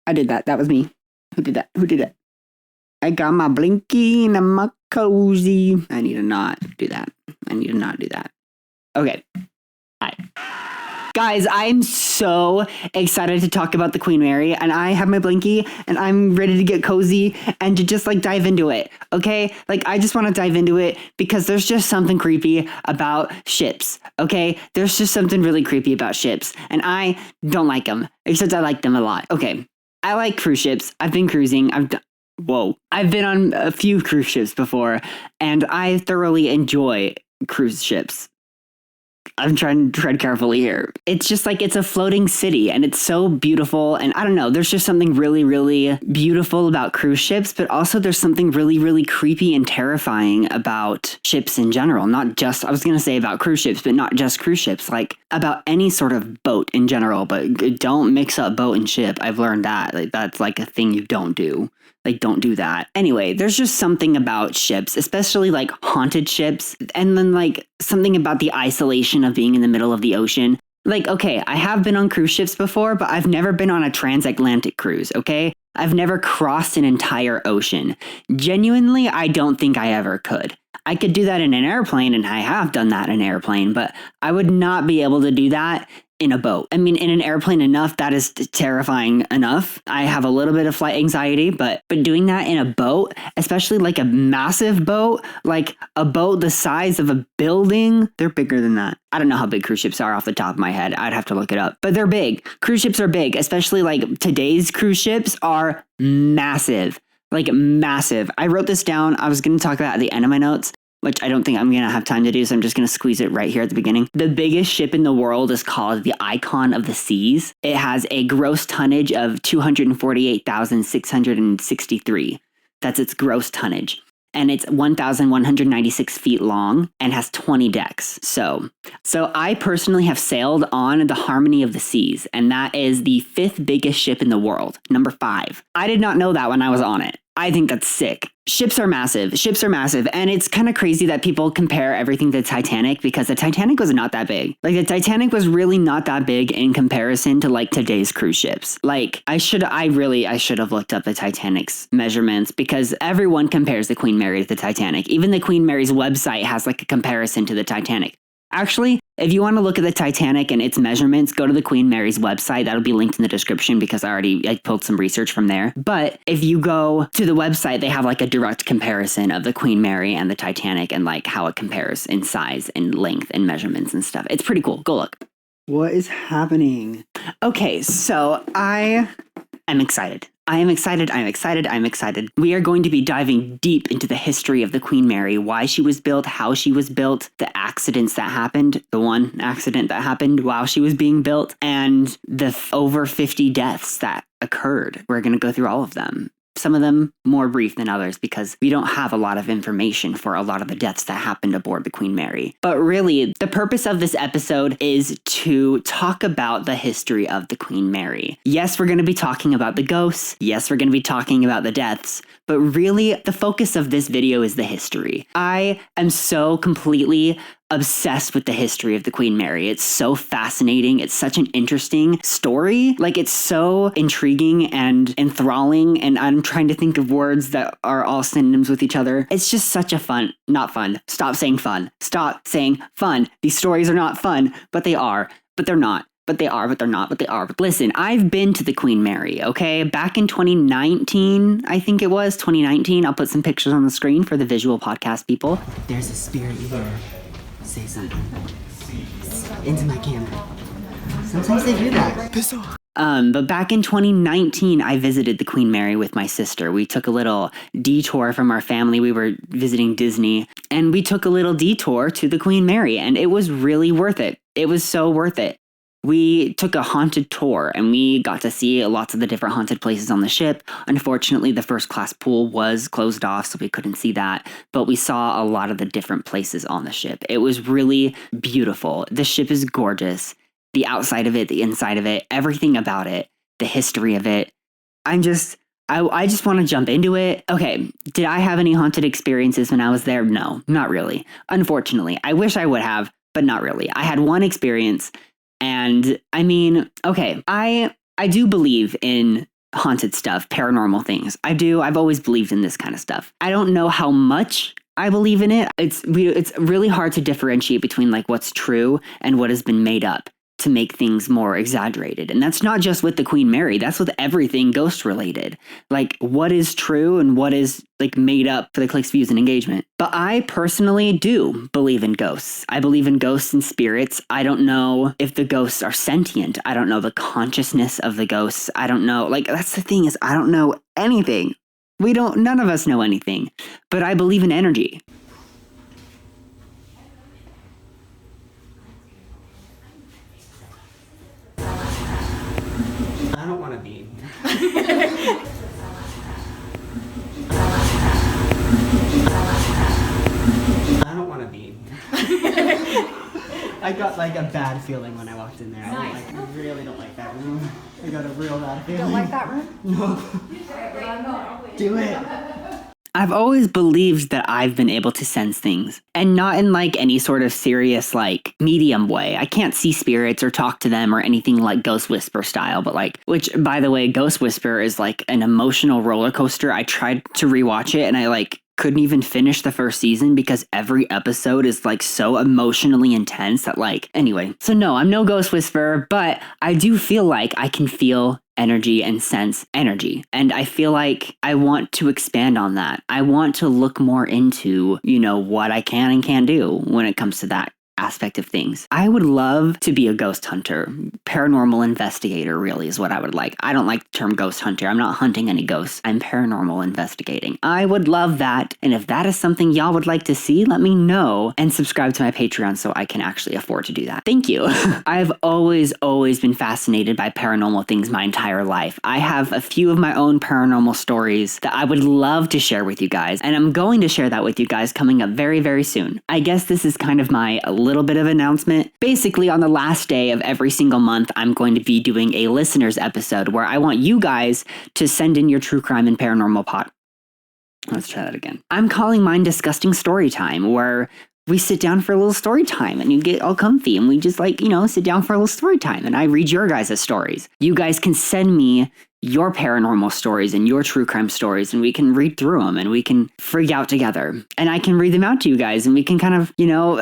I did that. That was me. Who did that? Who did it? I got my blinky and my cozy. I need to not do that. Okay. Hi. Guys, I'm so excited to talk about the Queen Mary, and I have my blinky, and I'm ready to get cozy and to just like dive into it, okay? Like, I just want to dive into it because there's just something creepy about ships, okay? There's just something really creepy about ships, and I don't like them, except I like them a lot. Okay, I like cruise ships. I've been cruising. I've been on a few cruise ships before, and I thoroughly enjoy cruise ships. I'm trying to tread carefully here. It's just like it's a floating city and it's so beautiful. And I don't know, there's just something really, really beautiful about cruise ships, but also there's something really, really creepy and terrifying about ships in general. Not just, I was going to say about cruise ships, but not just cruise ships, like about any sort of boat in general. But don't mix up boat and ship. I've learned that. Like, that's like a thing you don't do. Like, don't do that. Anyway, there's just something about ships, especially like haunted ships, and then like something about the isolation of being in the middle of the ocean. Like, okay, I have been on cruise ships before, but I've never been on a transatlantic cruise, okay? I've never crossed an entire ocean. Genuinely, I don't think I ever could. I could do that in an airplane, and I have done that in an airplane, but I would not be able to do that in a boat. I mean, in an airplane enough, that is terrifying enough. I have a little bit of flight anxiety, but doing that in a boat, especially like a massive boat, like a boat the size of a building, they're bigger than that. I don't know how big cruise ships are off the top of my head. I'd have to look it up, but they're big. Cruise ships are big, especially like today's cruise ships are massive, like massive. I wrote this down. I was going to talk about it at the end of my notes, which I don't think I'm going to have time to do, so I'm just going to squeeze it right here at the beginning. The biggest ship in the world is called the Icon of the Seas. It has a gross tonnage of 248,663. That's its gross tonnage. And it's 1,196 feet long and has 20 decks. So I personally have sailed on the Harmony of the Seas, and that is the 5th biggest ship in the world, number 5. I did not know that when I was on it. I think that's sick. Ships are massive, and it's kind of crazy that people compare everything to Titanic because the Titanic was not that big. Like, the Titanic was really not that big in comparison to like today's cruise ships. Like, I should have looked up the Titanic's measurements because everyone compares the Queen Mary to the Titanic. Even the Queen Mary's website has like a comparison to the Titanic. Actually, if you want to look at the Titanic and its measurements, go to the Queen Mary's website. That'll be linked in the description because I pulled some research from there. But if you go to the website, they have like a direct comparison of the Queen Mary and the Titanic and like how it compares in size and length and measurements and stuff. It's pretty cool. Go look. What is happening? Okay, so I am excited. I'm excited. We are going to be diving deep into the history of the Queen Mary, why she was built, how she was built, the accidents that happened, the one accident that happened while she was being built, and the over 50 deaths that occurred. We're going to go through all of them. Some of them more brief than others because we don't have a lot of information for a lot of the deaths that happened aboard the Queen Mary. But really, the purpose of this episode is to talk about the history of the Queen Mary. Yes, we're going to be talking about the ghosts. Yes, we're going to be talking about the deaths. But really, the focus of this video is the history. I am so completely obsessed with the history of the Queen Mary. It's so fascinating. It's such an interesting story. Like, it's so intriguing and enthralling, and I'm trying to think of words that are all synonyms with each other. It's just such a not fun. Stop saying fun. Stop saying fun. These stories are not fun, but they are, but they're not. But they are, but they're not, but they are. But listen, I've been to the Queen Mary, okay? Back in 2019, I think it was, 2019. I'll put some pictures on the screen for the visual podcast people. There's a spirit here. Say something. Into my camera. Sometimes they do that. Piss off. But back in 2019, I visited the Queen Mary with my sister. We took a little detour from our family. We were visiting Disney, and we took a little detour to the Queen Mary, and it was really worth it. It was so worth it. We took a haunted tour and we got to see lots of the different haunted places on the ship. Unfortunately, the first class pool was closed off, so we couldn't see that. But we saw a lot of the different places on the ship. It was really beautiful. The ship is gorgeous. The outside of it, the inside of it, everything about it, the history of it. I just want to jump into it. Okay, did I have any haunted experiences when I was there? No, not really. Unfortunately, I wish I would have, but not really. I had one experience. And I mean, okay, I do believe in haunted stuff, paranormal things. I do. I've always believed in this kind of stuff. I don't know how much I believe in it. It's really hard to differentiate between like what's true and what has been made up to make things more exaggerated. And that's not just with the Queen Mary, that's with everything ghost related. Like what is true and what is like made up for the clicks, views, and engagement. But I personally do believe in ghosts. I believe in ghosts and spirits. I don't know if the ghosts are sentient. I don't know the consciousness of the ghosts. I don't know. Like that's the thing is I don't know anything. None of us know anything. But I believe in energy. I don't want to be. I don't want to be. I got like a bad feeling when I walked in there. Nice. I really don't like that room. I got a real bad feeling. Don't like that room? No. Do it. I've always believed that I've been able to sense things, and not in like any sort of serious like medium way. I can't see spirits or talk to them or anything like Ghost Whisper style, but like, which by the way, Ghost Whisper is like an emotional roller coaster. I tried to rewatch it and I like couldn't even finish the first season because every episode is like so emotionally intense that like, anyway. So no, I'm no Ghost Whisperer, but I do feel like I can feel energy and sense energy. And I feel like I want to expand on that. I want to look more into, what I can and can't do when it comes to that aspect of things. I would love to be a ghost hunter. Paranormal investigator really is what I would like. I don't like the term ghost hunter. I'm not hunting any ghosts. I'm paranormal investigating. I would love that. And if that is something y'all would like to see, let me know and subscribe to my Patreon so I can actually afford to do that. Thank you. I've always been fascinated by paranormal things my entire life. I have a few of my own paranormal stories that I would love to share with you guys. And I'm going to share that with you guys coming up very, very soon. I guess this is kind of my little bit of announcement. Basically, on the last day of every single month, I'm going to be doing a listeners episode where I want you guys to send in your true crime and paranormal pot. Let's try that again. I'm calling mine Disgusting Storytime, where we sit down for a little story time and you get all comfy and we just sit down for a little story time and I read your guys' stories. You guys can send me your paranormal stories and your true crime stories and we can read through them and we can freak out together and I can read them out to you guys and we can kind of,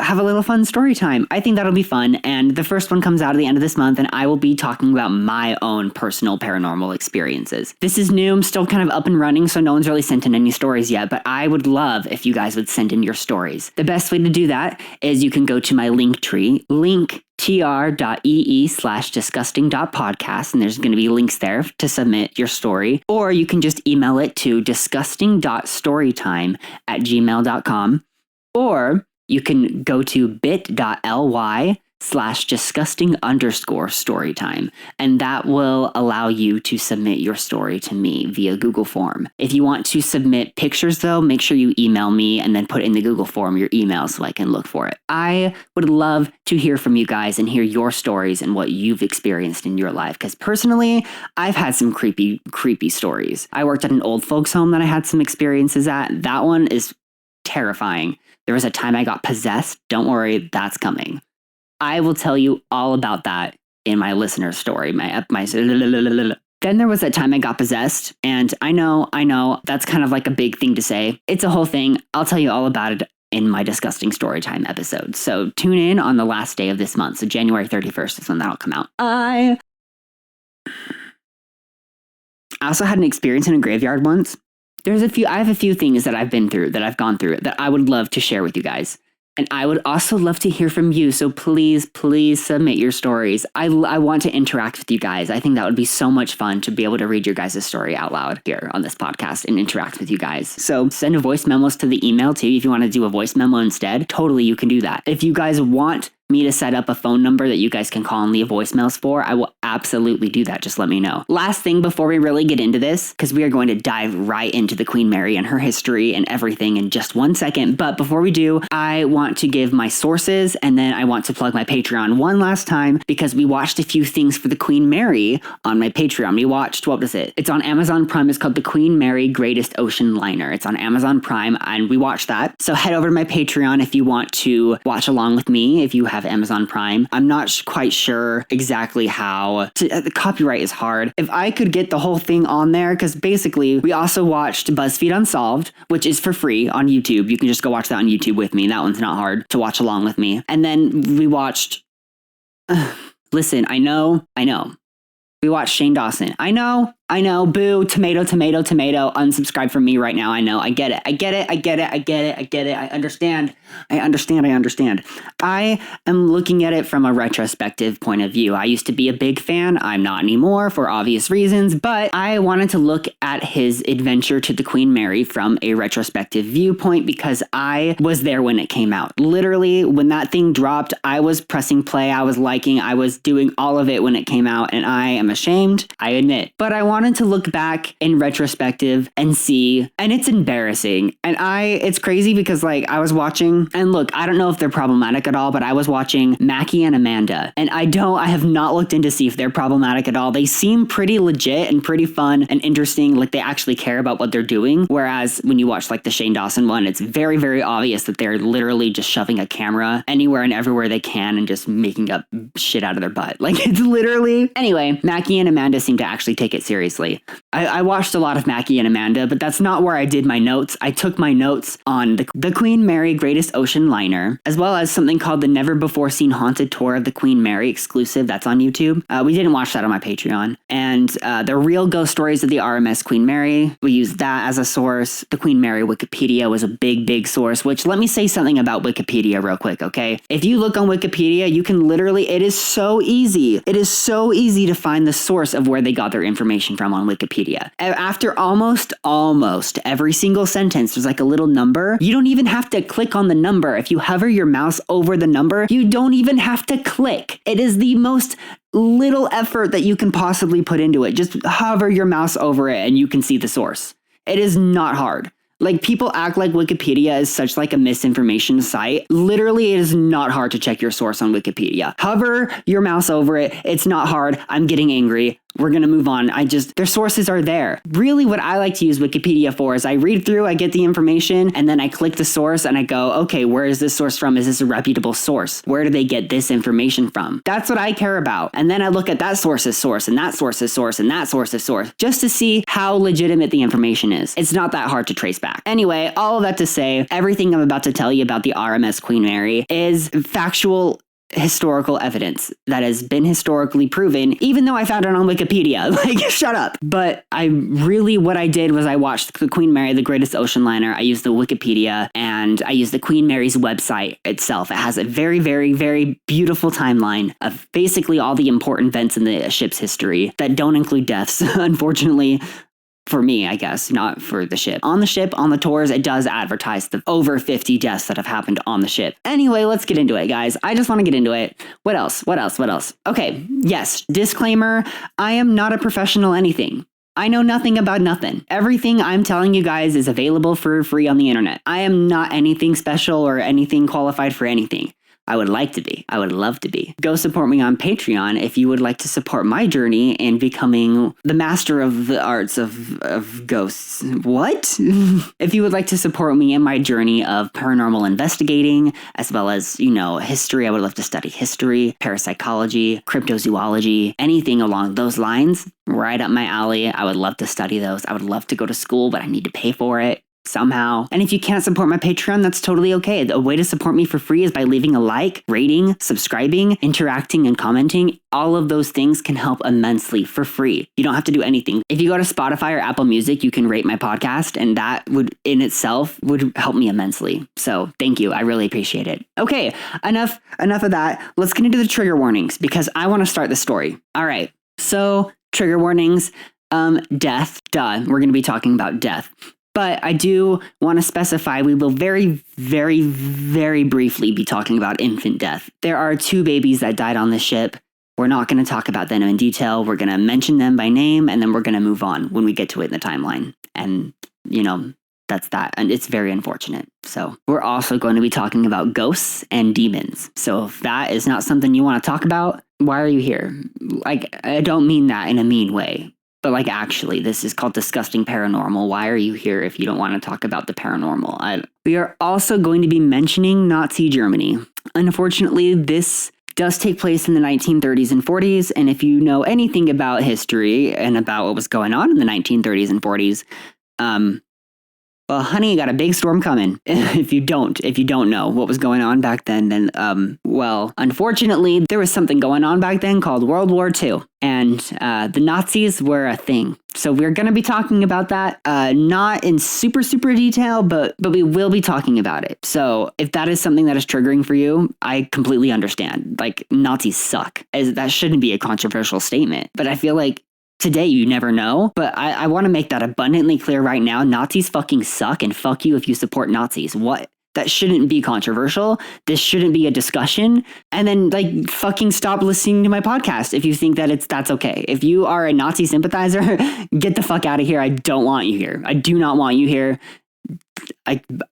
have a little fun story time. I think that'll be fun. And the first one comes out at the end of this month and I will be talking about my own personal paranormal experiences. This is new. I'm still kind of up and running, so no one's really sent in any stories yet, but I would love if you guys would send in your stories. The best way to do that is you can go to my Linktree, tr.ee/disgusting.podcast, and there's going to be links there to submit your story, or you can just email it to disgusting.storytime@gmail.com, or you can go to bit.ly/disgusting_storytime, and that will allow you to submit your story to me via Google form. If you want to submit pictures though, make sure you email me and then put in the Google form your email so I can look for it. I would love to hear from you guys and hear your stories and what you've experienced in your life, because personally, I've had some creepy stories. I worked at an old folks home that I had some experiences at. That one is terrifying. There was a time I got possessed. Don't worry, that's coming. I will tell you all about that in my listener story. Then there was that time I got possessed, and I know, that's kind of like a big thing to say. It's a whole thing. I'll tell you all about it in my Disgusting Storytime episode. So tune in on the last day of this month. So January 31st is when that'll come out. I also had an experience in a graveyard once. I have a few things that I've been through, that I've gone through, that I would love to share with you guys. And I would also love to hear from you, so please submit your stories. I want to interact with you guys. I think that would be so much fun to be able to read your guys' story out loud here on this podcast and interact with you guys. So send voice memos to the email too. If you want to do a voice memo instead, totally you can do that. If you guys want me to set up a phone number that you guys can call and leave voicemails for, I will absolutely do that. Just let me know. Last thing before we really get into this, because we are going to dive right into the Queen Mary and her history and everything in just 1 second. But before we do, I want to give my sources and then I want to plug my Patreon one last time, because we watched a few things for the Queen Mary on my Patreon. We watched, what was it? It's on Amazon Prime. It's called The Queen Mary Greatest Ocean Liner. It's on Amazon Prime and we watched that. So head over to my Patreon if you want to watch along with me. If you have Amazon Prime. I'm not quite sure exactly how. The copyright is hard. If I could get the whole thing on there, because basically we also watched BuzzFeed Unsolved, which is for free on YouTube. You can just go watch that on YouTube with me. That one's not hard to watch along with me. And then we watched... listen, I know. We watched Shane Dawson. I know. Boo, tomato, unsubscribe from me right now. I know. I get it. I understand. I am looking at it from a retrospective point of view. I used to be a big fan. I'm not anymore for obvious reasons, but I wanted to look at his adventure to the Queen Mary from a retrospective viewpoint because I was there when it came out. Literally, when that thing dropped, I was pressing play, I was liking, I was doing all of it when it came out, and I am ashamed, I admit. But I wanted to look back in retrospective and see, and it's embarrassing. And it's crazy because like I was watching, and look, I don't know if they're problematic at all, but I was watching Mackie and Amanda, and I have not looked into see if they're problematic at all. They seem pretty legit and pretty fun and interesting, like they actually care about what they're doing. Whereas when you watch like the Shane Dawson one, it's very, very obvious that they're literally just shoving a camera anywhere and everywhere they can and just making up shit out of their butt. Like it's literally... Anyway, Mackie and Amanda seem to actually take it seriously. I watched a lot of Mackie and Amanda, but that's not where I did my notes. I took my notes on the Queen Mary Greatest Ocean Liner, as well as something called the Never Before Seen Haunted Tour of the Queen Mary exclusive. That's on YouTube. We didn't watch that on my Patreon. And the Real Ghost Stories of the RMS Queen Mary. We used that as a source. The Queen Mary Wikipedia was a big source, which let me say something about Wikipedia real quick, okay? If you look on Wikipedia, you can literally, it is so easy. It is so easy to find the source of where they got their information from on Wikipedia. After almost every single sentence, there's like a little number. You don't even have to click on the number. If you hover your mouse over the number, you don't even have to click. It is the most little effort that you can possibly put into it. Just hover your mouse over it and you can see the source. It is not hard. Like, people act like Wikipedia is such like a misinformation site. Literally, it is not hard to check your source on Wikipedia. Hover your mouse over it. It's not hard. I'm getting angry. We're going to move on. Their sources are there. Really, what I like to use Wikipedia for is I read through, I get the information, and then I click the source and I go, okay, where is this source from? Is this a reputable source? Where do they get this information from? That's what I care about. And then I look at that source's source and that source's source and that source's source just to see how legitimate the information is. It's not that hard to trace back. Anyway, all of that to say, everything I'm about to tell you about the RMS Queen Mary is factual historical evidence that has been historically proven, even though I found it on Wikipedia. Like, shut up. But what I did was I watched the Queen Mary, the Greatest Ocean Liner. I used the Wikipedia and I used the Queen Mary's website itself. It has a very, very, very beautiful timeline of basically all the important events in the ship's history that don't include deaths, unfortunately. For me, I guess, not for the ship. On the tours, it does advertise the over 50 deaths that have happened on the ship. Anyway, let's get into it, guys. I just want to get into it. What else? Okay, yes, disclaimer, I am not a professional anything. I know nothing about nothing. Everything I'm telling you guys is available for free on the internet. I am not anything special or anything qualified for anything. I would like to be. I would love to be. Go support me on Patreon if you would like to support my journey in becoming the master of the arts of ghosts. What? If you would like to support me in my journey of paranormal investigating, as well as, history, I would love to study history, parapsychology, cryptozoology, anything along those lines, right up my alley. I would love to study those. I would love to go to school, but I need to pay for it somehow. And if you can't support my Patreon, that's totally okay. A way to support me for free is by leaving a like, rating, subscribing, interacting, and commenting. All of those things can help immensely for free. You don't have to do anything. If you go to Spotify or Apple Music, you can rate my podcast, and that would in itself would help me immensely. So thank you. I really appreciate it. Okay, enough of that. Let's get into the trigger warnings because I want to start the story. All right. So trigger warnings, death, duh. We're going to be talking about death. But I do want to specify we will very, very, very briefly be talking about infant death. There are 2 babies that died on the ship. We're not going to talk about them in detail. We're going to mention them by name, and then we're going to move on when we get to it in the timeline. And, that's that. And it's very unfortunate. So we're also going to be talking about ghosts and demons. So if that is not something you want to talk about, why are you here? Like, I don't mean that in a mean way. But actually, this is called Disgusting Paranormal. Why are you here if you don't want to talk about the paranormal? We are also going to be mentioning Nazi Germany. Unfortunately, this does take place in the 1930s and 40s, and if you know anything about history and about what was going on in the 1930s and 40s, well, honey, you got a big storm coming. If you don't know what was going on back then, well, unfortunately, there was something going on back then called World War II, and the Nazis were a thing. So we're going to be talking about that, not in super detail, but we will be talking about it. So if that is something that is triggering for you, I completely understand. Like, Nazis suck. That shouldn't be a controversial statement, but I feel like today, you never know, but I want to make that abundantly clear right now. Nazis fucking suck, and fuck you if you support Nazis. What? That shouldn't be controversial. This shouldn't be a discussion. And then, like, fucking stop listening to my podcast if you think that that's okay. If you are a Nazi sympathizer, get the fuck out of here. I don't want you here. I do not want you here.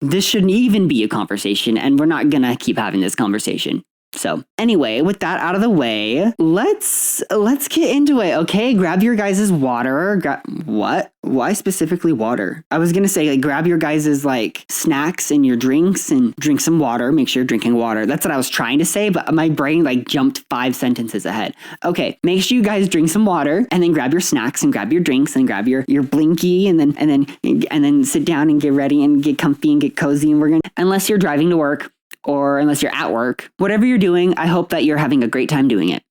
This shouldn't even be a conversation, and we're not gonna keep having this conversation. So anyway, with that out of the way, let's get into it. Okay, grab your guys' water. What? Why specifically water? I was gonna say, like, grab your guys' like snacks and your drinks and drink some water. Make sure you're drinking water. That's what I was trying to say, but my brain like jumped 5 sentences ahead. Okay, make sure you guys drink some water and then grab your snacks and grab your drinks and grab your blinky and then sit down and get ready and get comfy and get cozy. And we're gonna, unless you're driving to work, or unless you're at work, whatever you're doing, I hope that you're having a great time doing it.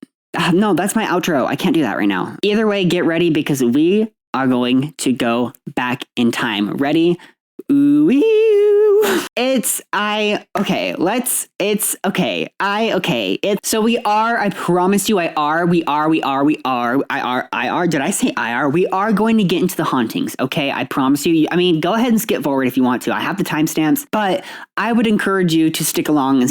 No, that's my outro. I can't do that right now. Either way, get ready because we are going to go back in time. Ready? Ooh-wee. So we are, I promise you, we are, did I say IR? We are going to get into the hauntings, okay? I promise you. I mean, go ahead and skip forward if you want to. I have the timestamps, but I would encourage you to stick along.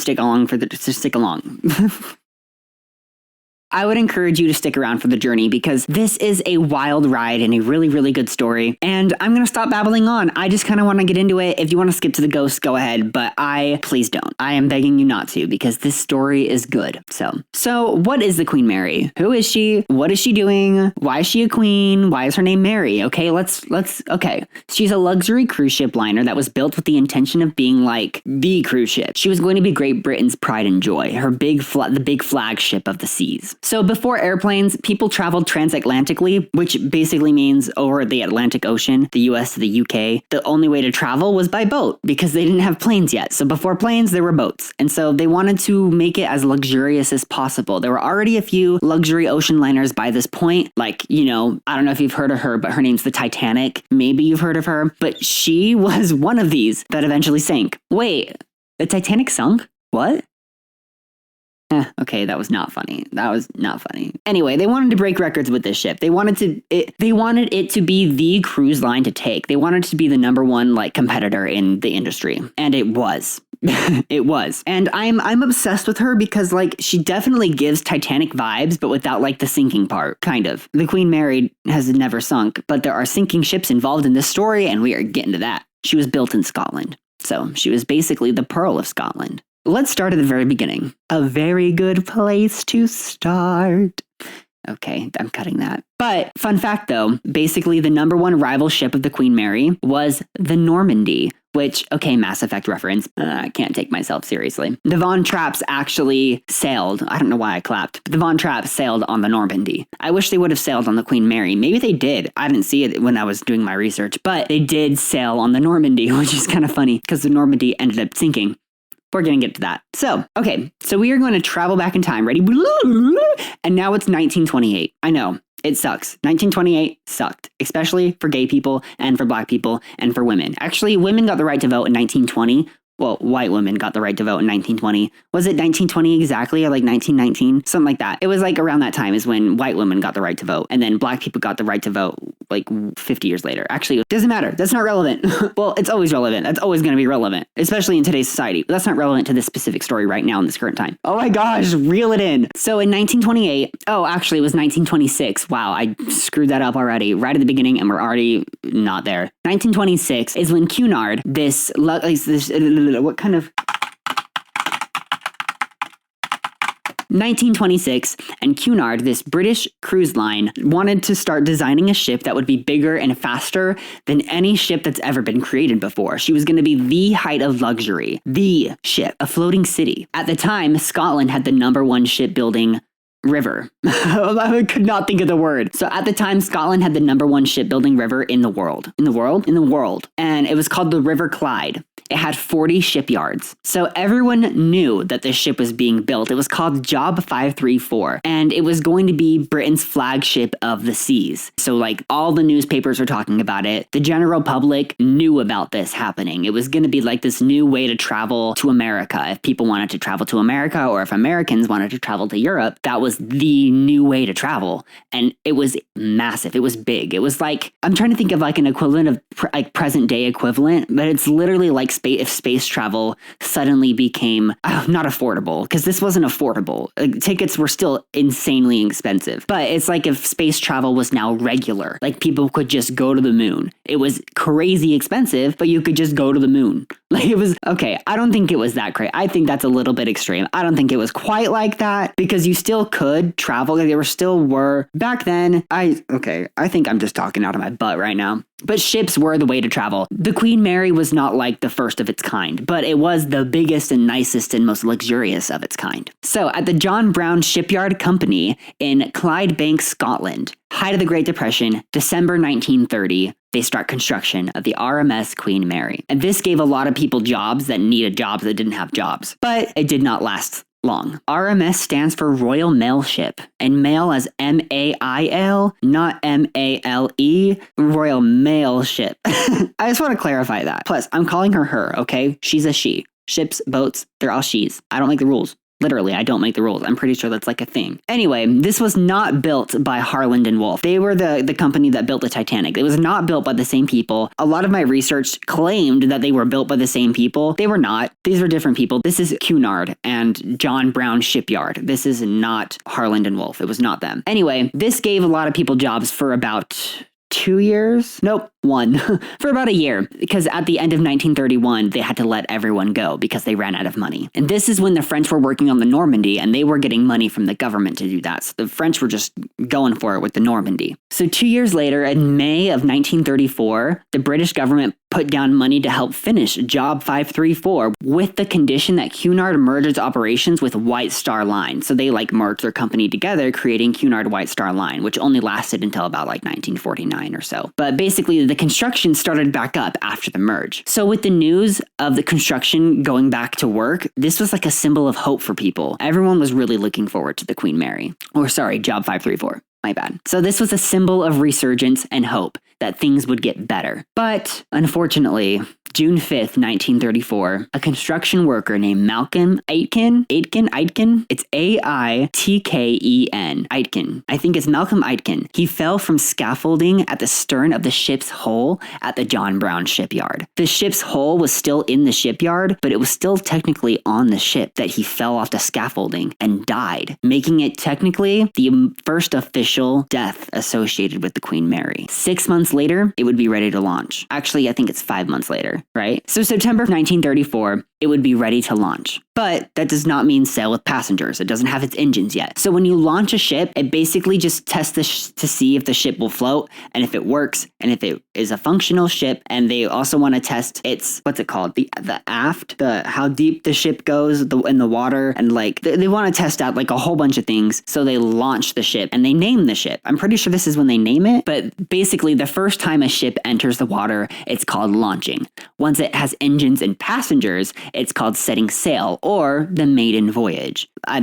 I would encourage you to stick around for the journey because this is a wild ride and a really, really good story. And I'm going to stop babbling on. I just kind of want to get into it. If you want to skip to the ghosts, go ahead, but please don't. I am begging you not to because this story is good. So what is the Queen Mary? Who is she? What is she doing? Why is she a queen? Why is her name Mary? Okay, okay. She's a luxury cruise ship liner that was built with the intention of being like the cruise ship. She was going to be Great Britain's pride and joy, the big flagship of the seas. So before airplanes, people traveled transatlantically, which basically means over the Atlantic Ocean, the US to the UK. The only way to travel was by boat because they didn't have planes yet. So before planes, there were boats. And so they wanted to make it as luxurious as possible. There were already a few luxury ocean liners by this point. Like, I don't know if you've heard of her, but her name's the Titanic. Maybe you've heard of her, but she was one of these that eventually sank. Wait, the Titanic sunk? What? Okay, that was not funny. Anyway, they wanted to break records with this ship. They wanted it to be the cruise line to take. They wanted it to be the number one like competitor in the industry, and it was. It was. And I'm obsessed with her because like she definitely gives Titanic vibes, but without like the sinking part, kind of. The Queen Mary has never sunk, but there are sinking ships involved in this story, and we are getting to that. She was built in Scotland, so she was basically the Pearl of Scotland. Let's start at the very beginning. A very good place to start. Okay, I'm cutting that. But fun fact though, basically the number one rival ship of the Queen Mary was the Normandy, which, okay, Mass Effect reference, I can't take myself seriously. The Von Trapps actually sailed. I don't know why I clapped. But the Von Trapps sailed on the Normandy. I wish they would have sailed on the Queen Mary. Maybe they did. I didn't see it when I was doing my research, but they did sail on the Normandy, which is kind of funny because the Normandy ended up sinking. We're going to get to that. So we are going to travel back in time. Ready? And now it's 1928. I know, it sucks. 1928 sucked, especially for gay people and for black people and for women. Actually, women got the right to vote in 1920. Well, white women got the right to vote in 1920. Was it 1920 exactly, or like 1919? Something like that. It was like around that time is when white women got the right to vote. And then black people got the right to vote like 50 years later. Actually, it doesn't matter. That's not relevant. Well, it's always relevant. That's always going to be relevant, especially in today's society. But that's not relevant to this specific story right now in this current time. Oh my gosh, reel it in. So in 1928, actually it was 1926. Wow, I screwed that up already right at the beginning and we're already not there. 1926 is when Cunard, what kind of... 1926, and Cunard, this British cruise line, wanted to start designing a ship that would be bigger and faster than any ship that's ever been created before. She was going to be the height of luxury, the ship, a floating city. At the time, Scotland had the #1 shipbuilding river. I could not think of the word. So at the time, Scotland had the #1 shipbuilding river in the world. In the world? In the world. And it was called the River Clyde. It had 40 shipyards. So everyone knew that this ship was being built. It was called Job 534, and it was going to be Britain's flagship of the seas. So like all the newspapers were talking about it. The general public knew about this happening. It was going to be like this new way to travel to America. If people wanted to travel to America, or if Americans wanted to travel to Europe, that was the new way to travel. And it was massive. It was big. It was like, I'm trying to think of like an equivalent of like present day equivalent, but it's literally like if space travel suddenly became not affordable, because this wasn't affordable. Like, tickets were still insanely expensive, but it's like if space travel was now regular, like people could just go to the moon. It was crazy expensive, but you could just go to the moon. Like it was, okay, I don't think it was that great. I think that's a little bit extreme. I don't think it was quite like that, because you still could travel. Like, there still were back then. I think I'm just talking out of my butt right now. But ships were the way to travel. The Queen Mary was not like the first of its kind, but it was the biggest and nicest and most luxurious of its kind. So at the John Brown Shipyard Company in Clydebank, Scotland, height of the Great Depression, December 1930, they start construction of the RMS Queen Mary. And this gave a lot of people jobs that needed jobs that didn't have jobs. But it did not last long. RMS stands for Royal Mail Ship, and mail as M-A-I-L, not M-A-L-E, Royal Mail Ship. I just want to clarify that. Plus, I'm calling her, okay? She's a she. Ships, boats, they're all she's. I don't make the rules. Literally, I don't make the rules. I'm pretty sure that's like a thing. Anyway, this was not built by Harland and Wolff. They were the company that built the Titanic. It was not built by the same people. A lot of my research claimed that they were built by the same people. They were not. These were different people. This is Cunard and John Brown Shipyard. This is not Harland and Wolff. It was not them. Anyway, this gave a lot of people jobs for about 2 years? Nope, 1. For about a year, because at the end of 1931, they had to let everyone go because they ran out of money. And this is when the French were working on the Normandy, and they were getting money from the government to do that. So the French were just going for it with the Normandy. So 2 years later, in May of 1934, the British government put down money to help finish Job 534 with the condition that Cunard merged its operations with White Star Line. So they merged their company together, creating Cunard White Star Line, which only lasted until about 1949 or so. But basically the construction started back up after the merge. So with the news of the construction going back to work, this was like a symbol of hope for people. Everyone was really looking forward to the Queen Mary. Job 534. My bad. So this was a symbol of resurgence and hope that things would get better. But unfortunately, June 5th, 1934, a construction worker named Malcolm Aitken, it's A-I-T-K-E-N, Aitken. I think it's Malcolm Aitken. He fell from scaffolding at the stern of the ship's hull at the John Brown shipyard. The ship's hull was still in the shipyard, but it was still technically on the ship that he fell off the scaffolding and died, making it technically the first official death associated with the Queen Mary. 6 months later, it would be ready to launch. Actually, I think it's 5 months later, right? So September 1934, it would be ready to launch. But that does not mean sail with passengers. It doesn't have its engines yet. So when you launch a ship, it basically just tests to see if the ship will float and if it works and if it is a functional ship. And they also want to test its, what's it called? The aft, how deep the ship goes in the water. And they want to test out a whole bunch of things. So they launch the ship and they name the ship. I'm pretty sure this is when they name it. But basically the first time a ship enters the water, it's called launching. Once it has engines and passengers, it's called setting sail, or the Maidan Voyage. I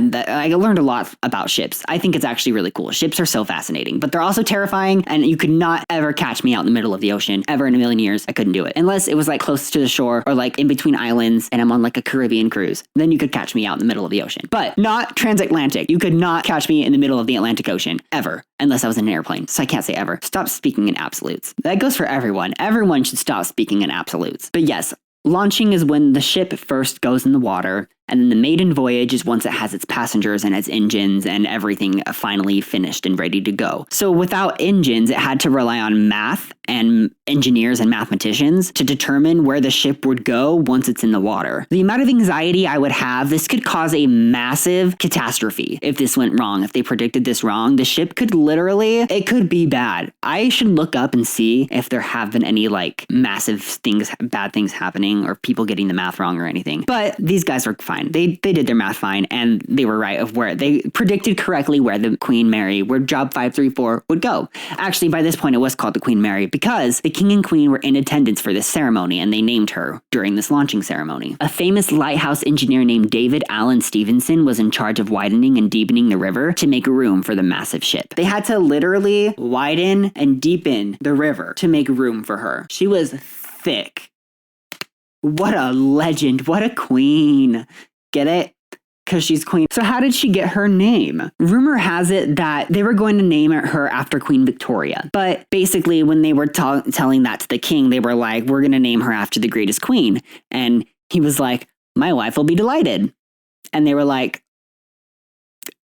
learned a lot about ships. I think it's actually really cool. Ships are so fascinating, but they're also terrifying, and you could not ever catch me out in the middle of the ocean, ever in a million years. I couldn't do it. Unless it was close to the shore, or in between islands, and I'm on a Caribbean cruise. Then you could catch me out in the middle of the ocean. But not transatlantic. You could not catch me in the middle of the Atlantic Ocean, ever. Unless I was in an airplane. So I can't say ever. Stop speaking in absolutes. That goes for everyone. Everyone should stop speaking in absolutes. But yes, launching is when the ship first goes in the water And then the Maidan Voyage is once it has its passengers and its engines and everything finally finished and ready to go. So without engines, it had to rely on math and engineers and mathematicians to determine where the ship would go once it's in the water. The amount of anxiety I would have, this could cause a massive catastrophe if this went wrong. If they predicted this wrong, the ship could literally, it could be bad. I should look up and see if there have been any like massive things, bad things happening or people getting the math wrong or anything. But these guys were fine. They did their math fine and they were right of where they predicted correctly where the Queen Mary, where Job 534 would go. Actually, by this point, it was called the Queen Mary because the king and queen were in attendance for this ceremony and they named her during this launching ceremony. A famous lighthouse engineer named David Allen Stevenson was in charge of widening and deepening the river to make room for the massive ship. They had to literally widen and deepen the river to make room for her. She was thick. What a legend. What a queen. Get it? Because she's queen. So how did she get her name? Rumor has it that they were going to name her after Queen Victoria. But basically when they were telling that to the king, they were like, we're going to name her after the greatest queen. And he was like, my wife will be delighted. And they were like,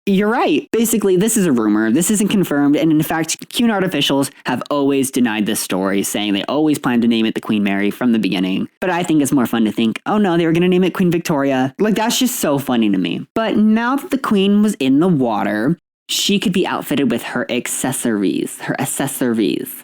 you're right. Basically, this is a rumor. This isn't confirmed. And in fact, Cunard officials have always denied this story, saying they always planned to name it the Queen Mary from the beginning. But I think it's more fun to think, oh no, they were going to name it Queen Victoria. Like, that's just so funny to me. But now that the Queen was in the water, she could be outfitted with her accessories.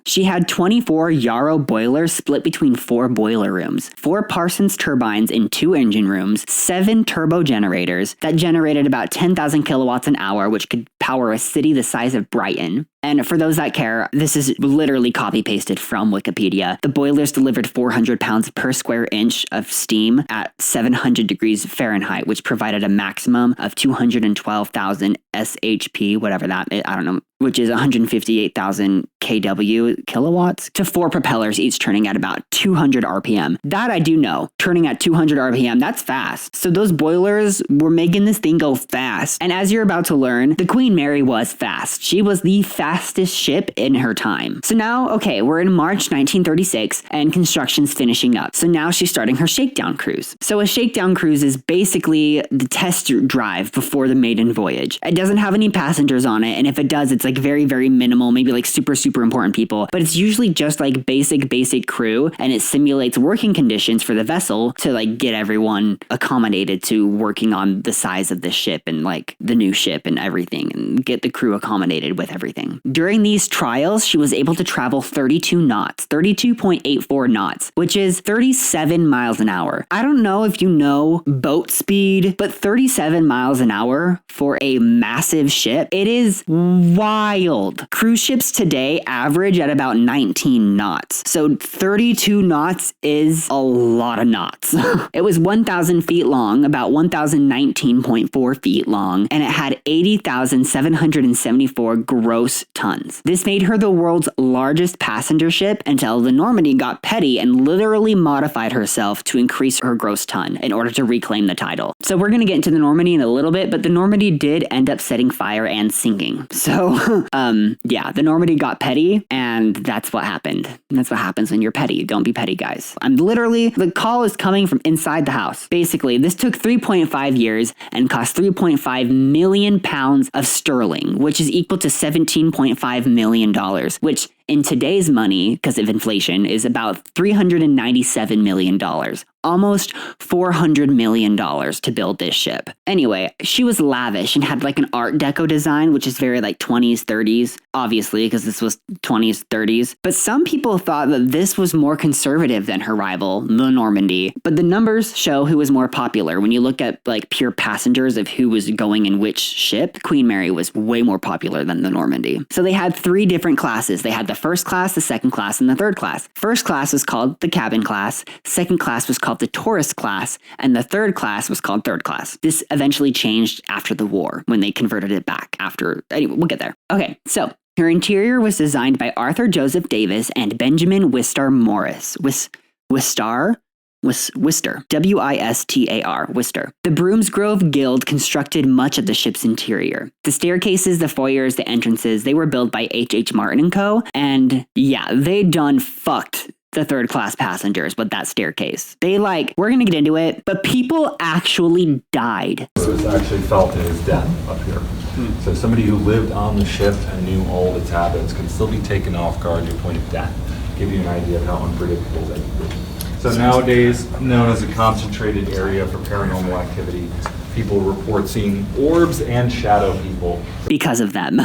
She had 24 Yarrow boilers split between 4 boiler rooms, 4 Parsons turbines in 2 engine rooms, 7 turbo generators that generated about 10,000 kilowatts an hour, which could power a city the size of Brighton. And for those that care, this is literally copy-pasted from Wikipedia. The boilers delivered 400 pounds per square inch of steam at 700 degrees Fahrenheit, which provided a maximum of 212,000 SHP, whatever that is, I don't know, which is 158,000 kW, kilowatts, to 4 propellers, each turning at about 200 RPM. That I do know. Turning at 200 RPM, that's fast. So those boilers were making this thing go fast. And as you're about to learn, the Queen Mary was fast. She was the fastest ship in her time. So now, okay, we're in March 1936 and construction's finishing up. So now she's starting her shakedown cruise. So a shakedown cruise is basically the test drive before the maiden voyage. It doesn't have any passengers on it, and if it does, it's like very, very minimal, maybe like super important people, but it's usually just like basic crew, and it simulates working conditions for the vessel to like get everyone accommodated to working on the size of the ship and like the new ship and everything, and get the crew accommodated with everything. During these trials, she was able to travel 32 knots, 32.84 knots, which is 37 miles an hour. I don't know if you know boat speed, but 37 miles an hour for a massive ship, it is wild. Cruise ships today average at about 19 knots. So 32 knots is a lot of knots. It was 1,000 feet long, about 1,019.4 feet long, and it had 80,774 gross tons. This made her the world's largest passenger ship until the Normandy got petty and literally modified herself to increase her gross ton in order to reclaim the title. So we're going to get into the Normandy in a little bit, but the Normandy did end up setting fire and sinking. So, yeah, the Normandy got petty, and that's what happened. That's what happens when you're petty. Don't be petty, guys. The call is coming from inside the house. Basically, this took 3.5 years and cost 3.5 million pounds of sterling, which is equal to $17.5 million, which in today's money, because of inflation, is about $397 million. Almost $400 million to build this ship. Anyway, she was lavish and had like an Art Deco design, which is very like 20s, 30s, obviously, because this was 20s, 30s. But some people thought that this was more conservative than her rival, the Normandy. But the numbers show who was more popular. When you look at like pure passengers of who was going in which ship, Queen Mary was way more popular than the Normandy. So they had 3 different classes. They had the first class, the second class, and the third class. First class was called the cabin class. Second class was called the tourist class, and the third class was called third class. This eventually changed after the war when they converted it back anyway, we'll get there. Okay, so her interior was designed by Arthur Joseph Davis and Benjamin Wistar Morris. Wistar? W-I-S-T-A-R, Wistar. The Broomsgrove Guild constructed much of the ship's interior. The staircases, the foyers, the entrances, they were built by H.H. Martin & Co. And yeah, they done fucked the third class passengers with that staircase. We're going to get into it, but people actually died. It was actually felt as death up here. So somebody who lived on the ship and knew all its habits could still be taken off guard to the point of death. Give you an idea of how unpredictable they could be. So nowadays, known as a concentrated area for paranormal activity, people report seeing orbs and shadow people. Because of them.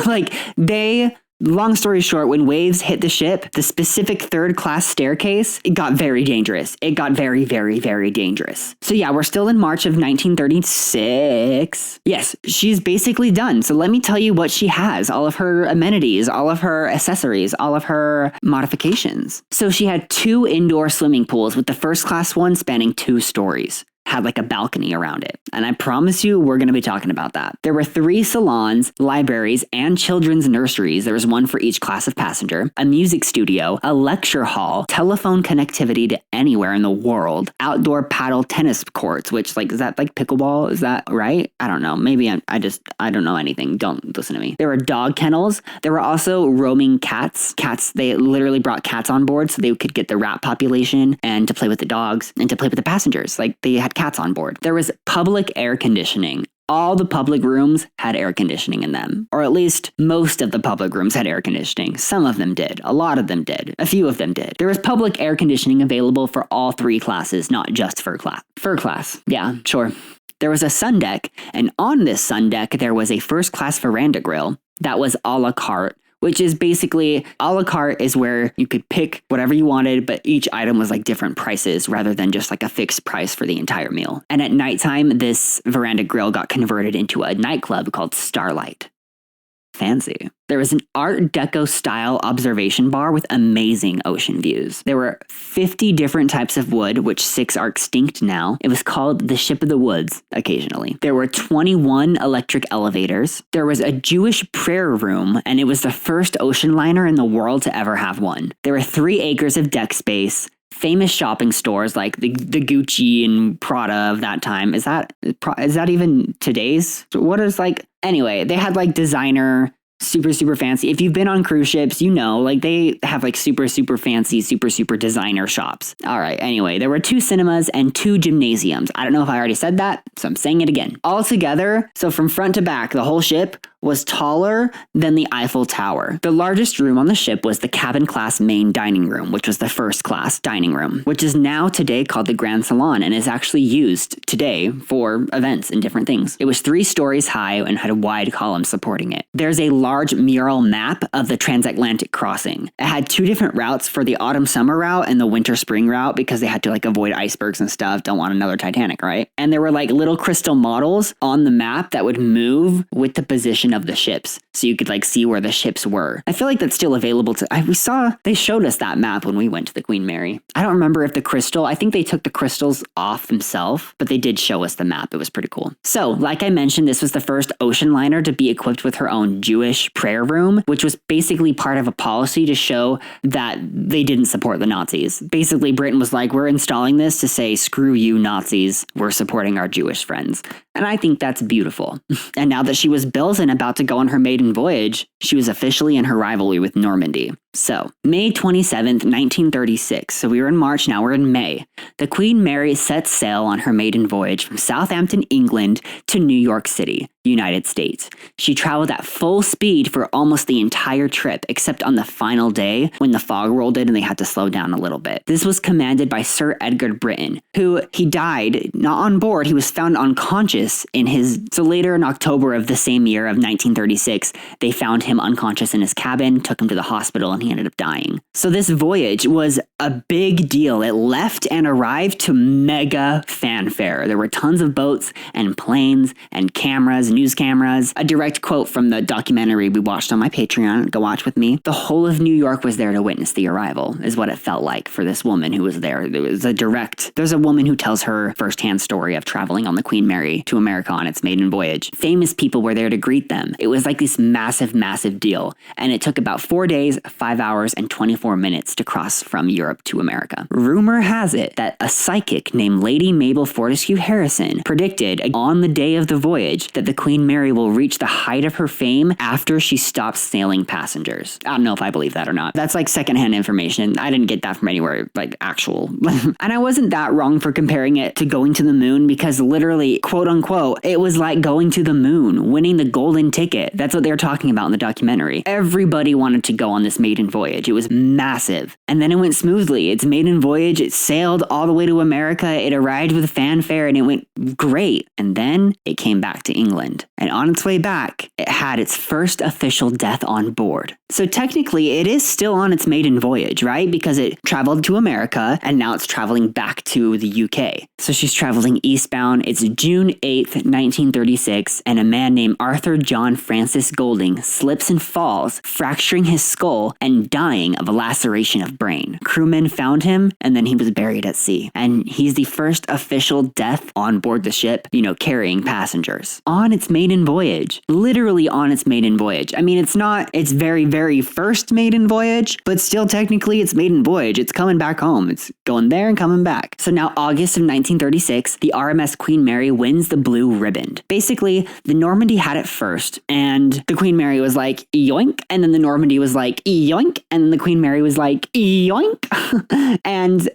Long story short, when waves hit the ship, the specific third class staircase, it got very dangerous. It got very, very, very dangerous. So yeah, we're still in March of 1936. Yes, she's basically done. So let me tell you what she has. All of her amenities, all of her accessories, all of her modifications. So she had 2 indoor swimming pools, with the first class one spanning 2 stories. Had a balcony around it. And I promise you, we're going to be talking about that. There were 3 salons, libraries, and children's nurseries. There was one for each class of passenger, a music studio, a lecture hall, telephone connectivity to anywhere in the world, outdoor paddle tennis courts, which is that pickleball? Is that right? I don't know. Maybe I don't know anything. Don't listen to me. There were dog kennels. There were also roaming cats. They literally brought cats on board so they could get the rat population and to play with the dogs and to play with the passengers. They had cats on board. There was public air conditioning. All the public rooms had air conditioning in them, or at least most of the public rooms had air conditioning. Some of them did. A lot of them did. A few of them did. There was public air conditioning available for all 3 classes, not just fur class. Fur class. Yeah, sure. There was a sun deck, and on this sun deck, there was a first class veranda grill that was a la carte, which is basically a la carte is where you could pick whatever you wanted, but each item was different prices rather than just a fixed price for the entire meal. And at nighttime, this veranda grill got converted into a nightclub called Starlight. Fancy. There was an Art Deco style observation bar with amazing ocean views. There were 50 different types of wood, which 6 are extinct now. It was called the Ship of the Woods occasionally. There were 21 electric elevators. There was a Jewish prayer room, and it was the first ocean liner in the world to ever have one. There were 3 acres of deck space. Famous shopping stores like the Gucci and Prada of that time. Is that even today's? What is anyway, they had designer, super, super fancy. If you've been on cruise ships, they have super, super fancy, super, super designer shops. All right. Anyway, there were 2 cinemas and 2 gymnasiums. I don't know if I already said that, so I'm saying it again. All together, so from front to back, the whole ship was taller than the Eiffel Tower. The largest room on the ship was the cabin class main dining room, which was the first class dining room, which is now today called the Grand Salon and is actually used today for events and different things. It was 3 stories high and had a wide column supporting it. There's a large mural map of the transatlantic crossing. It had 2 different routes for the autumn-summer route and the winter-spring route because they had to avoid icebergs and stuff. Don't want another Titanic, right? And there were little crystal models on the map that would move with the position of the ships, so you could see where the ships were. I feel that's still available they showed us that map when we went to the Queen Mary. I don't remember if I think they took the crystals off themselves, but they did show us the map. It was pretty cool. So, like I mentioned, this was the first ocean liner to be equipped with her own Jewish prayer room, which was basically part of a policy to show that they didn't support the Nazis. Basically, Britain was we're installing this to say, screw you Nazis, we're supporting our Jewish friends. And I think that's beautiful. And now that she was built and about to go on her maiden voyage, she was officially in her rivalry with Normandy. So, May 27th, 1936. So we were in March, now we're in May. The Queen Mary sets sail on her maiden voyage from Southampton, England to New York City, United States. She traveled at full speed for almost the entire trip, except on the final day when the fog rolled in and they had to slow down a little bit. This was commanded by Sir Edgar Britton, he died not on board. He was found unconscious so later in October of the same year of 1936, they found him unconscious in his cabin, took him to the hospital, and he ended up dying. So this voyage was a big deal. It left and arrived to mega fanfare. There were tons of boats and planes and cameras, news cameras. A direct quote from the documentary we watched on my Patreon, go watch with me. The whole of New York was there to witness the arrival, is what it felt like for this woman who was there. There's a woman who tells her firsthand story of traveling on the Queen Mary to America on its maiden voyage. Famous people were there to greet them. It was this massive, massive deal. And it took about 4 days, 5 5 hours and 24 minutes to cross from Europe to America. Rumor has it that a psychic named Lady Mabel Fortescue Harrison predicted on the day of the voyage that the Queen Mary will reach the height of her fame after she stops sailing passengers. I don't know if I believe that or not. That's like secondhand information. I didn't get that from anywhere like actual. And I wasn't that wrong for comparing it to going to the moon, because literally, quote unquote, it was like going to the moon, winning the golden ticket. That's what they were talking about in the documentary. Everybody wanted to go on this maiden voyage. It was massive. And then it went smoothly. It's maiden voyage. It sailed all the way to America. It arrived with fanfare and it went great. And then it came back to England. And on its way back, it had its first official death on board. So technically, it is still on its maiden voyage, right? Because it traveled to America and now it's traveling back to the UK. So she's traveling eastbound. It's June 8th, 1936, and a man named Arthur John Francis Golding slips and falls, fracturing his skull and dying of a laceration of brain. Crewmen found him, and then he was buried at sea. And he's the first official death on board the ship, carrying passengers. On its maiden voyage. Literally on its maiden voyage. I mean, it's not its very, very first maiden voyage, but still technically it's maiden voyage. It's coming back home. It's going there and coming back. So now August of 1936, the RMS Queen Mary wins the Blue Riband. Basically, the Normandy had it first, and the Queen Mary was like, yoink, and then the Normandy was like, yoink, and then the Queen Mary was like, yoink, and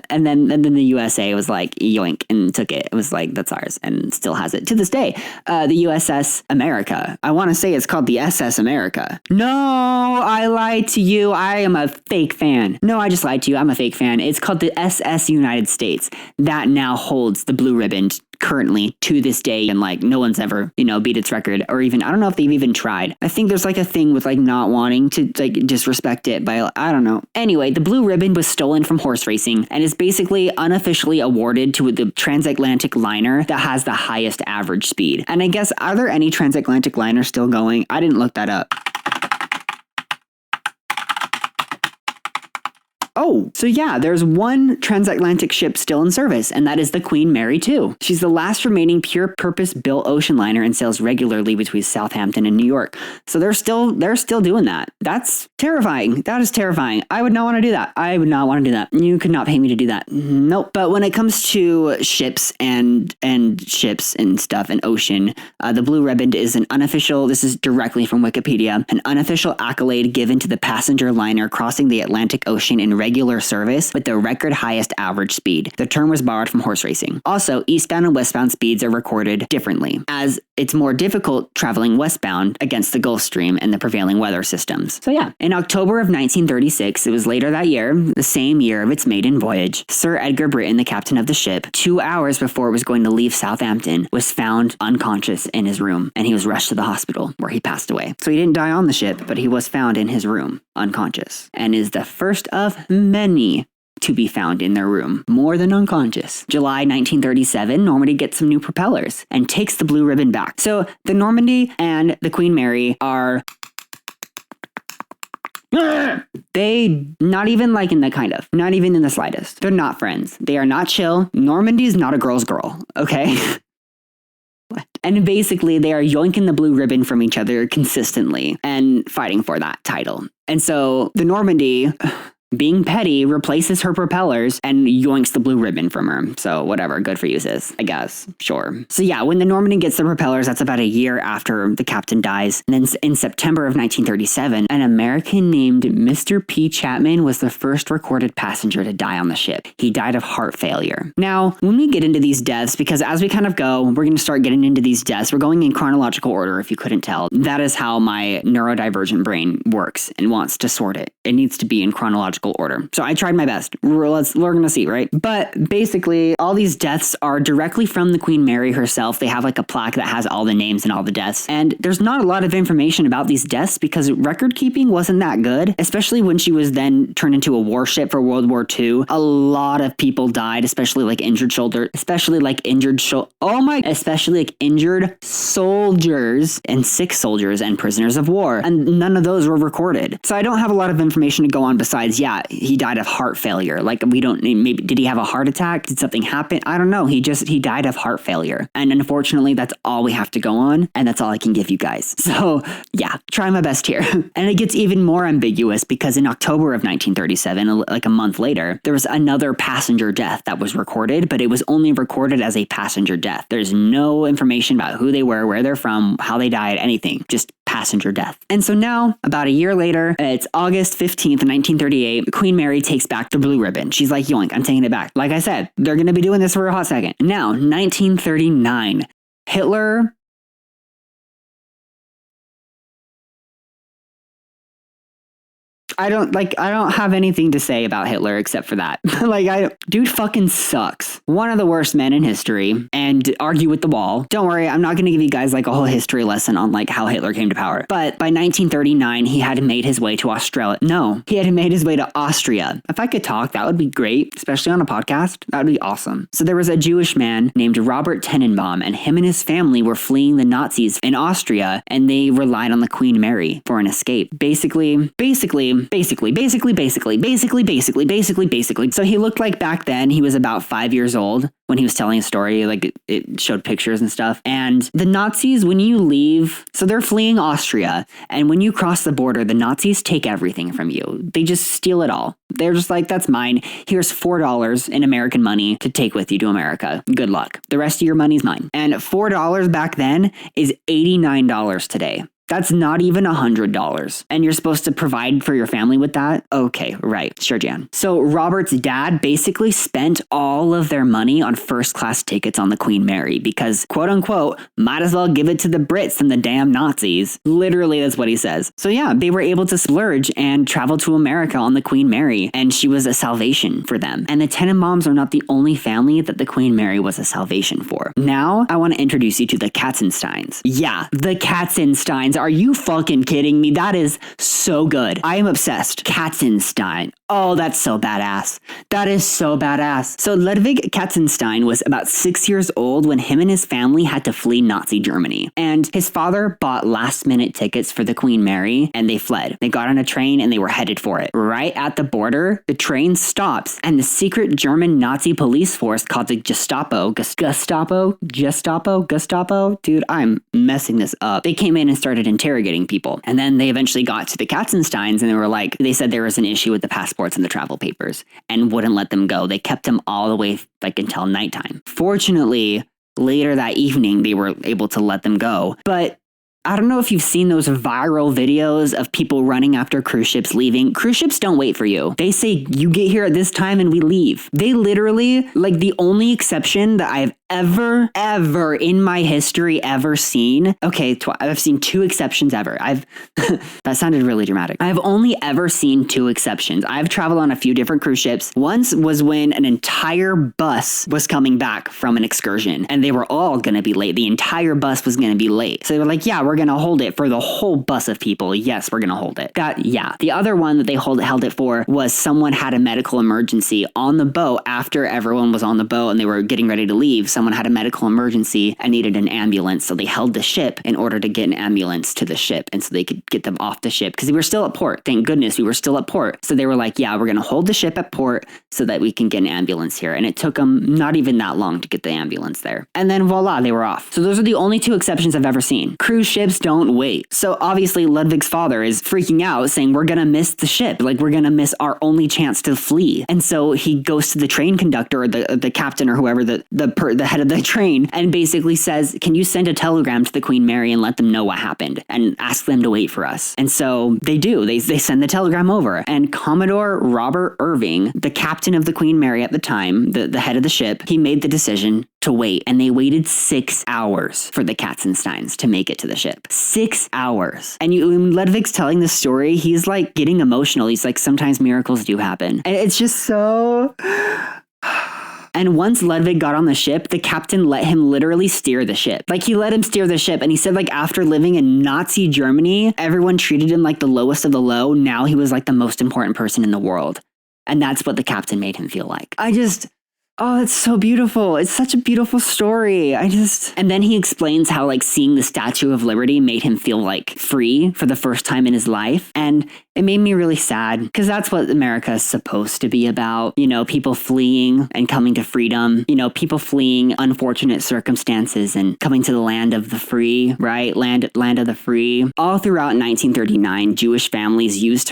then the USA was like, yoink, and took it. It was like, that's ours, and still has it to this day. The USS America. I want to say it's called the SS America. No, I lied to you. I am a fake fan. No, I just lied to you. I'm a fake fan. It's called the SS United States. That now holds the Blue Riband currently to this day, and like no one's ever beat its record, or even I don't know if they've even tried. I think there's like a thing with like not wanting to like disrespect it by I don't know. Anyway, the Blue Riband was stolen from horse racing and is basically unofficially awarded to the transatlantic liner that has the highest average speed. And I guess, are there any transatlantic liners still going? I didn't look that up. Oh, so yeah, there's one transatlantic ship still in service, and that is the Queen Mary 2. She's the last remaining pure purpose-built ocean liner and sails regularly between Southampton and New York. So they're still doing that. That's terrifying. That is terrifying. I would not want to do that. I would not want to do that. You could not pay me to do that. Nope. But when it comes to ships and ships and stuff and ocean, the Blue Riband is an unofficial, this is directly from Wikipedia, an unofficial accolade given to the passenger liner crossing the Atlantic Ocean in regular service with the record highest average speed. The term was borrowed from horse racing. Also, eastbound and westbound speeds are recorded differently, as it's more difficult traveling westbound against the Gulf Stream and the prevailing weather systems. So yeah, in October of 1936, it was later that year, the same year of its maiden voyage, Sir Edgar Britton, the captain of the ship, 2 hours before it was going to leave Southampton, was found unconscious in his room, and he was rushed to the hospital where he passed away. So he didn't die on the ship, but he was found in his room, unconscious, and is the first of many to be found in their room, more than unconscious. July 1937, Normandy gets some new propellers and takes the Blue Riband back. So the Normandy and the Queen Mary are... They, not even like in the kind of, not even in the slightest. They're not friends. They are not chill. Normandy's not a girl's girl, okay? And basically, they are yoinking the Blue Riband from each other consistently and fighting for that title. And so the Normandy, being petty, replaces her propellers and yoinks the Blue Riband from her. So whatever, good for you, sis, I guess. Sure. So yeah, when the Normandy gets the propellers, that's about a year after the captain dies. And then in September of 1937, an American named Mr. P. Chapman was the first recorded passenger to die on the ship. He died of heart failure. Now, when we get into these deaths, because as we kind of go, we're going to start getting into these deaths. We're going in chronological order, if you couldn't tell. That is how my neurodivergent brain works and wants to sort it. It needs to be in chronological order. So I tried my best. We're going to see, right? But basically, all these deaths are directly from the Queen Mary herself. They have like a plaque that has all the names and all the deaths. And there's not a lot of information about these deaths because record keeping wasn't that good, especially when she was then turned into a warship for World War II. A lot of people died, especially like injured soldiers and sick soldiers and prisoners of war. And none of those were recorded. So I don't have a lot of information to go on besides, yeah, yeah, he died of heart failure. Like, we don't, maybe, did he have a heart attack? Did something happen? I don't know. He died of heart failure. And unfortunately, that's all we have to go on. And that's all I can give you guys. So yeah, try my best here. And it gets even more ambiguous because in October of 1937, like a month later, there was another passenger death that was recorded, but it was only recorded as a passenger death. There's no information about who they were, where they're from, how they died, anything, just passenger death. And so now, about a year later, it's August 15th, 1938, Queen Mary takes back the Blue Riband. She's like, yoink, I'm taking it back. Like I said, they're going to be doing this for a hot second. Now, 1939, Hitler... I don't have anything to say about Hitler except for that. Dude fucking sucks. One of the worst men in history, and argue with the wall. Don't worry, I'm not going to give you guys like a whole history lesson on like how Hitler came to power. But by 1939, he had made his way to Australia. No, he had made his way to Austria. If I could talk, that would be great, especially on a podcast. That would be awesome. So there was a Jewish man named Robert Tenenbaum, and him and his family were fleeing the Nazis in Austria, and they relied on the Queen Mary for an escape. Basically. So he looked like back then he was about 5 years old when he was telling a story, like it showed pictures and stuff. And the Nazis, when you leave, so they're fleeing Austria, and when you cross the border, the Nazis take everything from you. They just steal it all. They're just like, that's mine. Here's $4 in American money to take with you to America. Good luck. The rest of your money's mine. And $4 back then is $89 today. That's not even $100. And you're supposed to provide for your family with that? Okay, right. Sure, Jan. So Robert's dad basically spent all of their money on first class tickets on the Queen Mary because, quote unquote, might as well give it to the Brits than the damn Nazis. Literally, that's what he says. So yeah, they were able to splurge and travel to America on the Queen Mary, and she was a salvation for them. And the Tenenbaums are not the only family that the Queen Mary was a salvation for. Now, I want to introduce you to the Katzensteins. Yeah, the Katzensteins. Are you fucking kidding me? That is so good. I am obsessed. Katzenstein. Oh, that's so badass. That is so badass. So Ludwig Katzenstein was about 6 years old when him and his family had to flee Nazi Germany. And his father bought last-minute tickets for the Queen Mary, and they fled. They got on a train and they were headed for it. Right at the border, the train stops, and the secret German Nazi police force called the Gestapo. Gestapo? Dude, I'm messing this up. They came in and started interrogating people. And then they eventually got to the Katzensteins, and they said there was an issue with the passports and the travel papers and wouldn't let them go. They kept them all the way until nighttime. Fortunately, later that evening, they were able to let them go. But I don't know if you've seen those viral videos of people running after cruise ships leaving. Cruise ships don't wait for you. They say, you get here at this time and we leave. They literally, the only exception that I've ever in my history ever seen. Okay, I've seen two exceptions ever. That sounded really dramatic. I've only ever seen two exceptions. I've traveled on a few different cruise ships. Once was when an entire bus was coming back from an excursion and they were all going to be late. The entire bus was going to be late. So they were like, yeah, we're going to hold it for the whole bus of people. Yes, we're going to hold it. The other one that they held it for was someone had a medical emergency on the boat after everyone was on the boat and they were getting ready to leave. Someone had a medical emergency and needed an ambulance. So they held the ship in order to get an ambulance to the ship. And so they could get them off the ship because we were still at port. Thank goodness we were still at port. So they were like, yeah, we're going to hold the ship at port so that we can get an ambulance here. And it took them not even that long to get the ambulance there. And then voila, they were off. So those are the only two exceptions I've ever seen. Cruise ships don't wait. So obviously Ludwig's father is freaking out saying, we're going to miss the ship. We're going to miss our only chance to flee. And so he goes to the train conductor or the captain or whoever, the head of the train, and basically says, can you send a telegram to the Queen Mary and let them know what happened and ask them to wait for us? And so they do. They send the telegram over, and Commodore Robert Irving, the captain of the Queen Mary at the time, the head of the ship, he made the decision to wait, and they waited 6 hours for the Katzensteins to make it to the ship. 6 hours. And when Ludwig's telling this story, he's getting emotional. He's like, sometimes miracles do happen. And it's just so... And once Ludwig got on the ship, the captain let him literally steer the ship. He let him steer the ship. And he said, after living in Nazi Germany, everyone treated him like the lowest of the low. Now he was the most important person in the world. And that's what the captain made him feel like. Oh, it's so beautiful. It's such a beautiful story. And then he explains how like seeing the Statue of Liberty made him feel like free for the first time in his life. And it made me really sad because that's what America is supposed to be about. You know, people fleeing and coming to freedom, you know, people fleeing unfortunate circumstances and coming to the land of the free, right? Land of the free. All throughout 1939, Jewish families used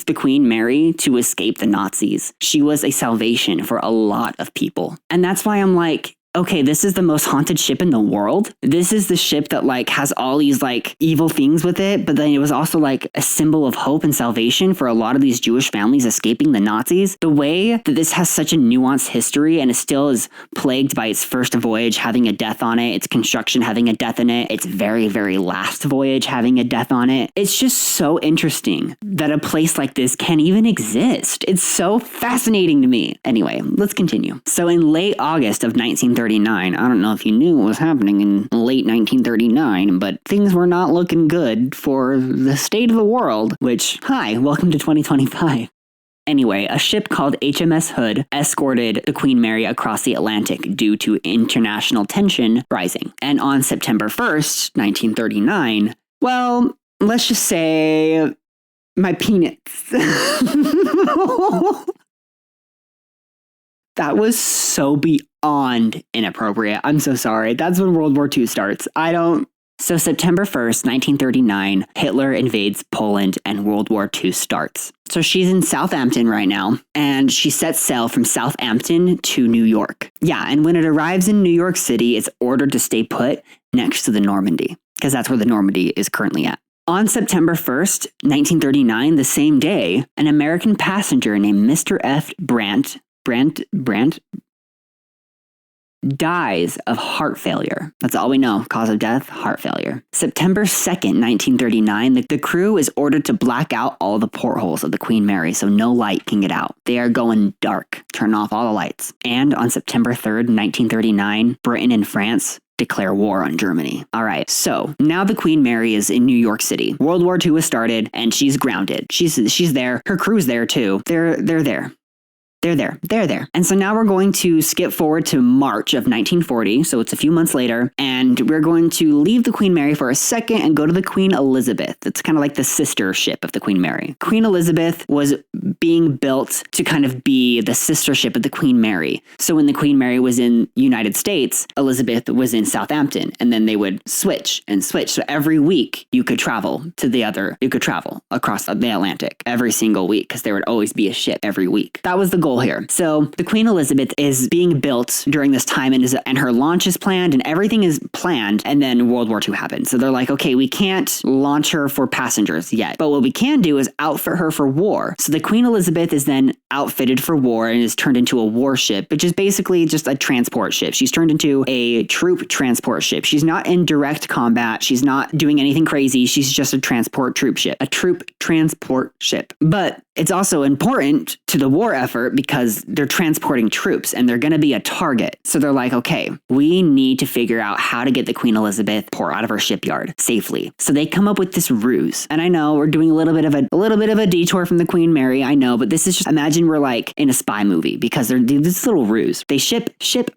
the Queen Mary to escape the Nazis. She was a salvation for a lot of people. And that's why I'm like, okay, this is the most haunted ship in the world. This is the ship that like has all these like evil things with it, but then it was also like a symbol of hope and salvation for a lot of these Jewish families escaping the Nazis. The way that this has such a nuanced history and it still is plagued by its first voyage having a death on it, its construction having a death in it, its very, very last voyage having a death on it. It's just so interesting that a place like this can even exist. It's so fascinating to me. Anyway, let's continue. So in late August of 1939, I don't know if you knew what was happening in late 1939, but things were not looking good for the state of the world, which, hi, welcome to 2025. Anyway, a ship called HMS Hood escorted the Queen Mary across the Atlantic due to international tension rising. And on September 1st, 1939, well, let's just say my penis. That was so beyond inappropriate. I'm so sorry. That's when World War II starts. So September 1st, 1939, Hitler invades Poland and World War II starts. So she's in Southampton right now, and she sets sail from Southampton to New York. Yeah, and when it arrives in New York City, it's ordered to stay put next to the Normandy, because that's where the Normandy is currently at. On September 1st, 1939, the same day, an American passenger named Mr. F. Brandt dies of heart failure. That's all we know. Cause of death, heart failure. September 2nd, 1939, the crew is ordered to black out all the portholes of the Queen Mary so no light can get out. They are going dark. Turn off all the lights. And on September 3rd, 1939, Britain and France declare war on Germany. All right, so now the Queen Mary is in New York City. World War II has started and she's grounded. She's there. Her crew's there too. They're there. They're there. And so now we're going to skip forward to March of 1940. So it's a few months later. And we're going to leave the Queen Mary for a second and go to the Queen Elizabeth. It's kind of like the sister ship of the Queen Mary. Queen Elizabeth was being built to kind of be the sister ship of the Queen Mary. So when the Queen Mary was in United States, Elizabeth was in Southampton. And then they would switch. So every week you could travel across the Atlantic every single week because there would always be a ship every week. That was the goal here. So the Queen Elizabeth is being built during this time and her launch is planned and everything is planned, and then World War II happened. So they're like, okay, we can't launch her for passengers yet, but what we can do is outfit her for war. So the Queen Elizabeth is then outfitted for war and is turned into a warship, which is basically just a transport ship. She's turned into a troop transport ship. She's not in direct combat. She's not doing anything crazy. She's just a transport troop ship, a troop transport ship. But it's also important to the war effort because they're transporting troops and they're going to be a target. So they're like, okay, we need to figure out how to get the Queen Elizabeth out of her shipyard safely. So they come up with this ruse. And I know we're doing a little bit of a detour from the Queen Mary. I know, but this is just, imagine we're like in a spy movie because they're doing this little ruse. They ship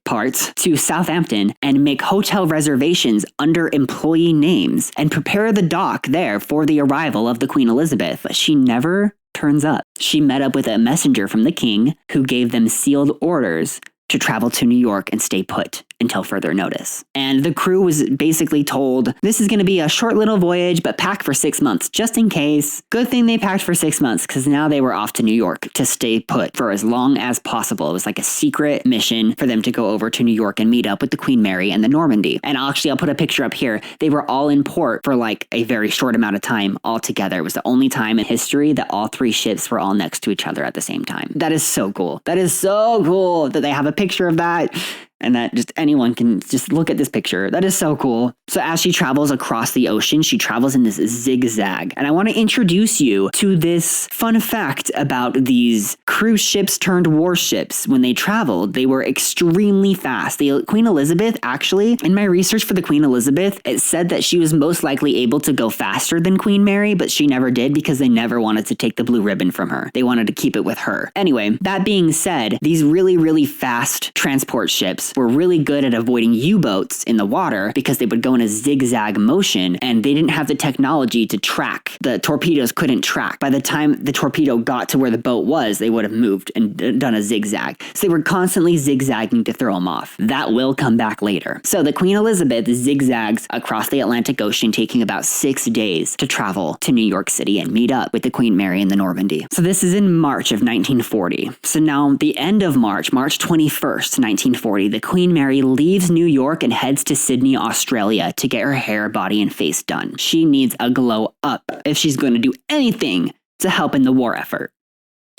parts to Southampton and make hotel reservations under employee names and prepare the dock there for the arrival of the Queen Elizabeth. But she never turns up. She met up with a messenger from the king who gave them sealed orders to travel to New York and stay put until further notice. And the crew was basically told, this is going to be a short little voyage, but pack for 6 months, just in case. Good thing they packed for 6 months, because now they were off to New York to stay put for as long as possible. It was like a secret mission for them to go over to New York and meet up with the Queen Mary and the Normandy. And I'll put a picture up here. They were all in port for like a very short amount of time all together. It was the only time in history that all three ships were all next to each other at the same time. That is so cool. That is so cool that they have a picture of that. And that just anyone can just look at this picture. That is so cool. So as she travels across the ocean, she travels in this zigzag. And I want to introduce you to this fun fact about these cruise ships turned warships. When they traveled, they were extremely fast. The Queen Elizabeth, actually, in my research for the Queen Elizabeth, it said that she was most likely able to go faster than Queen Mary, but she never did because they never wanted to take the blue ribbon from her. They wanted to keep it with her. Anyway, that being said, these really, really fast transport ships were really good at avoiding U-boats in the water because they would go in a zigzag motion and they didn't have the technology to track. The torpedoes couldn't track. By the time the torpedo got to where the boat was, they would have moved and done a zigzag. So they were constantly zigzagging to throw them off. That will come back later. So the Queen Elizabeth zigzags across the Atlantic Ocean, taking about 6 days to travel to New York City and meet up with the Queen Mary and the Normandy. So this is in March of 1940. So now the end of March 21st, 1940, the Queen Mary leaves New York and heads to Sydney, Australia to get her hair, body, and face done. She needs a glow up if she's going to do anything to help in the war effort.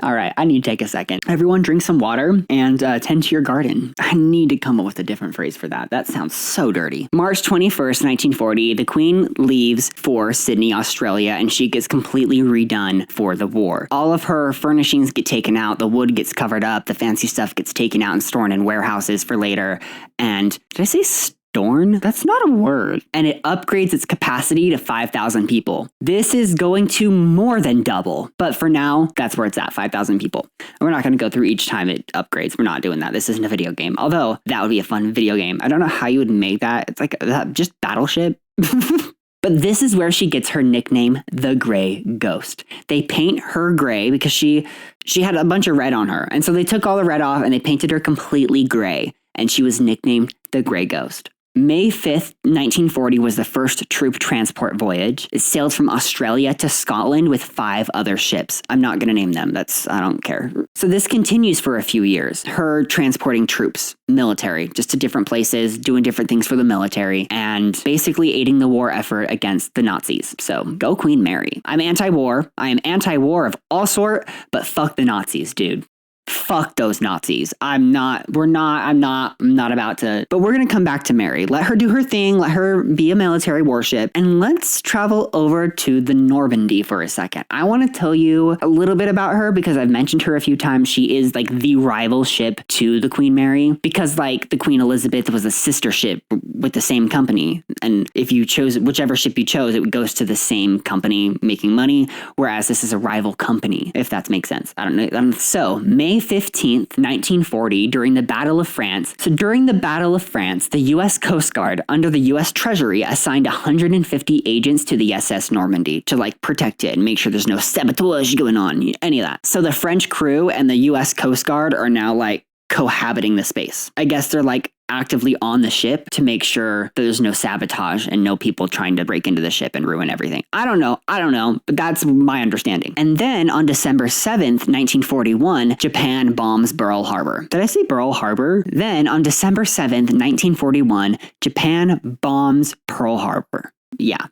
All right, I need to take a second. Everyone drink some water and tend to your garden. I need to come up with a different phrase for that. That sounds so dirty. March 21st, 1940, the Queen leaves for Sydney, Australia, and she gets completely redone for the war. All of her furnishings get taken out, the wood gets covered up, the fancy stuff gets taken out and stored in warehouses for later. And did I say Storn? That's not a word. And it upgrades its capacity to 5,000 people. This is going to more than double. But for now, that's where it's at, 5,000 people. And we're not going to go through each time it upgrades. We're not doing that. This isn't a video game. Although, that would be a fun video game. I don't know how you would make that. It's like just Battleship. But this is where she gets her nickname, the Gray Ghost. They paint her gray because she had a bunch of red on her. And so they took all the red off and they painted her completely gray. And she was nicknamed the Gray Ghost. May 5th, 1940 was the first troop transport voyage. It sailed from Australia to Scotland with 5 other ships. I'm not going to name them. I don't care. So this continues for a few years. Her transporting troops, military, just to different places, doing different things for the military, and basically aiding the war effort against the Nazis. So go Queen Mary. I'm anti-war. I am anti-war of all sort, but fuck the Nazis, dude. Fuck those Nazis. I'm not about to, but we're going to come back to Mary. Let her do her thing. Let her be a military warship. And let's travel over to the Normandy for a second. I want to tell you a little bit about her because I've mentioned her a few times. She is like the rival ship to the Queen Mary because like the Queen Elizabeth was a sister ship with the same company. And if you chose whichever ship you chose, it goes to the same company making money. Whereas this is a rival company, if that makes sense. I don't know. So May 15th, 1940, during the Battle of France. So during the Battle of France, the U.S. Coast Guard under the U.S. Treasury assigned 150 agents to the SS Normandy to like protect it and make sure there's no sabotage going on, any of that. So the French crew and the U.S. Coast Guard are now like cohabiting the space. I guess they're like actively on the ship to make sure there's no sabotage and no people trying to break into the ship and ruin everything. I don't know, but that's my understanding. And then on December 7th, 1941, Japan bombs Pearl Harbor. Did I say Pearl Harbor? Then on December 7th, 1941, Japan bombs Pearl Harbor. Yeah.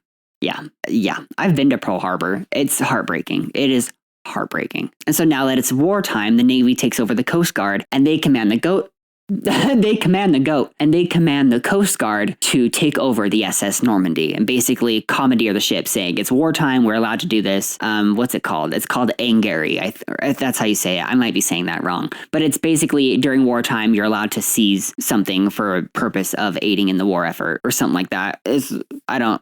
I've been to Pearl Harbor. It's heartbreaking. It is heartbreaking. And so now that it's wartime, the Navy takes over the Coast Guard and they command the Coast Guard to take over the SS Normandy and basically commandeer the ship, saying it's wartime, we're allowed to do this. What's it called? It's called Angary. That's how you say it. I might be saying that wrong, but it's basically during wartime you're allowed to seize something for a purpose of aiding in the war effort or something like that.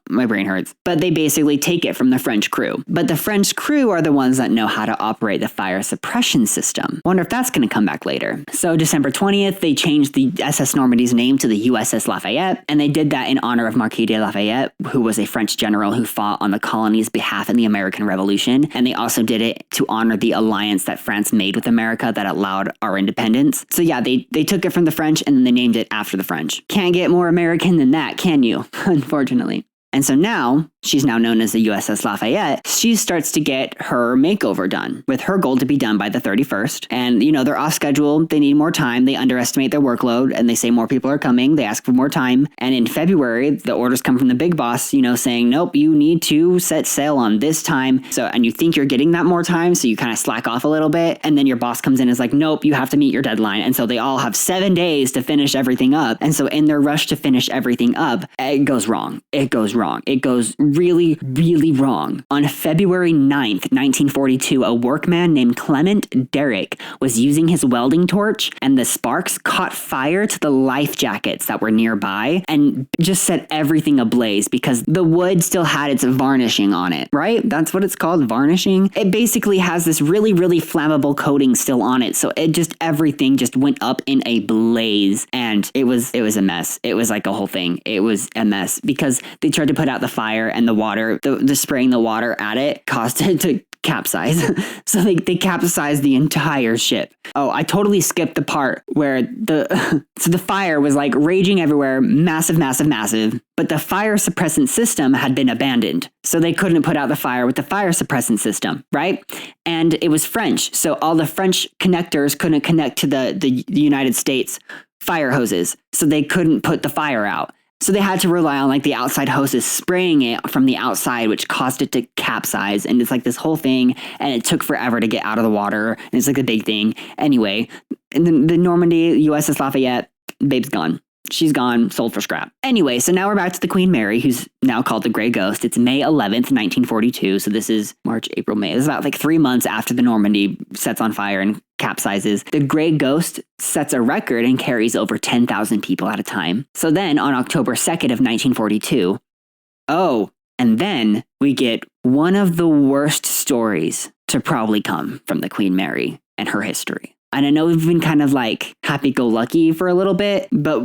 My brain hurts. But they basically take it from the French crew. But the French crew are the ones that know how to operate the fire suppression system. Wonder if that's going to come back later. So December 20th, they changed the SS Normandy's name to the USS Lafayette, and they did that in honor of Marquis de Lafayette, who was a French general who fought on the colony's behalf in the American Revolution, and they also did it to honor the alliance that France made with America that allowed our independence. So yeah, they took it from the French and then they named it after the French. Can't get more American than that, can you? Unfortunately. And so now, she's now known as the USS Lafayette, she starts to get her makeover done, with her goal to be done by the 31st. And, they're off schedule, they need more time, they underestimate their workload, and they say more people are coming, they ask for more time. And in February, the orders come from the big boss, saying, nope, you need to set sail on this time. So, and you think you're getting that more time, so you kind of slack off a little bit, and then your boss comes in and is like, nope, you have to meet your deadline. And so they all have 7 days to finish everything up. And so in their rush to finish everything up, it goes wrong. It goes really, really wrong. On February 9th, 1942, a workman named Clement Derrick was using his welding torch, and the sparks caught fire to the life jackets that were nearby and just set everything ablaze because the wood still had its varnishing on it, right? That's what it's called, varnishing. It basically has this really, really flammable coating still on it. So everything just went up in a blaze, and it was a mess. It was like a whole thing. It was a mess because they tried to put out the fire, and the water, the spraying the water at it caused it to capsize. So they capsized the entire ship. Oh, I totally skipped the part where the fire was like raging everywhere, massive, but the fire suppressant system had been abandoned. So they couldn't put out the fire with the fire suppressant system, right? And it was French. So all the French connectors couldn't connect to the United States fire hoses. So they couldn't put the fire out. So they had to rely on like the outside hoses spraying it from the outside, which caused it to capsize. And it's like this whole thing, and it took forever to get out of the water. And it's like a big thing. Anyway, and the Normandy USS Lafayette, babe's gone. She's gone, sold for scrap. Anyway, so now we're back to the Queen Mary, who's now called the Grey Ghost. It's May 11th, 1942. So this is March, April, May. This is about like 3 months after the Normandy sets on fire and capsizes. The Grey Ghost sets a record and carries over 10,000 people at a time. So then on October 2nd of 1942, and then we get one of the worst stories to probably come from the Queen Mary and her history. And I know we've been kind of like happy-go-lucky for a little bit, but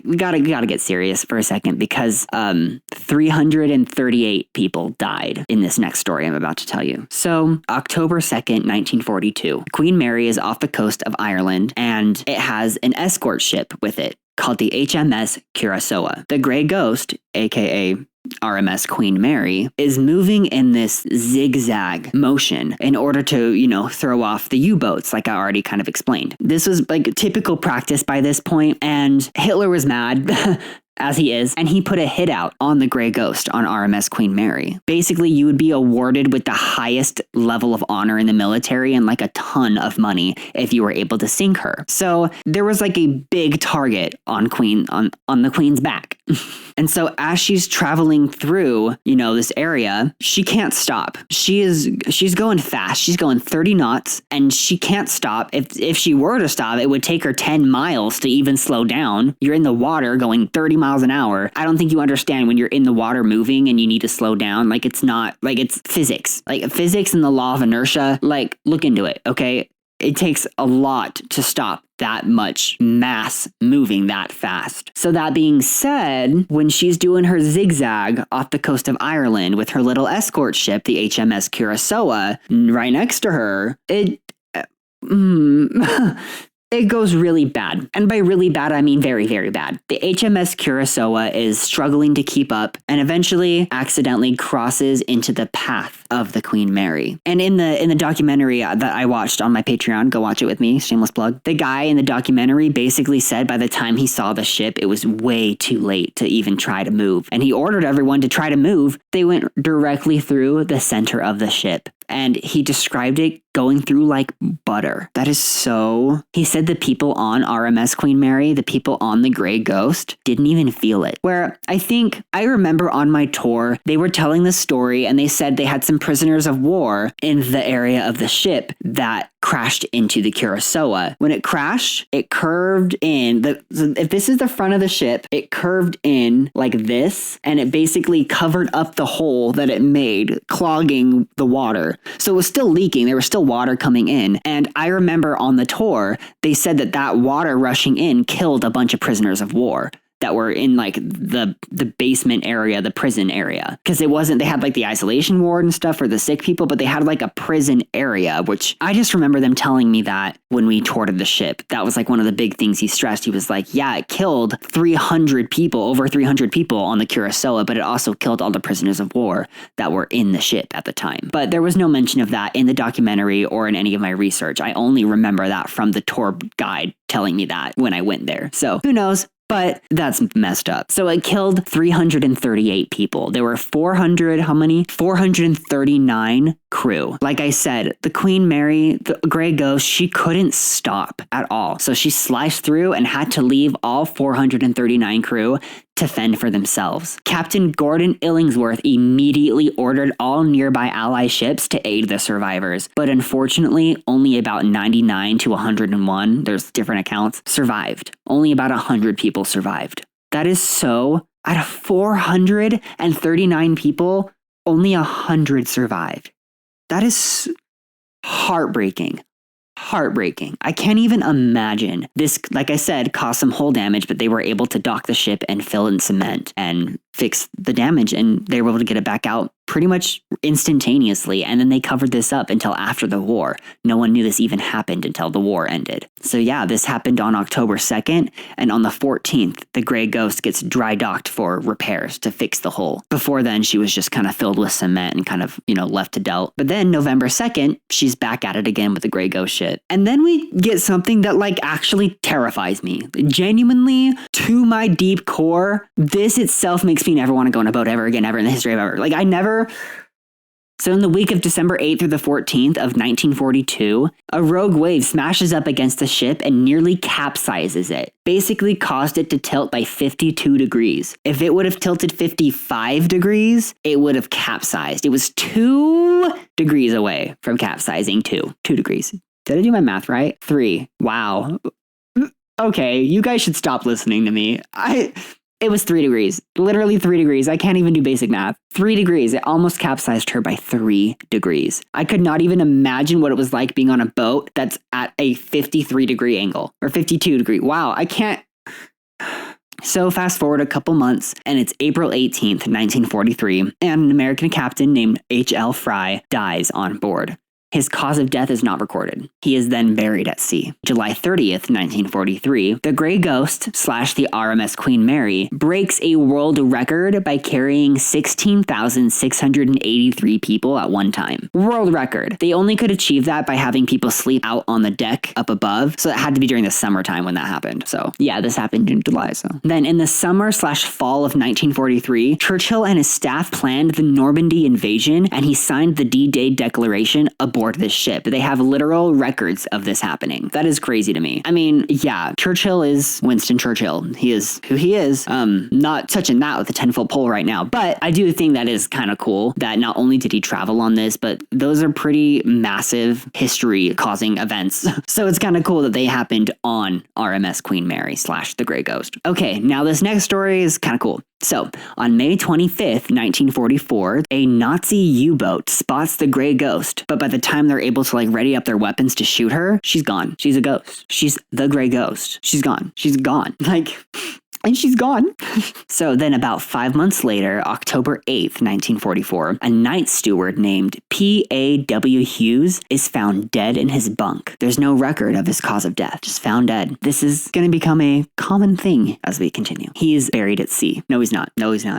we gotta get serious for a second because 338 people died in this next story I'm about to tell you. So October 2nd, 1942, Queen Mary is off the coast of Ireland, and it has an escort ship with it called the HMS Curacoa. The Grey Ghost, aka RMS Queen Mary, is moving in this zigzag motion in order to, throw off the U-boats, like I already kind of explained. This was like typical practice by this point, and Hitler was mad. As he is, and he put a hit out on the Grey Ghost on RMS Queen Mary. Basically, you would be awarded with the highest level of honor in the military and like a ton of money if you were able to sink her. So there was like a big target on the Queen's back. And so as she's traveling through, this area, she can't stop. She's going fast. She's going 30 knots, and she can't stop. If she were to stop, it would take her 10 miles to even slow down. You're in the water going 30 miles an hour. I don't think you understand when you're in the water moving and you need to slow down. Like, it's not like it's physics. Like physics and the law of inertia, like look into it, okay? It takes a lot to stop that much mass moving that fast. So that being said, when she's doing her zigzag off the coast of Ireland with her little escort ship, the HMS Curacoa, right next to her, it goes really bad. And by really bad, I mean very, very bad. The HMS Curacoa is struggling to keep up and eventually accidentally crosses into the path of the Queen Mary. And in the documentary that I watched on my Patreon, go watch it with me, shameless plug, the guy in the documentary basically said by the time he saw the ship, it was way too late to even try to move. And he ordered everyone to try to move. They went directly through the center of the ship. And he described it going through like butter. That is so... He said the people on RMS Queen Mary, the people on the Grey Ghost, didn't even feel it. Where I remember on my tour, they were telling the story and they said they had some prisoners of war in the area of the ship that crashed into the Curacoa. When it crashed, it curved in. If this is the front of the ship, it curved in like this, and it basically covered up the hole that it made, clogging the water. So it was still leaking. There was still water coming in. And I remember on the tour, they said that water rushing in killed a bunch of prisoners of war. that were in like the basement area, the prison area. Because they had like the isolation ward and stuff for the sick people, but they had like a prison area, which I just remember them telling me that when we toured the ship. That was like one of the big things he stressed. He was like, yeah, it killed 300 people, over 300 people on the Curacoa, but it also killed all the prisoners of war that were in the ship at the time. But there was no mention of that in the documentary or in any of my research. I only remember that from the tour guide telling me that when I went there. So who knows? But that's messed up. So it killed 338 people. There were 439 crew. Like I said, the Queen Mary, the Grey Ghost, she couldn't stop at all. So she sliced through and had to leave all 439 crew to fend for themselves. Captain Gordon Illingsworth immediately ordered all nearby Allied ships to aid the survivors. But unfortunately, only about 99 to 101, there's different accounts, survived. Only about 100 people survived. That is so, out of 439 people, only 100 survived. That is heartbreaking. Heartbreaking. I can't even imagine. This, like I said, caused some hull damage, but they were able to dock the ship and fill in cement and fix the damage, and they were able to get it back out pretty much instantaneously. And then they covered this up until after the war. No one knew this even happened until the war ended. So yeah, this happened on October 2nd, and on the 14th, the Grey Ghost gets dry docked for repairs to fix the hull. Before then, she was just kind of filled with cement and kind of, left to doubt. But then November 2nd, she's back at it again with the Grey Ghost shit. And then we get something that like actually terrifies me. Genuinely, to my deep core, this itself makes me never want to go on a boat ever again, ever in the history of ever. Like I never. So in the week of December 8th through the 14th of 1942, a rogue wave smashes up against the ship and nearly capsizes it. Basically caused it to tilt by 52 degrees. If it would have tilted 55 degrees, it would have capsized. It was 2 degrees away from capsizing. 2 degrees. Did I do my math right? 3. Wow. Okay, you guys should stop listening to me. It was 3 degrees. Literally 3 degrees. I can't even do basic math. 3 degrees. It almost capsized her by 3 degrees. I could not even imagine what it was like being on a boat that's at a 53 degree angle. Or 52 degree. Wow, I can't. So fast forward a couple months, and it's April 18th, 1943, and an American captain named H.L. Fry dies on board. His cause of death is not recorded. He is then buried at sea. July 30th, 1943, the Grey Ghost / the RMS Queen Mary breaks a world record by carrying 16,683 people at one time. World record. They only could achieve that by having people sleep out on the deck up above, so it had to be during the summertime when that happened. So yeah, this happened in July. So then in the summer / fall of 1943, Churchill and his staff planned the Normandy invasion, and he signed the D-Day Declaration aboard this ship. They have literal records of this happening. That is crazy to me. I mean, yeah, Churchill is Winston Churchill. He is who he is. Not touching that with a 10-foot pole right now, but I do think that is kind of cool that not only did he travel on this, but those are pretty massive history-causing events. So it's kind of cool that they happened on RMS Queen Mary / the Grey Ghost. Okay, now this next story is kind of cool. So, on May 25th, 1944, a Nazi U-boat spots the Grey Ghost, but by the time they're able to ready up their weapons to shoot her, she's gone. She's a ghost. She's the Grey Ghost. She's gone. She's gone. And she's gone. So then about 5 months later, October 8th, 1944, a night steward named P.A.W. Hughes is found dead in his bunk. There's no record of his cause of death, just found dead. This is going to become a common thing as we continue. He is buried at sea. No, he's not.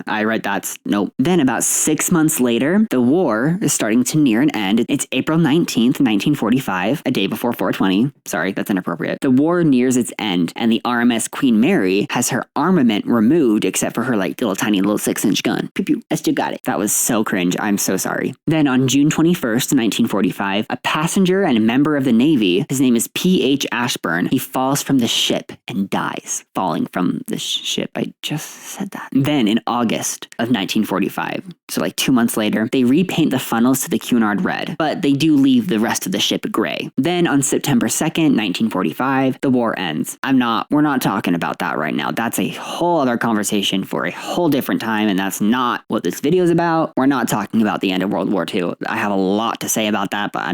I read that's nope. Then about 6 months later, the war is starting to near an end. It's April 19th, 1945, a day before 420. Sorry, that's inappropriate. The war nears its end, and the RMS Queen Mary has her armament removed except for her little tiny 6-inch gun. Pew pew. I still got it. That was so cringe. I'm so sorry. Then on June 21st, 1945, a passenger and a member of the Navy, his name is P.H. Ashburn, he falls from the ship and dies falling from the ship. I just said that. Then in August of 1945, so 2 months later, they repaint the funnels to the Cunard red, but they do leave the rest of the ship gray. Then on September 2nd, 1945, the war ends. We're not talking about that right now. That's a a whole other conversation for a whole different time, and that's not what this video is about. We're not talking about the end of World War II. I have a lot to say about that, but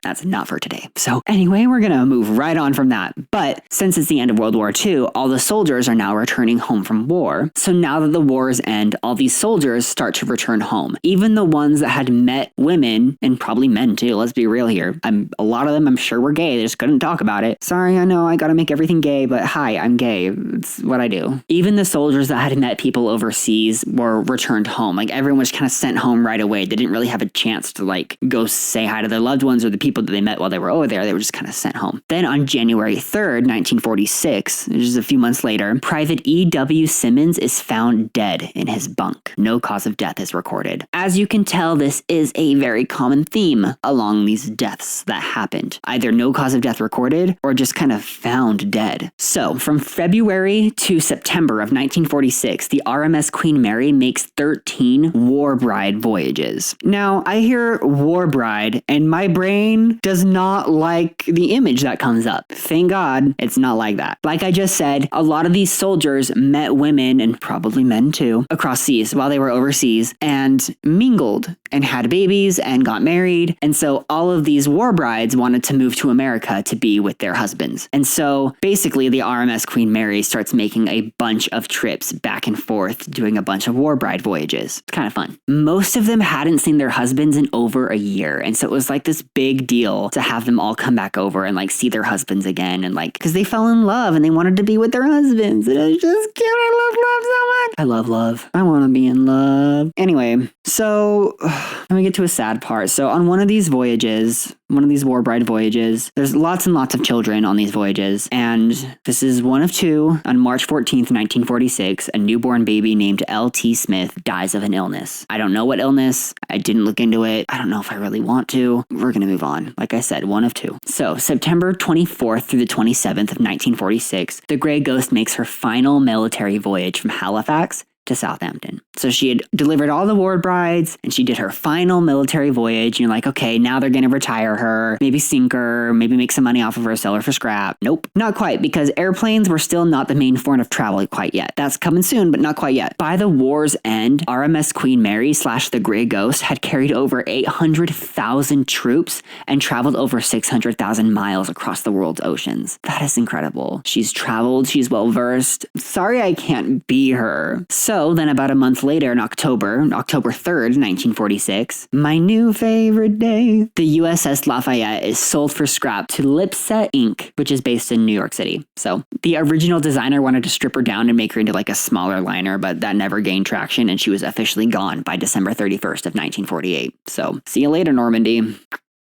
that's not for today. So anyway, we're gonna move right on from that. But since it's the end of World War II, all the soldiers are now returning home from war. So now that the wars end, all these soldiers start to return home. Even the ones that had met women, and probably men too, let's be real here. A lot of them, I'm sure, were gay. They just couldn't talk about it. Sorry, I know I gotta make everything gay, but hi, I'm gay. It's what I do. Even the soldiers that had met people overseas were returned home. Like, everyone was kind of sent home right away. They didn't really have a chance to like go say hi to their loved ones or the people that they met while they were over there. They were just kind of sent home. Then on January 3rd, 1946, which is a few months later, Private E.W. Simmons is found dead in his bunk. No cause of death is recorded. As you can tell, this is a very common theme along these deaths that happened. Either no cause of death recorded or just kind of found dead. So from February to September of 1946, the RMS Queen Mary makes 13 war bride voyages. Now, I hear war bride and my brain does not like the image that comes up. Thank God it's not like that. Like I just said, a lot of these soldiers met women, and probably men too, across seas while they were overseas and mingled and had babies and got married. And so all of these war brides wanted to move to America to be with their husbands. And so basically the RMS Queen Mary starts making a bunch of trips back and forth, doing a bunch of war bride voyages. It's kind of fun. Most of them hadn't seen their husbands in over a year. And so it was like this big deal to have them all come back over and like see their husbands again. And like, because they fell in love and they wanted to be with their husbands. And it was just cute. I love love so much. I love love. I want to be in love. Anyway, so let me get to a sad part. So on one of these voyages, one of these war bride voyages, there's lots and lots of children on these voyages. And this is one of two. On March 14th, 1946, a newborn baby named L.T. Smith dies of an illness. I don't know what illness. I didn't look into it. I don't know if I really want to. We're going to move on. Like I said, one of two. So September 24th through the 27th of 1946, the Grey Ghost makes her final military voyage from Halifax to Southampton. So she had delivered all the war brides and she did her final military voyage. And you're like, okay, now they're going to retire her, maybe sink her, maybe make some money off of her, sell her for scrap. Nope, not quite, because airplanes were still not the main form of travel quite yet. That's coming soon, but not quite yet. By the war's end, RMS Queen Mary / the Grey Ghost had carried over 800,000 troops and traveled over 600,000 miles across the world's oceans. That is incredible. She's traveled, she's well versed. Sorry I can't be her. So then about a month later in October 3rd, 1946, my new favorite day, the USS Lafayette is sold for scrap to Lipset Inc., which is based in New York City. So the original designer wanted to strip her down and make her into like a smaller liner, but that never gained traction and she was officially gone by December 31st of 1948. So see you later, Normandy.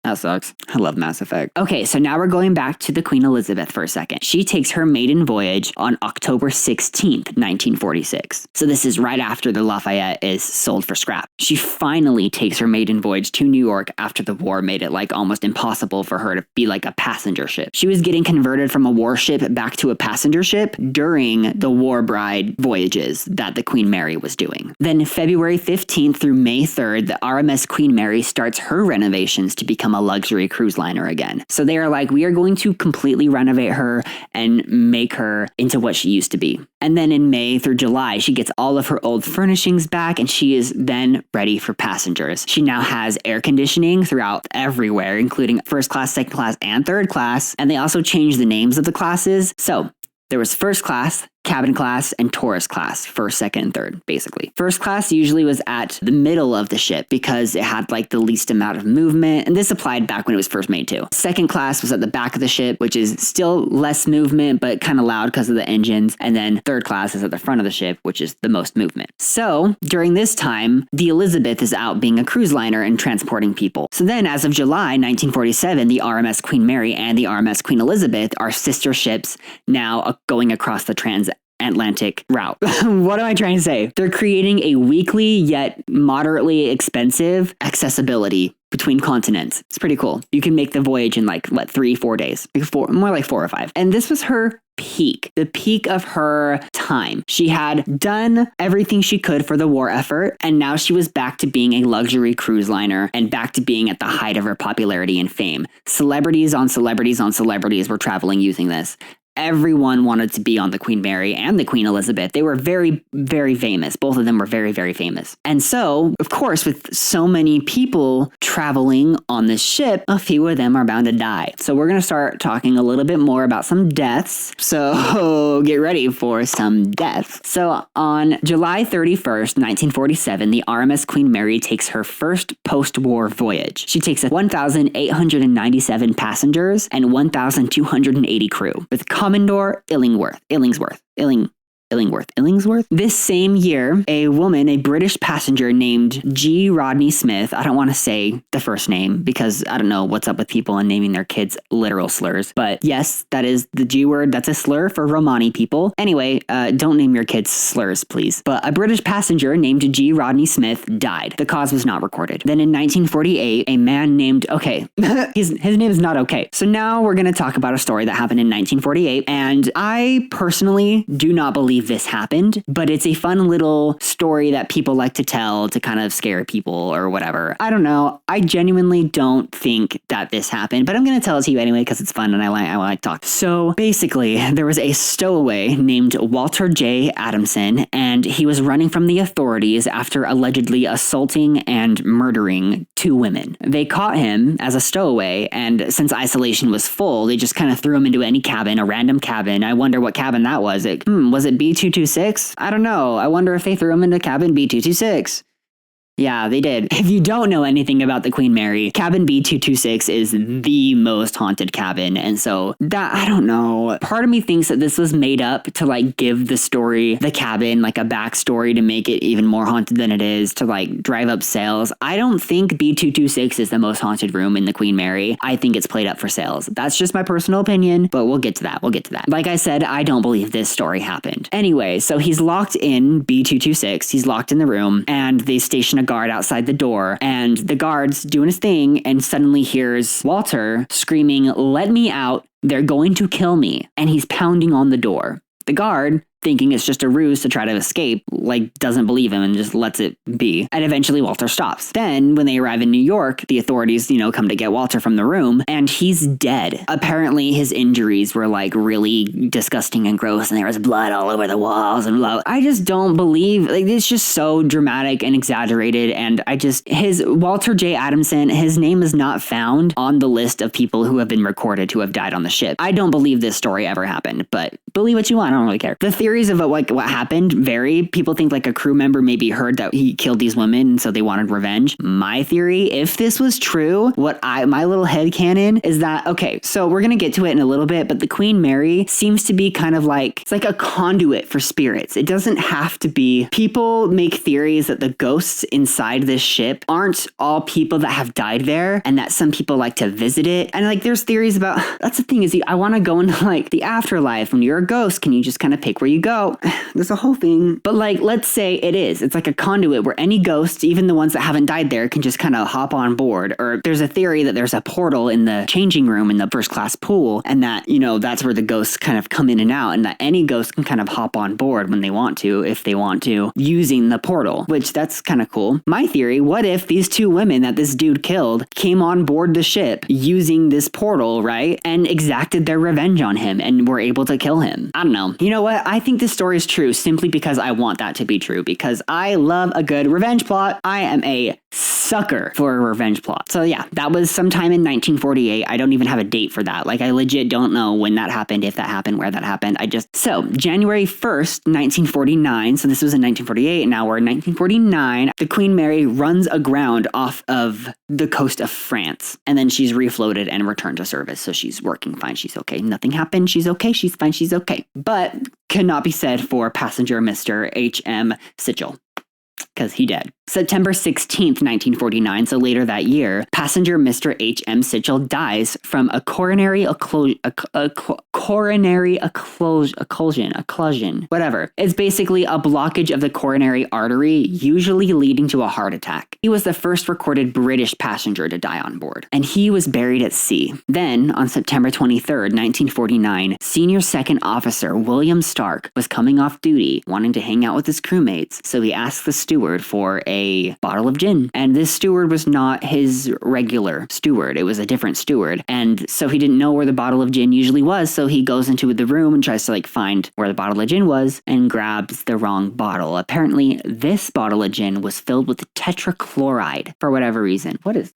That sucks. I love Mass Effect. Okay, so now we're going back to the Queen Elizabeth for a second. She takes her maiden voyage on October 16th, 1946. So this is right after the Lafayette is sold for scrap. She finally takes her maiden voyage to New York after the war made it like almost impossible for her to be like a passenger ship. She was getting converted from a warship back to a passenger ship during the war bride voyages that the Queen Mary was doing. Then February 15th through May 3rd, the RMS Queen Mary starts her renovations to become a luxury cruise liner again. So they are like, we are going to completely renovate her and make her into what she used to be. And then in May through July, she gets all of her old furnishings back and she is then ready for passengers. She now has air conditioning throughout everywhere, including first class, second class, and third class. And they also changed the names of the classes. So there was first class, cabin class, and tourist class, first, second, and third, basically. First class usually was at the middle of the ship because it had like the least amount of movement, and this applied back when it was first made too. Second class was at the back of the ship, which is still less movement, but kind of loud because of the engines, and then third class is at the front of the ship, which is the most movement. So during this time, the Elizabeth is out being a cruise liner and transporting people. So then as of July 1947, the RMS Queen Mary and the RMS Queen Elizabeth are sister ships now going across the transatlantic route. What am I trying to say? They're creating a weekly yet moderately expensive accessibility between continents. It's pretty cool. You can make the voyage in like, 3-4 days? More like 4 or 5. And this was her peak, the peak of her time. She had done everything she could for the war effort, and now she was back to being a luxury cruise liner and back to being at the height of her popularity and fame. Celebrities on celebrities on celebrities were traveling using this. everyone wanted to be on the Queen Mary and the Queen Elizabeth. They were very, very famous. Both of them were very, very famous. And so, of course, with so many people traveling on this ship, a few of them are bound to die. So we're going to start talking a little bit more about some deaths. So get ready for some deaths. So on July 31st, 1947, the RMS Queen Mary takes her first post-war voyage. She takes 1,897 passengers and 1,280 crew with Commodore Illingworth. This same year, a woman, a British passenger named G. Rodney Smith, I don't want to say the first name because I don't know what's up with people and naming their kids literal slurs, but yes, that is the G word. That's a slur for Romani people. Anyway, don't name your kids slurs, please. But a British passenger named G. Rodney Smith died. The cause was not recorded. Then in 1948, a man named, his name is not okay. So now we're going to talk about a story that happened in 1948, and I personally do not believe this happened, but it's a fun little story that people like to tell to kind of scare people or whatever. I don't know. I genuinely don't think that this happened, but I'm going to tell it to you anyway because it's fun and I like to talk. So basically, there was a stowaway named Walter J. Adamson, and he was running from the authorities after allegedly assaulting and murdering 2 women. They caught him as a stowaway, and since isolation was full, they just kind of threw him into any cabin, a random cabin. I wonder what cabin that was. Was it B226? I don't know. I wonder if they threw him into cabin B226. Yeah, they did. If you don't know anything about the Queen Mary, cabin B226 is the most haunted cabin. And so that, I don't know. Part of me thinks that this was made up to like give the story, the cabin, like a backstory to make it even more haunted than it is, to like drive up sales. I don't think B226 is the most haunted room in the Queen Mary. I think it's played up for sales. That's just my personal opinion, but we'll get to that. Like I said, I don't believe this story happened. Anyway, so he's locked in B226. He's locked in the room, and they station a guard outside the door, and the guard's doing his thing and suddenly hears Walter screaming, "Let me out, they're going to kill me," and he's pounding on the door. The guard, thinking it's just a ruse to try to escape, like doesn't believe him and just lets it be. And eventually Walter stops. Then when they arrive in New York, the authorities, come to get Walter from the room, and he's dead. Apparently his injuries were like really disgusting and gross, and there was blood all over the walls and blah. I just don't believe, like, it's just so dramatic and exaggerated. And his Walter J. Adamson, his name is not found on the list of people who have been recorded who have died on the ship. I don't believe this story ever happened, but believe what you want. I don't really care. The theories about what happened vary. People think like a crew member maybe heard that he killed these women, and so they wanted revenge. My theory, if this was true, my little headcanon is that, okay, so we're going to get to it in a little bit, but the Queen Mary seems to be kind of like, it's like a conduit for spirits. It doesn't have to be. People make theories that the ghosts inside this ship aren't all people that have died there, and that some people like to visit it. And like, there's theories about, that's the thing is, I want to go into like the afterlife. When you're a ghost, can you just kind of pick where you go? There's a whole thing. But like, let's say it's like a conduit where any ghosts, even the ones that haven't died there, can just kind of hop on board. Or there's a theory that there's a portal in the changing room in the first class pool, and that, that's where the ghosts kind of come in and out, and that any ghost can kind of hop on board when they want to, if they want to, using the portal, which that's kind of cool. My theory, what if these 2 women that this dude killed came on board the ship using this portal, right? And exacted their revenge on him and were able to kill him. I don't know. You know what? I think this story is true simply because I want that to be true, because I love a good revenge plot. I am a sucker for a revenge plot. So yeah, that was sometime in 1948. I don't even have a date for that. Like, I legit don't know when that happened, if that happened, where that happened. So January 1st, 1949. So this was in 1948. And now we're in 1949. The Queen Mary runs aground off of the coast of France, and then she's refloated and returned to service. So she's working fine. She's okay. Nothing happened. She's okay. She's fine. She's okay. But cannot be said for passenger Mr. H.M. Sitchell, because he dead. September 16th, 1949, so later that year, passenger Mr. H.M. Sitchell dies from a coronary occlusion, whatever. It's basically a blockage of the coronary artery, usually leading to a heart attack. He was the first recorded British passenger to die on board, and he was buried at sea. Then, on September 23rd, 1949, Senior Second Officer William Stark was coming off duty, wanting to hang out with his crewmates, so he asked the steward steward for a bottle of gin. And this steward was not his regular steward. It was a different steward. And so he didn't know where the bottle of gin usually was. So he goes into the room and tries to like find where the bottle of gin was and grabs the wrong bottle. Apparently, this bottle of gin was filled with tetrachloride for whatever reason. What is...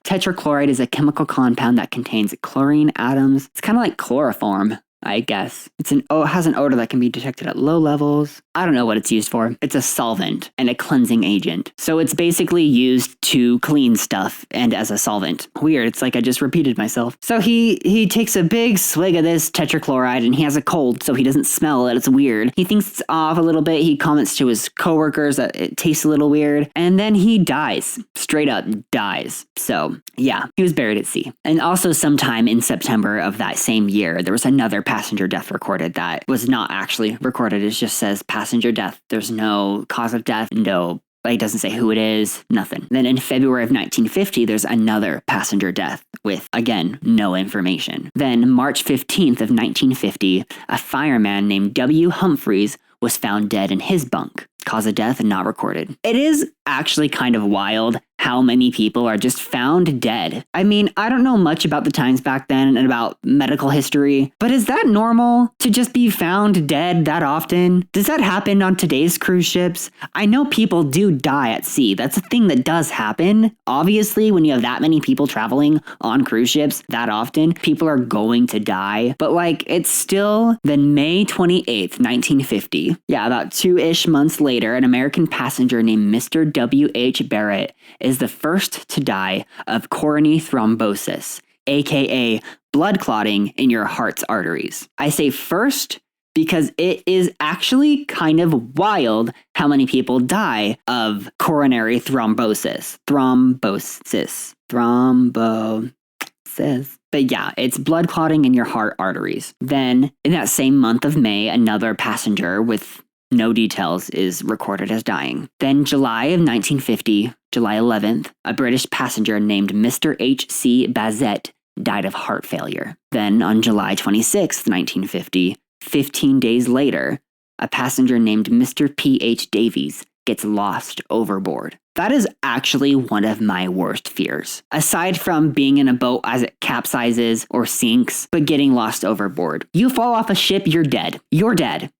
Tetrachloride is a chemical compound that contains chlorine atoms. It's kind of like chloroform, I guess. It has an odor that can be detected at low levels. I don't know what it's used for. It's a solvent and a cleansing agent. So it's basically used to clean stuff and as a solvent. Weird. It's like I just repeated myself. So he takes a big swig of this tetrachloride and he has a cold, so he doesn't smell it. It's weird. He thinks it's off a little bit. He comments to his coworkers that it tastes a little weird. And then he dies. Straight up dies. So yeah, he was buried at sea. And also sometime in September of that same year, there was another passenger death recorded that was not actually recorded. It just says passenger death. There's no cause of death, no, like it doesn't say who it is, nothing. Then in February of 1950, there's another passenger death with, again, no information. Then March 15th of 1950, a fireman named W. Humphreys was found dead in his bunk. Cause of death not recorded. It is actually kind of wild how many people are just found dead. I mean, I don't know much about the times back then and about medical history, but is that normal to just be found dead that often? Does that happen on today's cruise ships? I know people do die at sea. That's a thing that does happen. Obviously, when you have that many people traveling on cruise ships that often, people are going to die. But like, it's still then May 28th, 1950. Yeah, about 2-ish months later, an American passenger named Mr. W.H. Barrett is the first to die of coronary thrombosis, aka blood clotting in your heart's arteries. I say first because it is actually kind of wild how many people die of coronary thrombosis. But yeah, it's blood clotting in your heart arteries. Then in that same month of May, another passenger with no details is recorded as dying. Then July of 1950, July 11th, a British passenger named Mr. H.C. Bazette died of heart failure. Then on July 26th, 1950, 15 days later, a passenger named Mr. P.H. Davies gets lost overboard. That is actually one of my worst fears. Aside from being in a boat as it capsizes or sinks, but getting lost overboard. You fall off a ship, you're dead. You're dead.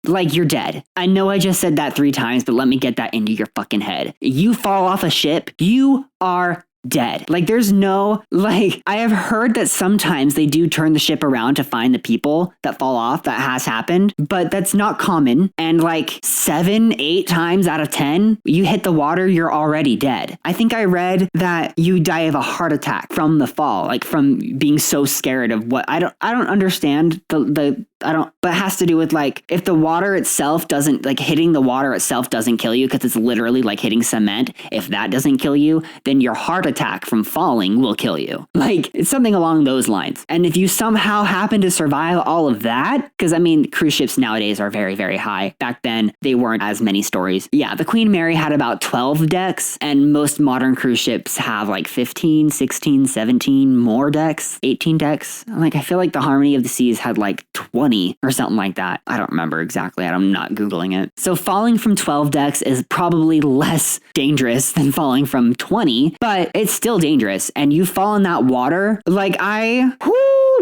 Like, you're dead. I know I just said that 3 times, but let me get that into your fucking head. You fall off a ship, you are dead. Like, there's no, like, I have heard that sometimes they do turn the ship around to find the people that fall off. That has happened, but that's not common. And like 7-8 times out of 10, you hit the water, you're already dead. I think I read that you die of a heart attack from the fall, like from being so scared of what I don't understand but it has to do with like, if the water itself doesn't, like hitting the water itself doesn't kill you because it's literally like hitting cement. If that doesn't kill you, then your heart attack from falling will kill you. Like, it's something along those lines. And if you somehow happen to survive all of that, because I mean, cruise ships nowadays are very, very high. Back then, they weren't as many stories. Yeah, the Queen Mary had about 12 decks, and most modern cruise ships have like 15, 16, 17 more decks, 18 decks. Like, I feel like the Harmony of the Seas had like 20 or something like that. I don't remember exactly. I'm not Googling it. So falling from 12 decks is probably less dangerous than falling from 20, but it's still dangerous. And you fall in that water, like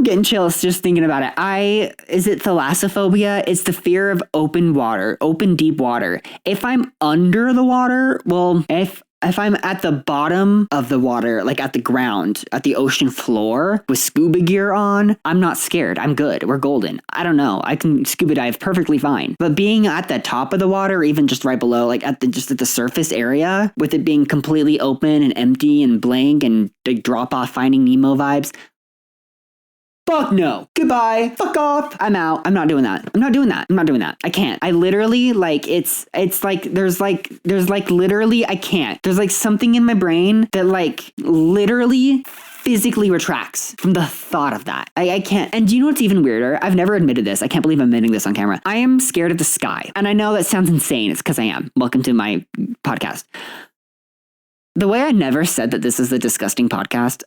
getting chills just thinking about it. Is it thalassophobia? It's the fear of open water, open deep water. If I'm under the water, well, if I'm at the bottom of the water, like at the ground, at the ocean floor with scuba gear on, I'm not scared. I'm good. We're golden. I don't know. I can scuba dive perfectly fine. But being at the top of the water, even just right below, like at the surface area, with it being completely open and empty and blank and like drop off Finding Nemo vibes, fuck no. Goodbye. Fuck off. I'm out. I'm not doing that. I'm not doing that. I can't. I literally, like, it's like, there's literally, I can't. There's like something in my brain that like literally physically retracts from the thought of that. I can't. And do you know what's even weirder? I've never admitted this. I can't believe I'm admitting this on camera. I am scared of the sky. And I know that sounds insane. It's because I am. Welcome to my podcast. The way I never said that this is the disgusting podcast.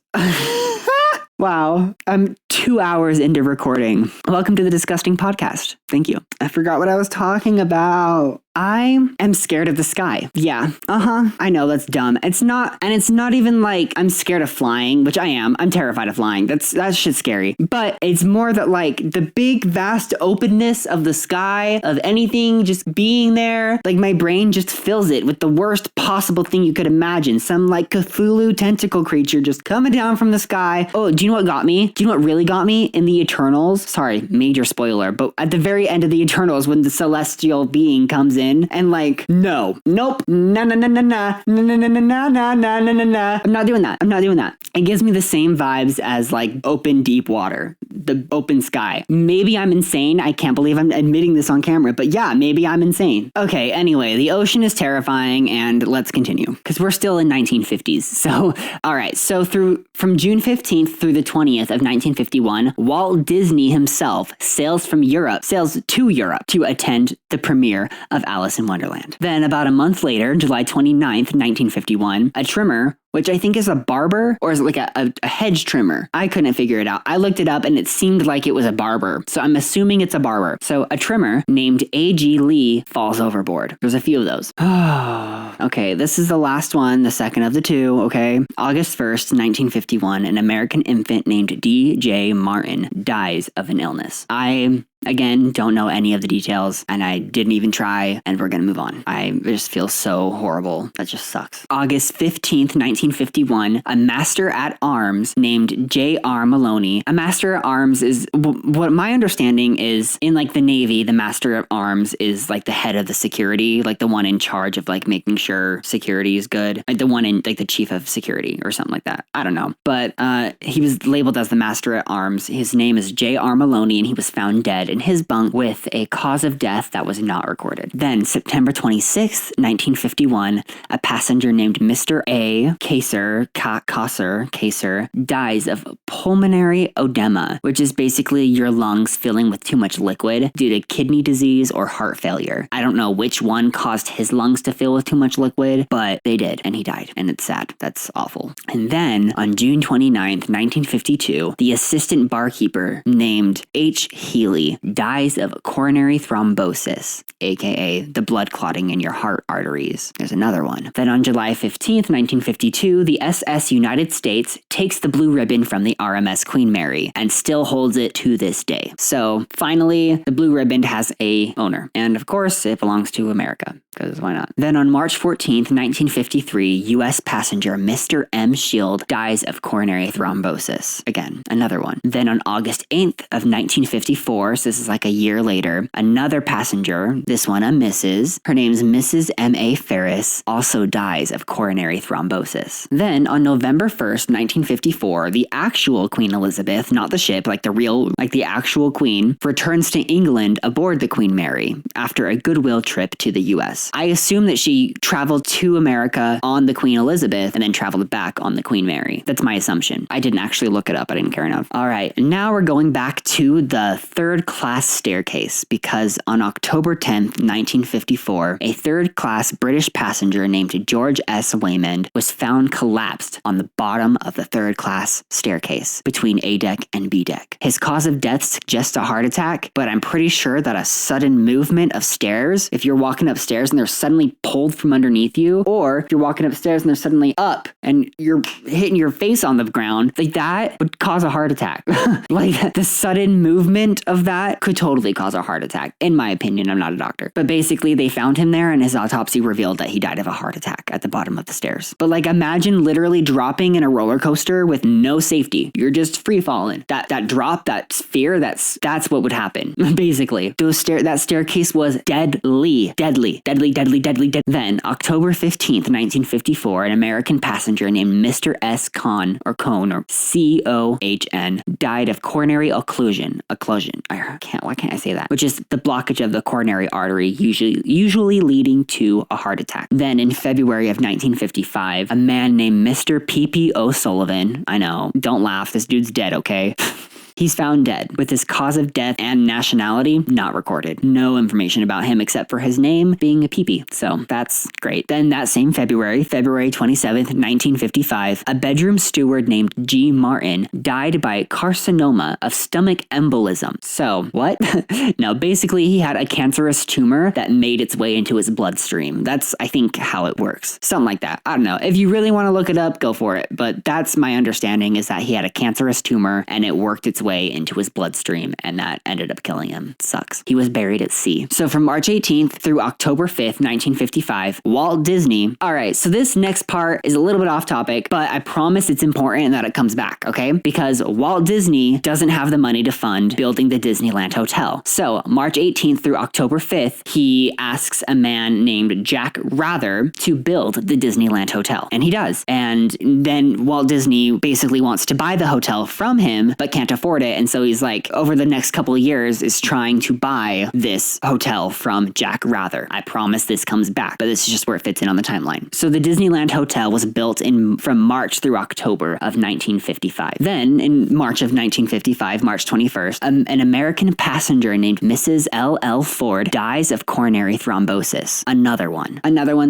Wow, I'm 2 hours into recording. Welcome to the Disgusting Podcast. Thank you. I forgot what I was talking about. I am scared of the sky. Yeah. I know that's dumb. It's not even like I'm scared of flying, which I am. I'm terrified of flying. That shit's scary. But it's more that like the big vast openness of the sky, of anything just being there, like my brain just fills it with the worst possible thing you could imagine. Some like Cthulhu tentacle creature just coming down from the sky. Oh, do you know what got me? Do you know what really got me? In the Eternals, sorry, major spoiler, but at the very end of the Eternals, when the celestial being comes in and like, nope, nah, I'm not doing that. It gives me the same vibes as like open deep water, the open sky. Maybe I'm insane. I can't believe I'm admitting this on camera, but yeah, maybe I'm insane. Okay, anyway, the ocean is terrifying, and let's continue because we're still in 1950s. So, all right, so from June 15th through the 20th of 1951, Walt Disney himself sails to Europe to attend the premiere of Alice in Wonderland. Then about a month later, July 29th, 1951, a trimmer, which I think is a barber, or is it like a hedge trimmer? I couldn't figure it out. I looked it up and it seemed like it was a barber. So I'm assuming it's a barber. So a trimmer named A.G. Lee falls overboard. There's a few of those. Okay, this is the last one, the second of the two, okay? August 1st, 1951, an American infant named D.J. Martin dies of an illness. I again, don't know any of the details, and I didn't even try, and we're gonna move on. I just feel so horrible. That just sucks. August 15th, 1951, a master at arms named J.R. Maloney. A master at arms is, what my understanding is, in like the Navy, the master at arms is like the head of the security, like the one in charge of like making sure security is good. Like the one in, like the chief of security or something like that. I don't know. But he was labeled as the master at arms. His name is J.R. Maloney, and he was found dead in his bunk with a cause of death that was not recorded. Then, September 26th, 1951, a passenger named Mr. A. Kaser dies of pulmonary edema, which is basically your lungs filling with too much liquid due to kidney disease or heart failure. I don't know which one caused his lungs to fill with too much liquid, but they did, and he died, and it's sad. That's awful. And then, on June 29th, 1952, the assistant barkeeper named H. Healy dies of coronary thrombosis, aka the blood clotting in your heart arteries. There's another one. Then on July 15th, 1952, the SS United States takes the Blue Ribbon from the RMS Queen Mary and still holds it to this day. So finally, the Blue Ribbon has a owner. And of course, it belongs to America, because why not? Then on March 14th, 1953, U.S. passenger Mr. M. Shield dies of coronary thrombosis. Again, another one. Then on August 8th of 1954, so this is like a year later, another passenger, this one a Mrs., her name's Mrs. M.A. Ferris, also dies of coronary thrombosis. Then on November 1st, 1954, the actual Queen Elizabeth, not the ship, like the real, like the actual Queen, returns to England aboard the Queen Mary after a goodwill trip to the U.S. I assume that she traveled to America on the Queen Elizabeth and then traveled back on the Queen Mary. That's my assumption. I didn't actually look it up. I didn't care enough. All right, now we're going back to the third-class staircase, because on October 10th, 1954, a third-class British passenger named George S. Waymond was found collapsed on the bottom of the third-class staircase between A deck and B deck. His cause of death suggests a heart attack, but I'm pretty sure that a sudden movement of stairs, if you're walking upstairs and they're suddenly pulled from underneath you, or if you're walking upstairs and they're suddenly up and you're hitting your face on the ground, like that would cause a heart attack. Like the sudden movement of that could totally cause a heart attack. In my opinion, I'm not a doctor. But basically they found him there and his autopsy revealed that he died of a heart attack at the bottom of the stairs. But like imagine literally dropping in a roller coaster with no safety. You're just free falling. That drop, that fear, that's what would happen. Basically. That staircase was deadly. Then October 15th, 1954, an American passenger named Mr. S. Cohn, or C-O-H-N, died of coronary occlusion. Why can't I say that? Which is the blockage of the coronary artery, usually leading to a heart attack. Then in February of 1955, a man named Mr. P.P. O'Sullivan, I know, don't laugh, this dude's dead, okay? He's found dead, with his cause of death and nationality not recorded. No information about him except for his name being a peepee. So that's great. Then that same February 27th, 1955, a bedroom steward named G. Martin died by carcinoma of stomach embolism. So what? No, basically he had a cancerous tumor that made its way into his bloodstream. That's, I think, how it works. Something like that. I don't know. If you really want to look it up, go for it. But that's my understanding, is that he had a cancerous tumor and it worked its way into his bloodstream and that ended up killing him. Sucks. He was buried at sea. So from March 18th through October 5th, 1955, Walt Disney. All right, so this next part is a little bit off topic, but I promise it's important and that it comes back, okay? Because Walt Disney doesn't have the money to fund building the Disneyland Hotel. So March 18th through October 5th, he asks a man named Jack Rather to build the Disneyland Hotel. And he does. And then Walt Disney basically wants to buy the hotel from him, but can't afford it. And so he's like, over the next couple of years, is trying to buy this hotel from Jack Rather. I promise this comes back, but this is just where it fits in on the timeline. So the Disneyland Hotel was built from March through October of 1955. Then in March of 1955, March 21st, an American passenger named Mrs. L.L. Ford dies of coronary thrombosis. Another one.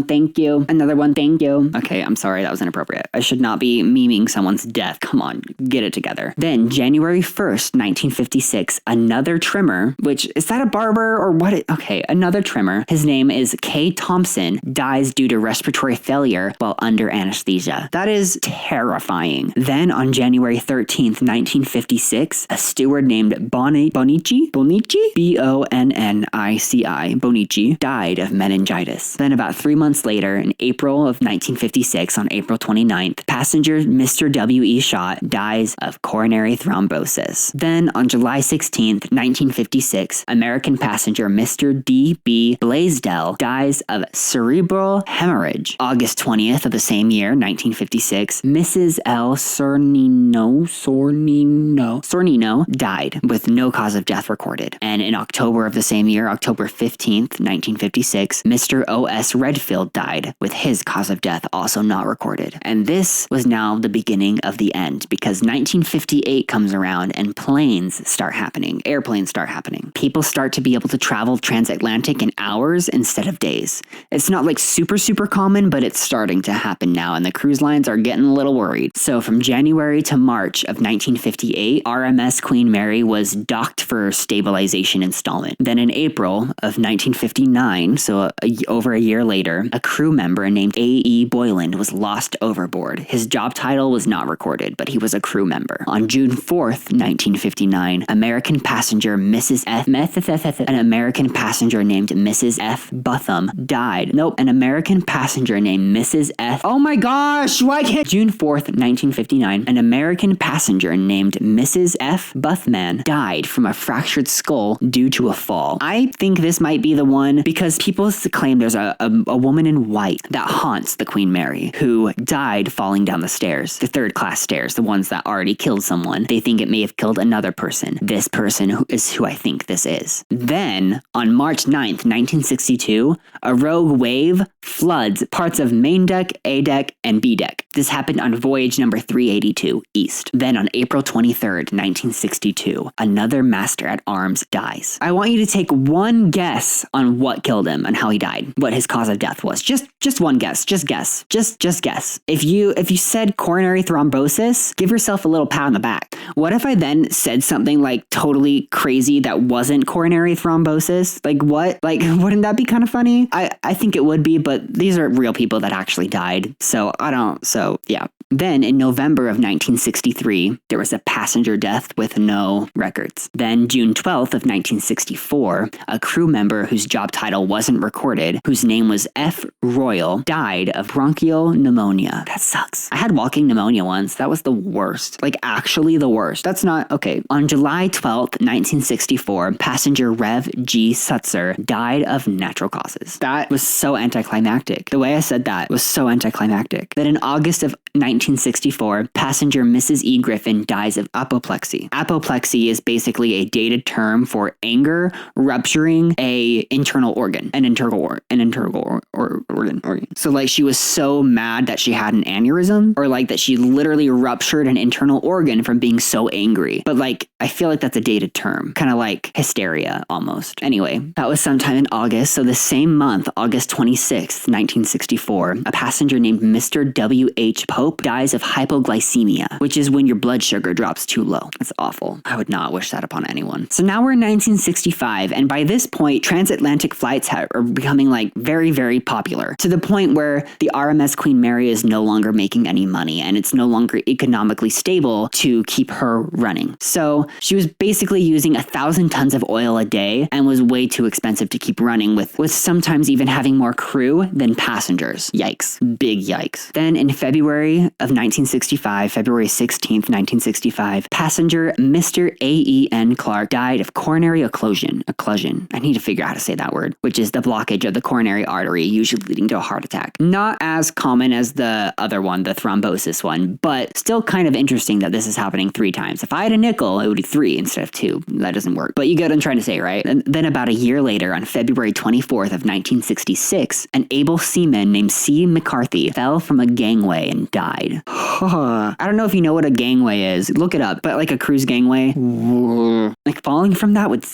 Thank you. Another one. Thank you. Okay, I'm sorry. That was inappropriate. I should not be memeing someone's death. Come on, get it together. Then January 1st, 1956, another trimmer, which is that a barber or what? Okay, another trimmer. His name is Kay Thompson, dies due to respiratory failure while under anesthesia. That is terrifying. Then on January 13th, 1956, a steward named Bonici, B-O-N-N-I-C-I, Bonici, died of meningitis. Then about 3 months later, in April of 1956, on April 29th, passenger Mr. W.E. Schott dies of coronary thrombosis. Then on July 16th, 1956, American passenger Mr. D.B. Blaisdell dies of cerebral hemorrhage. August 20th of the same year, 1956, Mrs. L. Sornino died with no cause of death recorded. And in October of the same year, October 15th, 1956, Mr. O.S. Redfield died with his cause of death also not recorded. And this was now the beginning of the end, because 1958 comes around and airplanes start happening. People start to be able to travel transatlantic in hours instead of days. It's not like super common, but it's starting to happen now, and the cruise lines are getting a little worried. So from January to March of 1958, RMS Queen Mary was docked for stabilization installment. Then in April of 1959, so over a year later, a crew member named A.E. Boylan was lost overboard. His job title was not recorded, but he was a crew member. On June 4th, 1959, American passenger Mrs. F. An American passenger named Mrs. F. Butham died. Nope, an American passenger named Mrs. F. Oh my gosh, why can't... June 4th, 1959, an American passenger named Mrs. F. Buthman died from a fractured skull due to a fall. I think this might be the one because people claim there's a woman in white that haunts the Queen Mary who died falling down the stairs, the third class stairs, the ones that already killed someone. They think it may have killed another person. This person is who I think this is. Then, on March 9th, 1962, a rogue wave floods parts of main deck, A deck, and B deck. This happened on voyage number 382 east. Then on April 23rd, 1962, another master at arms dies. I want you to take one guess on what killed him and how he died, what his cause of death was. Just one guess. Just guess. Just guess. If you said coronary thrombosis, give yourself a little pat on the back. What if I then said something like totally crazy that wasn't coronary thrombosis? Like what? Like, wouldn't that be kind of funny? I think it would be, but these are real people that actually died. So yeah. Then in November of 1963, there was a passenger death with no records. Then June 12th of 1964, a crew member whose job title wasn't recorded, whose name was F. Royal, died of bronchial pneumonia. That sucks. I had walking pneumonia once. That was the worst. Like actually the worst. That's not okay. On July 12th, 1964, passenger Rev. G. Sutzer died of natural causes. That was so anticlimactic. The way I said that was so anticlimactic. Then in August of 1964, passenger Mrs. E. Griffin dies of apoplexy. Apoplexy is basically a dated term for anger rupturing an internal organ. So like she was so mad that she had an aneurysm, or like that she literally ruptured an internal organ from being so angry. But like, I feel like that's a dated term, kind of like hysteria almost. Anyway, that was sometime in August. So the same month, August 26th, 1964, a passenger named Mr. W.H. Pope dies of hypoglycemia, which is when your blood sugar drops too low. That's awful. I would not wish that upon anyone. So now we're in 1965, and by this point, transatlantic flights are becoming like very, very popular, to the point where the RMS Queen Mary is no longer making any money, and it's no longer economically stable to keep her running. So she was basically using 1,000 tons of oil a day and was way too expensive to keep running, with sometimes even having more crew than passengers. Yikes. Big yikes. Then in February of 1965, February 16th, 1965, passenger Mr. A.E.N. Clark died of coronary occlusion. I need to figure out how to say that word, which is the blockage of the coronary artery, usually leading to a heart attack. Not as common as the other one, the thrombosis one, but still kind of interesting that this is happening 3 times. If I had a nickel, it would be 3 instead of 2. That doesn't work. But you get what I'm trying to say, right? And then about a year later, on February 24th of 1966, an able seaman named C. McCarthy fell from a gangway and died. I don't know if you know what a gangway is. Look it up. But like a cruise gangway, like falling from that would...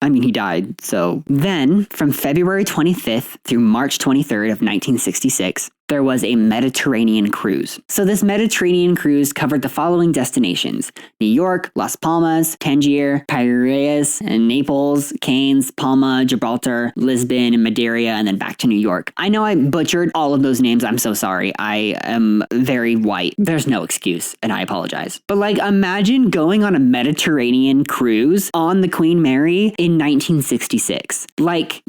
he died. So then, from February 25th through March 23rd of 1966, there was a Mediterranean cruise. So this Mediterranean cruise covered the following destinations: New York, Las Palmas, Tangier, Piraeus, and Naples, Cannes, Palma, Gibraltar, Lisbon, and Madeira, and then back to New York. I know I butchered all of those names. I'm so sorry. I am very white. There's no excuse, and I apologize. But like, imagine going on a Mediterranean cruise on the Queen Mary in 1966. Like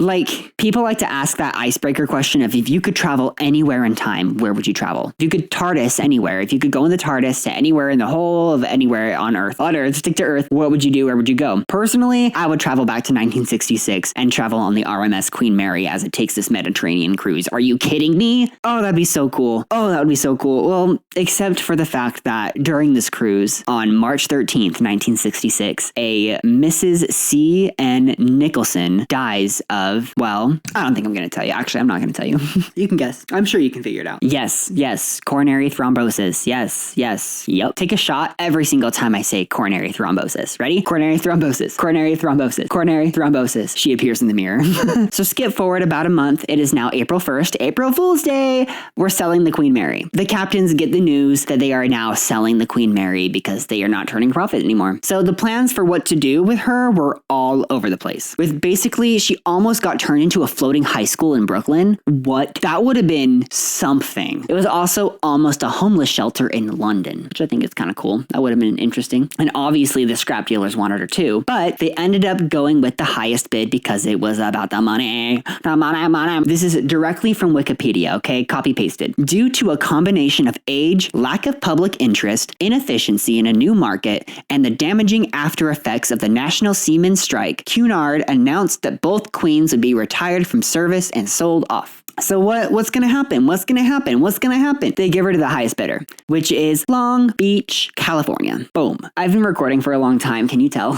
people like to ask that icebreaker question of, if you could travel anywhere in time, where would you travel? If you could TARDIS anywhere, if you could go in the TARDIS to anywhere in the whole of anywhere on Earth, stick to Earth, what would you do? Where would you go? Personally, I would travel back to 1966 and travel on the RMS Queen Mary as it takes this Mediterranean cruise. Are you kidding me? Oh, that'd be so cool. Oh, that would be so cool. Well, except for the fact that during this cruise on March 13th, 1966, a Mrs. C. N. Nicholson dies of, well, I don't think I'm going to tell you. Actually, I'm not going to tell you. You can guess. I'm sure you can figure it out. Yes. Coronary thrombosis. Yes. Yep. Take a shot every single time I say coronary thrombosis. Ready? Coronary thrombosis. Coronary thrombosis. Coronary thrombosis. She appears in the mirror. So skip forward about a month. It is now April 1st. April Fool's Day. We're selling the Queen Mary. The captains get the news that they are now selling the Queen Mary because they are not turning profit anymore. So the plans for what to do with her were all over the place. With basically, she almost got turned into a floating high school in Brooklyn. What? That would have been something. It was also almost a homeless shelter in London, which I think is kind of cool. That would have been interesting. And obviously the scrap dealers wanted her too, but they ended up going with the highest bid because it was about the money. The money. This is directly from Wikipedia, okay? Copy pasted. Due to a combination of age, lack of public interest, inefficiency in a new market, and the damaging after effects of the National Seamen's Strike, Cunard announced that both queens would be retired from service and sold off. So what's going to happen? What's going to happen? They give her to the highest bidder, which is Long Beach, California. Boom. I've been recording for a long time. Can you tell?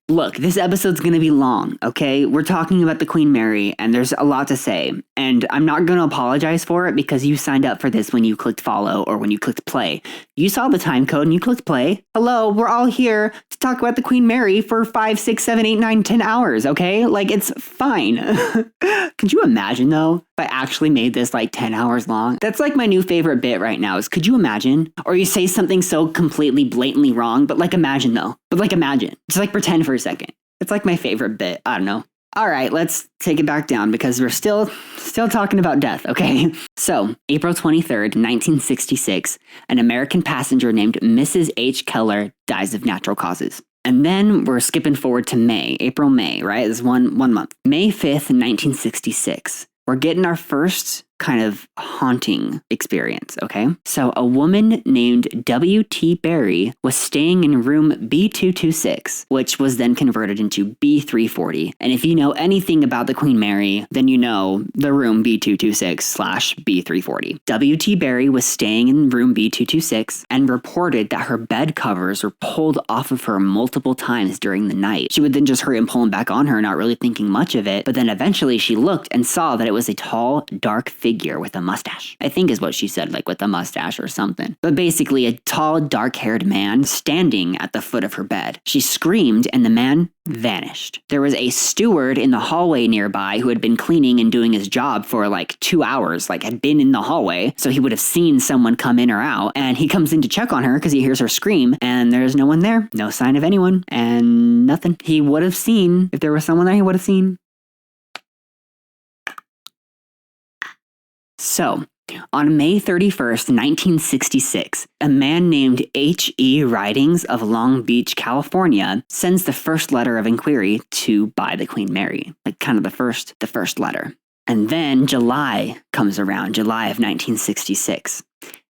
Look, this episode's going to be long, okay? We're talking about the Queen Mary, and there's a lot to say. And I'm not going to apologize for it because you signed up for this when you clicked follow or when you clicked play. You saw the time code and you clicked play. Hello, we're all here to talk about the Queen Mary for 5, 6, 7, 8, 9, 10 hours, okay? Like, it's fine. Could you imagine, though, if I actually made this like 10 hours long? That's like my new favorite bit right now is, could you imagine? Or you say something so completely blatantly wrong, but like imagine, though. But like imagine. Just like pretend for a second. It's like my favorite bit. I don't know. All right, let's take it back down because we're still talking about death, okay? So, April 23rd, 1966, an American passenger named Mrs. H. Keller dies of natural causes. And then we're skipping forward to May, April, May, right? This is one month. May 5th, 1966. We're getting our first kind of haunting experience, okay? So a woman named W.T. Barry was staying in room B226, which was then converted into B340. And if you know anything about the Queen Mary, then you know the room B226/B340. W.T. Barry was staying in room B226 and reported that her bed covers were pulled off of her multiple times during the night. She would then just hurry and pull them back on her, not really thinking much of it, but then eventually she looked and saw that it was a tall, dark figure with a mustache. I think is what she said, like with a mustache or something. But basically a tall, dark-haired man standing at the foot of her bed. She screamed and the man vanished. There was a steward in the hallway nearby who had been cleaning and doing his job for like 2 hours, like had been in the hallway, so he would have seen someone come in or out, and he comes in to check on her because he hears her scream, and there's no one there, no sign of anyone, and nothing. He would have seen, if there was someone there, he would have seen. So, on May 31st, 1966, a man named H.E. Ridings of Long Beach, California, sends the first letter of inquiry to buy the Queen Mary, like kind of the first letter. And then July comes around, July of 1966.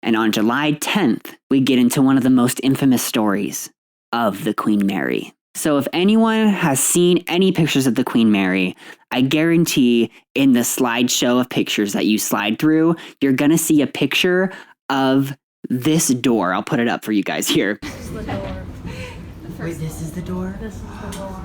And on July 10th, we get into one of the most infamous stories of the Queen Mary. So if anyone has seen any pictures of the Queen Mary, I guarantee in the slideshow of pictures that you slide through, you're going to see a picture of this door. I'll put it up for you guys here. This is the door. Wait, this is the door? This is the door.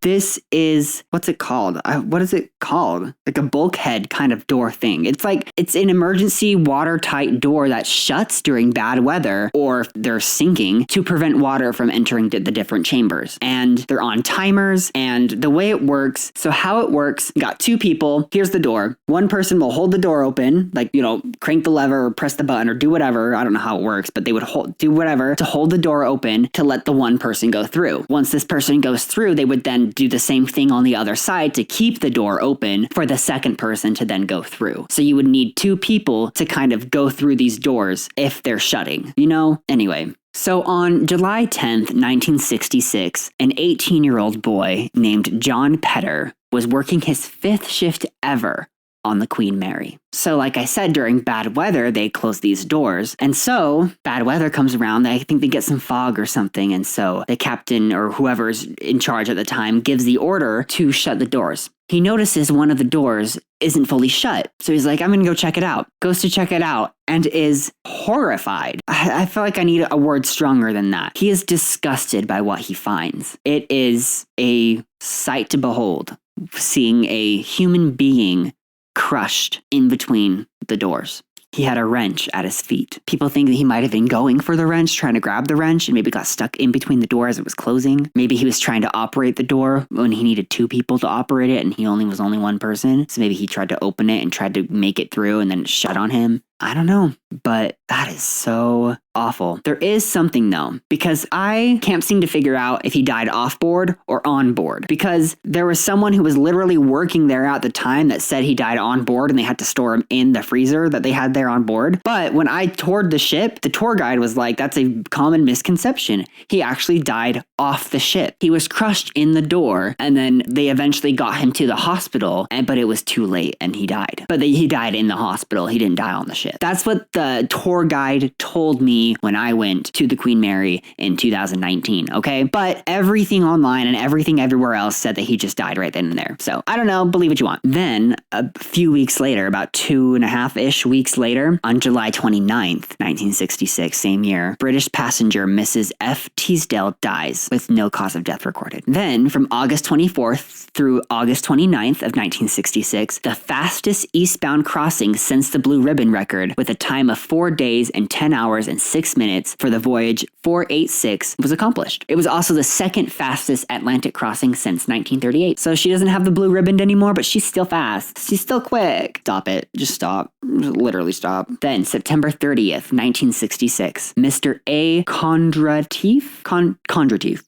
This is, what's it called? What is it called? Like a bulkhead kind of door thing. It's like, it's an emergency watertight door that shuts during bad weather or if they're sinking to prevent water from entering the different chambers. And they're on timers, and the way it works, so how it works, you got two people, here's the door. One person will hold the door open, like, crank the lever or press the button or do whatever. I don't know how it works, but they would do whatever to hold the door open to let the one person go through. Once this person goes through, they would then do the same thing on the other side to keep the door open for the second person to then go through. So you would need two people to kind of go through these doors if they're shutting, Anyway. So on July 10th, 1966, an 18-year-old boy named John Pedder was working his 5th shift ever on the Queen Mary. So like I said, during bad weather, they close these doors. And so bad weather comes around. I think they get some fog or something. And so the captain or whoever's in charge at the time gives the order to shut the doors. He notices one of the doors isn't fully shut. So he's like, I'm going to go check it out. Goes to check it out and is horrified. I feel like I need a word stronger than that. He is disgusted by what he finds. It is a sight to behold, seeing a human being crushed in between the doors. He had a wrench at his feet. People think that he might have been going for the wrench, trying to grab the wrench, and maybe got stuck in between the door as it was closing. Maybe he was trying to operate the door when he needed two people to operate it, and he was only one person. So maybe he tried to open it and tried to make it through, and then it shut on him. I don't know, but that is so awful. There is something though, because I can't seem to figure out if he died off board or on board, because there was someone who was literally working there at the time that said he died on board and they had to store him in the freezer that they had there on board. But when I toured the ship, the tour guide was like, that's a common misconception. He actually died off the ship. He was crushed in the door, and then they eventually got him to the hospital, but it was too late and he died. But he died in the hospital. He didn't die on the ship. That's what the tour guide told me when I went to the Queen Mary in 2019, okay? But everything online and everything everywhere else said that he just died right then and there. So I don't know, believe what you want. Then a few weeks later, about 2.5-ish weeks later, on July 29th, 1966, same year, British passenger Mrs. F. Teasdale dies with no cause of death recorded. Then from August 24th through August 29th of 1966, the fastest eastbound crossing since the Blue Riband record, with a time of 4 days and 10 hours and 6 minutes for the voyage 486 was accomplished. It was also the second fastest Atlantic crossing since 1938. So she doesn't have the Blue Riband anymore, but she's still fast. She's still quick. Stop it. Just stop. Just literally stop. Then September 30th, 1966, Mr. A. Kondrateef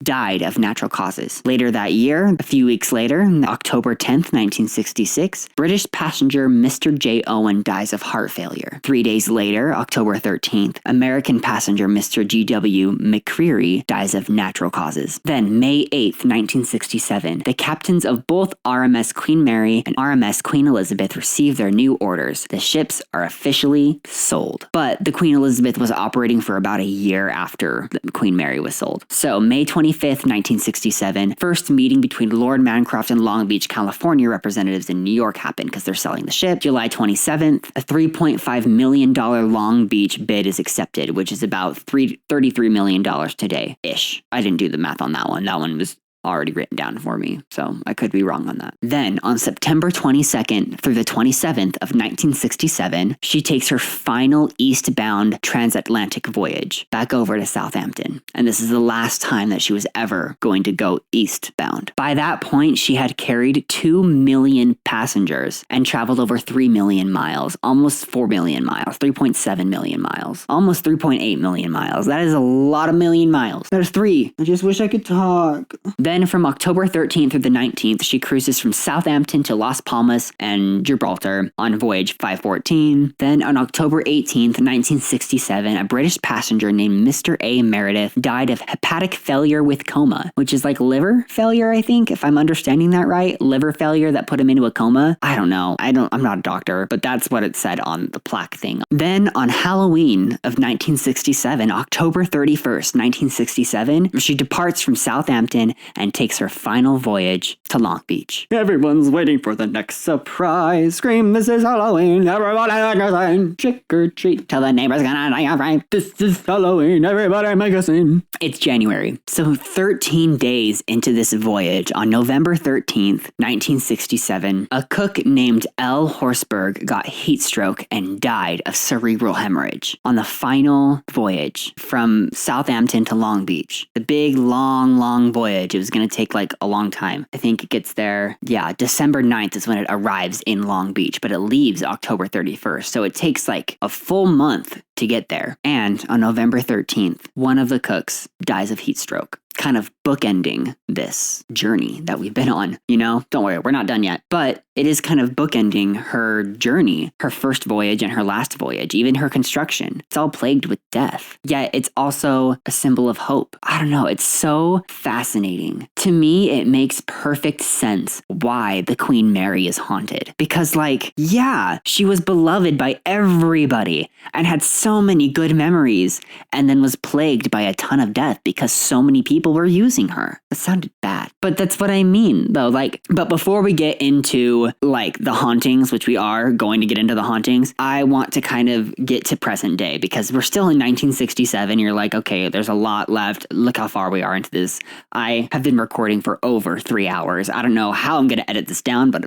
died of natural causes. Later that year, a few weeks later, October 10th, 1966, British passenger Mr. J. Owen dies of heart failure. 3 days later, October 13th, American passenger Mr. G.W. McCreary dies of natural causes. Then, May 8th, 1967, the captains of both RMS Queen Mary and RMS Queen Elizabeth receive their new orders. The ships are officially sold. But the Queen Elizabeth was operating for about a year after the Queen Mary was sold. So, May 25th, 1967, first meeting between Lord Mancroft and Long Beach, California representatives in New York happened because they're selling the ship. July 27th, a $3.5 million Long Beach bid is accepted, which is about $33 million today-ish. I didn't do the math on that one. That one was already written down for me, so I could be wrong on that. Then, on September 22nd through the 27th of 1967, she takes her final eastbound transatlantic voyage back over to Southampton. And this is the last time that she was ever going to go eastbound. By that point, she had carried 2 million passengers and traveled over 3 million miles, almost 4 million miles, 3.7 million miles, almost 3.8 million miles. That is a lot of million miles. There's 3. I just wish I could talk. Then from October 13th through the 19th, she cruises from Southampton to Las Palmas and Gibraltar on voyage 514. Then on October 18th, 1967, a British passenger named Mr. A. Meredith died of hepatic failure with coma, which is like liver failure, I think, if I'm understanding that right. Liver failure that put him into a coma. I don't know. I'm not a doctor, but that's what it said on the plaque thing. Then on Halloween of 1967, October 31st, 1967, she departs from Southampton and takes her final voyage to Long Beach. Everyone's waiting for the next surprise. Scream, this is Halloween. Everybody make a scene. Trick or treat till the neighbor's gonna die of fright. This is Halloween. Everybody make a scene. It's January. So 13 days into this voyage, on November 13th, 1967, a cook named L. Horsberg got heat stroke and died of cerebral hemorrhage on the final voyage from Southampton to Long Beach. The big, long voyage. It was going to take like a long time. I think it gets there. Yeah, December 9th is when it arrives in Long Beach, but it leaves October 31st. So it takes like a full month to get there. And on November 13th, one of the cooks dies of heat stroke, kind of bookending this journey that we've been on. You know, don't worry, we're not done yet. But it is kind of bookending her journey, her first voyage and her last voyage, even her construction. It's all plagued with death. Yet it's also a symbol of hope. I don't know, it's so fascinating. To me, it makes perfect sense why the Queen Mary is haunted. Because like, yeah, she was beloved by everybody and had so many good memories, and then was plagued by a ton of death because so many people were using her. That sounded bad. But that's what I mean, though. Like, but before we get into like the hauntings, which we are going to get into the hauntings, I want to kind of get to present day because we're still in 1967. You're like, okay, there's a lot left. Look how far we are into this. I have been recording for over 3 hours. I don't know how I'm going to edit this down, but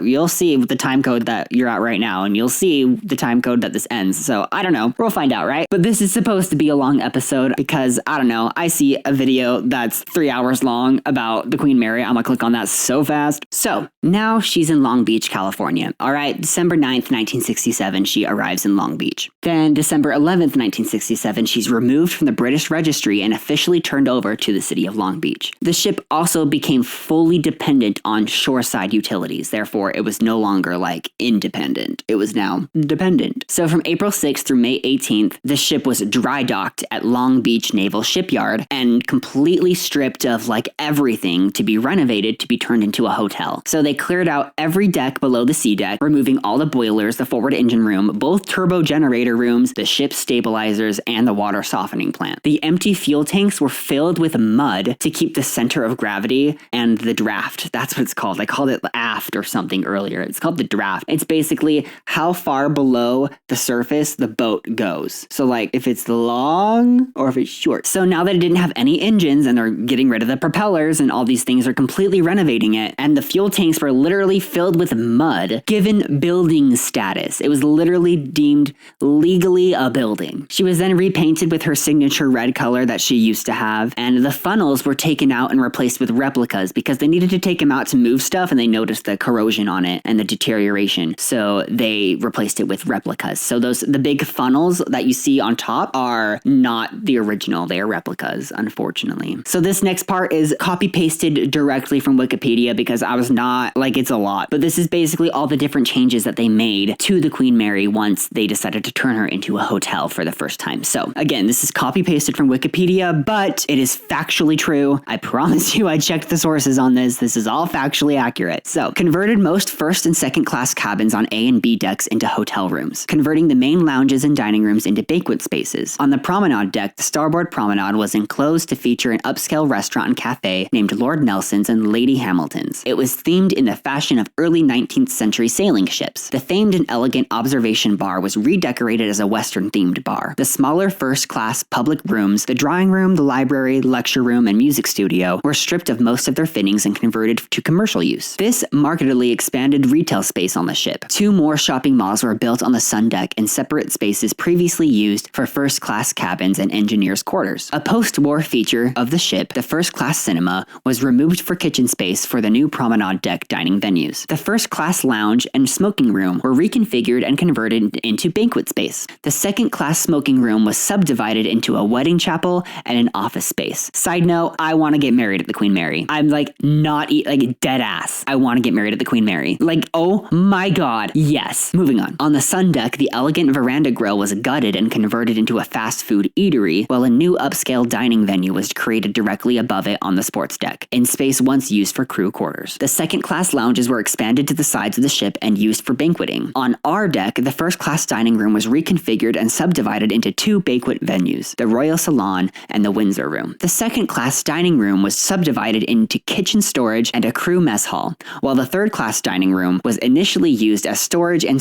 you'll see the time code that you're at right now, and you'll see the time code that this ends. So I don't know. We'll find out, right? But this is supposed to be a long episode because I don't know. I see a video that's 3 hours long about the Queen Mary. I'm gonna click on that so fast. So now she's in Long Beach, California. All right, December 9th, 1967, she arrives in Long Beach. Then December 11th, 1967, she's removed from the British Registry and officially turned over to the city of Long Beach. The ship also became fully dependent on shoreside utilities. Therefore, it was no longer like independent. It was now dependent. So from April 6th through May 18th, the ship was dry docked at Long Beach Naval Shipyard and completely stripped of like everything to be renovated to be turned into a hotel. So they cleared out every deck below the sea deck, removing all the boilers, the forward engine room, both turbo generator rooms, the ship's stabilizers, and the water softening plant. The empty fuel tanks were filled with mud to keep the center of gravity and the draft. That's what it's called. I called it the aft or something earlier. It's called the draft. It's basically how far below the surface the boat goes. So like if it's long or if it's short. So now that it didn't have any engines and they're getting rid of the propellers and all these things, are completely renovating it, and the fuel tanks were literally filled with mud, given building status. It was literally deemed legally a building. She was then repainted with her signature red color that she used to have, and the funnels were taken out and replaced with replicas because they needed to take them out to move stuff, and they noticed the corrosion on it and the deterioration. So they replaced it with replicas. So the big funnels that you see on top are not the original. They are replicas, unfortunately. apparently. So this next part is copy pasted directly from Wikipedia because I was not, like, it's a lot. But this is basically all the different changes that they made to the Queen Mary once they decided to turn her into a hotel for the first time. So again, this is copy pasted from Wikipedia, but it is factually true. I promise you I checked the sources on this. This is all factually accurate. So converted most first and second class cabins on A and B decks into hotel rooms, converting the main lounges and dining rooms into banquet spaces. On the promenade deck, the starboard promenade was enclosed to feature an upscale restaurant and cafe named Lord Nelson's and Lady Hamilton's. It was themed in the fashion of early 19th century sailing ships. The famed and elegant observation bar was redecorated as a Western-themed bar. The smaller first-class public rooms, the drawing room, the library, lecture room, and music studio, were stripped of most of their fittings and converted to commercial use. This markedly expanded retail space on the ship. 2 more shopping malls were built on the sun deck in separate spaces previously used for first-class cabins and engineers' quarters. A post-war feature of the ship, the first-class cinema, was removed for kitchen space for the new promenade deck dining venues. The first-class lounge and smoking room were reconfigured and converted into banquet space. The second-class smoking room was subdivided into a wedding chapel and an office space. Side note, I want to get married at the Queen Mary. I'm like dead ass. I want to get married at the Queen Mary. Like, oh my god, yes. Moving on. On the sun deck, the elegant veranda grill was gutted and converted into a fast food eatery, while a new upscale dining venue was created directly above it on the sports deck, in space once used for crew quarters. The second-class lounges were expanded to the sides of the ship and used for banqueting. On our deck, the first-class dining room was reconfigured and subdivided into 2 banquet venues, the Royal Salon and the Windsor Room. The second-class dining room was subdivided into kitchen storage and a crew mess hall, while the third-class dining room was initially used as storage and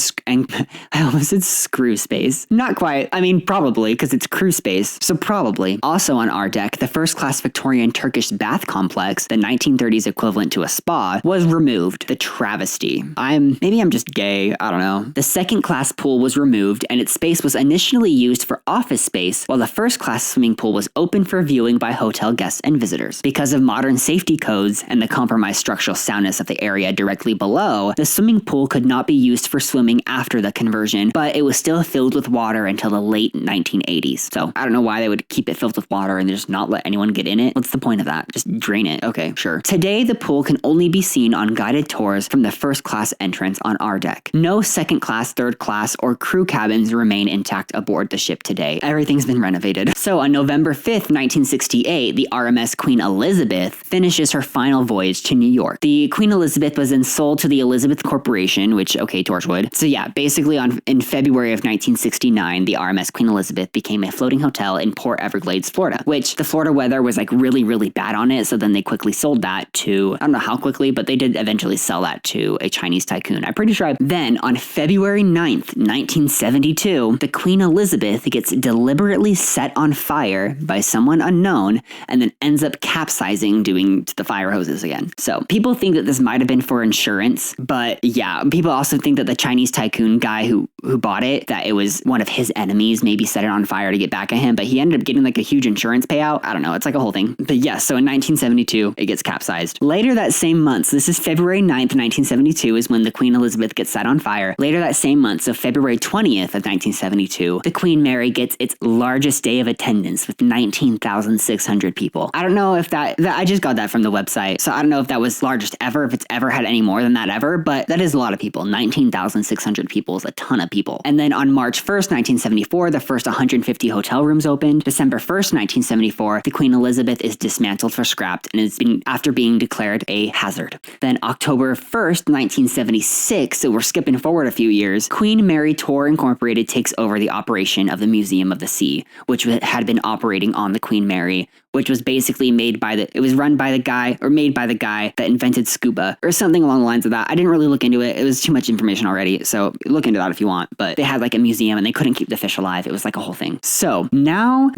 I almost said screw space. Not quite. I mean, probably, because it's crew space, so probably. Also on our deck, the first-class Victorian Turkish bath complex, the 1930s equivalent to a spa, was removed. The travesty. Maybe I'm just gay, I don't know. The second-class pool was removed, and its space was initially used for office space, while the first-class swimming pool was open for viewing by hotel guests and visitors. Because of modern safety codes and the compromised structural soundness of the area directly below, the swimming pool could not be used for swimming after the conversion, but it was still filled with water until the late 1980s. So I don't know why they would keep it filled with water and just not let anyone get in it. What's the point of that? Just drain it. Okay, sure. Today, the pool can only be seen on guided tours from the first-class entrance on our deck. No second-class, third-class, or crew cabins remain intact aboard the ship today. Everything's been renovated. So on November 5th, 1968, the RMS Queen Elizabeth finishes her final voyage to New York. The Queen Elizabeth was then sold to the Elizabeth Corporation, which, okay, Torchwood. So yeah, basically in February of 1969, the RMS Queen Elizabeth became a floating hotel in Port Everglades, Florida, which the Florida weather was like really, really bad on it. So then they quickly sold that to, I don't know how quickly, but they did eventually sell that to a Chinese tycoon. I'm pretty sure. Then on February 9th, 1972, the Queen Elizabeth gets deliberately set on fire by someone unknown and then ends up capsizing, doing the fire hoses again. So people think that this might have been for insurance, but yeah, people also think that the Chinese tycoon guy who bought it, that it was one of his enemies, maybe set it on fire to get back at him, but he ended up getting like a huge insurance payout. I don't know. It's like a whole thing. But yes, so in 1972, it gets capsized. Later that same month, so this is February 9th, 1972 is when the Queen Elizabeth gets set on fire. Later that same month, so February 20th of 1972, the Queen Mary gets its largest day of attendance with 19,600 people. I don't know if that I just got that from the website, so I don't know if that was largest ever, if it's ever had any more than that ever, but that is a lot of people. 19,600 people is a ton of people. And then on March 1st, 1974, the first 150 hotel rooms opened. December 1st, 1974, the Queen Elizabeth is dismantled for scrapped and is after being declared a hazard. Then October 1st, 1976, so we're skipping forward a few years, Queen Mary Tour Incorporated takes over the operation of the Museum of the Sea, which had been operating on the Queen Mary, which was basically made by it was made by the guy that invented scuba or something along the lines of that. I didn't really look into it. It was too much information already. So look into that if you want, but they had like a museum and they couldn't keep the fish alive. It was like a whole thing. So now,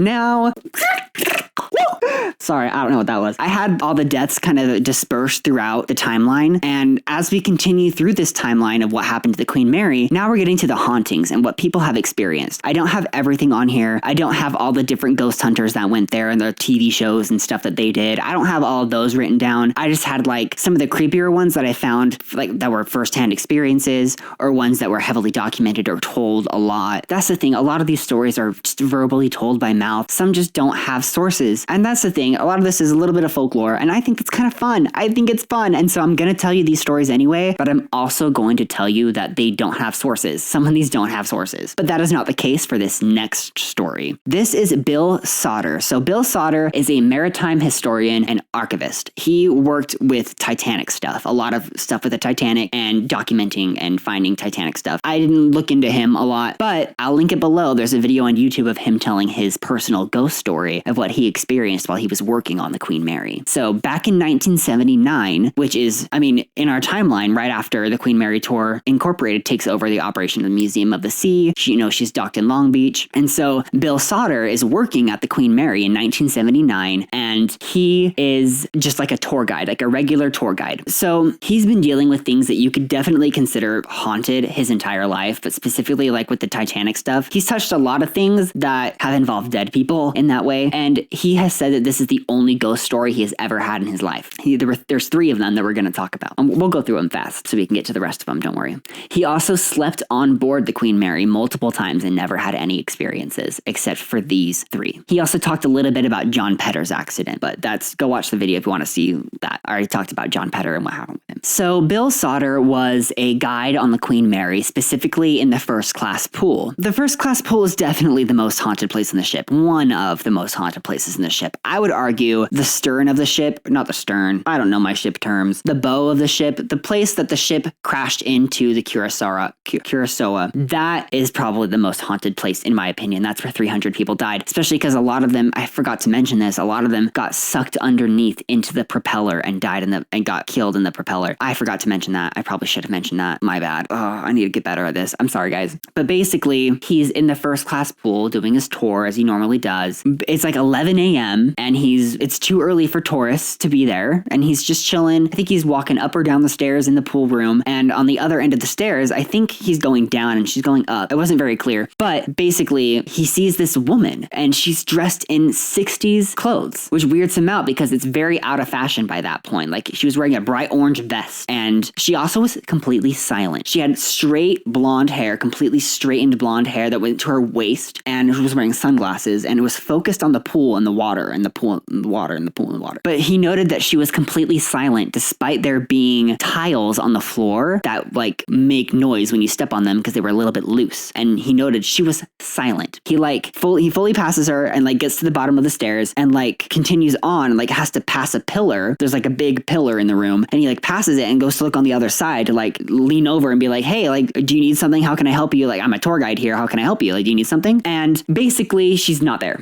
sorry, I don't know what that was. I had all the deaths kind of dispersed throughout the timeline. And as we continue through this timeline of what happened to the Queen Mary, now we're getting to the hauntings and what people have experienced. I don't have everything on here. I don't have all the different ghost hunters that went there and their TV shows and stuff that they did. I don't have all of those written down. I just had like some of the creepier ones that I found like that were firsthand experiences or ones that were heavily documented or told a lot. That's the thing. A lot of these stories are just verbally told by mouth. Some just don't have sources. And that's the thing. A lot of this is a little bit of folklore, and I think it's kind of fun. I think it's fun. And so I'm going to tell you these stories anyway, but I'm also going to tell you that they don't have sources. Some of these don't have sources, but that is not the case for this next story. This is Bill Sauder. So Bill Sauder is a maritime historian and archivist. He worked with Titanic stuff, a lot of stuff with the Titanic and documenting and finding Titanic stuff. I didn't look into him a lot, but I'll link it below. There's a video on YouTube of him telling his personal ghost story of what he experienced while he was working on the Queen Mary. So back in 1979, which is, I mean, in our timeline, right after the Queen Mary Tour Incorporated takes over the operation of the Museum of the Sea, she's docked in Long Beach. And so Bill Sauder is working at the Queen Mary in 1979, and he is just like a tour guide, like a regular tour guide. So he's been dealing with things that you could definitely consider haunted his entire life, but specifically like with the Titanic stuff, he's touched a lot of things that have involved dead people in that way. And he has said that this is the only ghost story he has ever had in his life. There's 3 of them that we're going to talk about. We'll go through them fast so we can get to the rest of them. Don't worry. He also slept on board the Queen Mary multiple times and never had any experiences except for these 3. He also talked a little bit about John Pedder's accident, but go watch the video if you want to see that. I already talked about John Pedder and what happened with him. So Bill Sauder was a guide on the Queen Mary, specifically in the first class pool. The first class pool is definitely the most haunted place in the ship. One of the most haunted places in the ship. I would argue the stern of the ship, not the stern, I don't know my ship terms, the bow of the ship, the place that the ship crashed into the Curacoa, that is probably the most haunted place in my opinion. That's where 300 people died, especially because a lot of them, I forgot to mention this, a lot of them got sucked underneath into the propeller and died and got killed in the propeller. I forgot to mention that. I probably should have mentioned that. My bad. Oh, I need to get better at this. I'm sorry, guys. But basically, he's in the first class pool doing his tour as he normally does. It's like 11 a.m. and it's too early for tourists to be there. And he's just chilling. I think he's walking up or down the stairs in the pool room. And on the other end of the stairs, I think he's going down and she's going up. It wasn't very clear. But basically, he sees this woman and she's dressed in 60s clothes, which weirds him out because it's very out of fashion by that point. Like she was wearing a bright orange vest and she also was completely silent. She had straight blonde hair, completely straightened blonde hair that went to her waist, and she was wearing sunglasses, and it was focused on the pool and the water and the pool and the water and the pool and the water. But he noted that she was completely silent despite there being tiles on the floor that like make noise when you step on them because they were a little bit loose. And he noted she was silent. He fully passes her and like gets to the bottom of the stairs and like continues on and like has to pass a pillar. There's like a big pillar in the room, and he like passes it and goes to look on the other side to like lean over and be like, hey, like, do you need something? How can I help you? Like, I'm a tour guide here. How can I help you? Like, do you need something? And basically she's not there.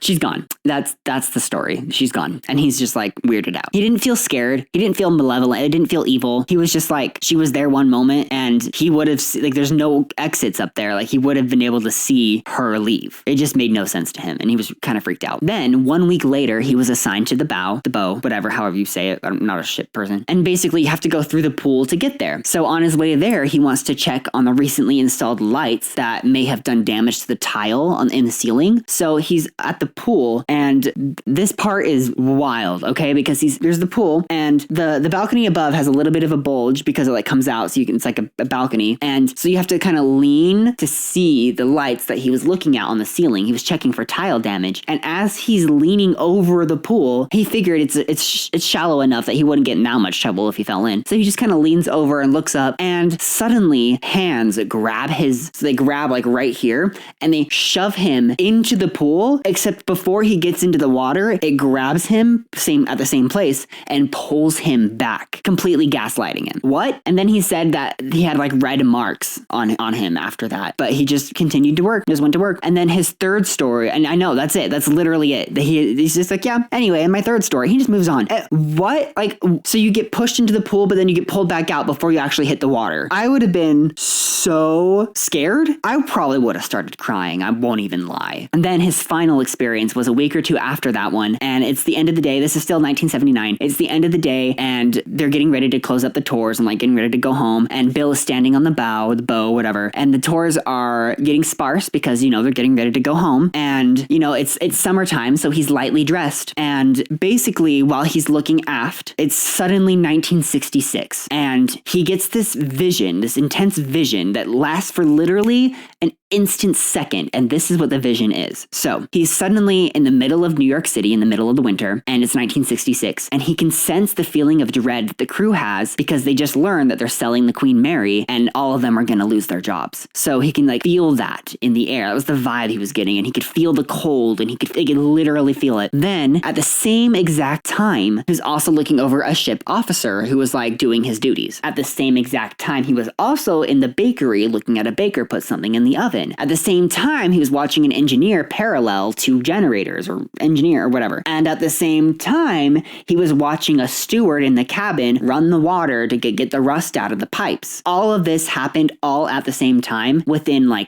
She's gone. That's the story. She's gone. And he's just like weirded out. He didn't feel scared. He didn't feel malevolent. It didn't feel evil. He was just like, she was there one moment and he would have, like, there's no exits up there. Like he would have been able to see her leave. It just made no sense to him. And he was kind of freaked out. Then 1 week later, he was assigned to the bow, whatever, however you say it. I'm not a ship person. And basically you have to go through the pool to get there. So on his way there, he wants to check on the recently installed lights that may have done damage to the tile in the ceiling. So he's at the pool, and this part is wild, okay? Because there's the pool, and the balcony above has a little bit of a bulge because it like comes out, so it's like a balcony. And so you have to kind of lean to see the lights that he was looking at on the ceiling. He was checking for tile damage. And as he's leaning over the pool, he figured it's shallow enough that he wouldn't get in that much trouble if he fell in. So he just kind of leans over and looks up, and suddenly hands grab so they grab like right here and they shove him into the pool, except before he gets into the water, it grabs him at the same place and pulls him back, completely gaslighting him. What? And then he said that he had like red marks on him after that, but he just continued to work, just went to work. And then his third story, and I know that's it, that's literally it. He's just like, yeah, anyway, in my third story, he just moves on. What? Like, so you get pushed into the pool, but then you get pulled back out before you actually hit the water. I would have been so scared. I probably would have started crying. I won't even lie. And then his final experience was a week or two after that one. And it's the end of the day. This is still 1979. It's the end of the day and they're getting ready to close up the tours and like getting ready to go home. And Bill is standing on the bow, whatever. And the tours are getting sparse because, they're getting ready to go home. And, it's summertime. So he's lightly dressed. And basically while he's looking aft, it's suddenly 1966. And he gets this intense vision that lasts for literally an instant second. And this is what the vision is. So he's suddenly in the middle of of New York City in the middle of the winter, and it's 1966, and he can sense the feeling of dread that the crew has because they just learned that they're selling the Queen Mary and all of them are going to lose their jobs. So he can feel that in the air. That was the vibe he was getting, and he could feel the cold, and he could literally feel it. Then at the same exact time, he was also looking over a ship officer who was doing his duties. At the same exact time, he was also in the bakery looking at a baker put something in the oven. At the same time, he was watching an engineer parallel to generators or engineer or whatever. And at the same time, he was watching a steward in the cabin run the water to get the rust out of the pipes. All of this happened all at the same time within 1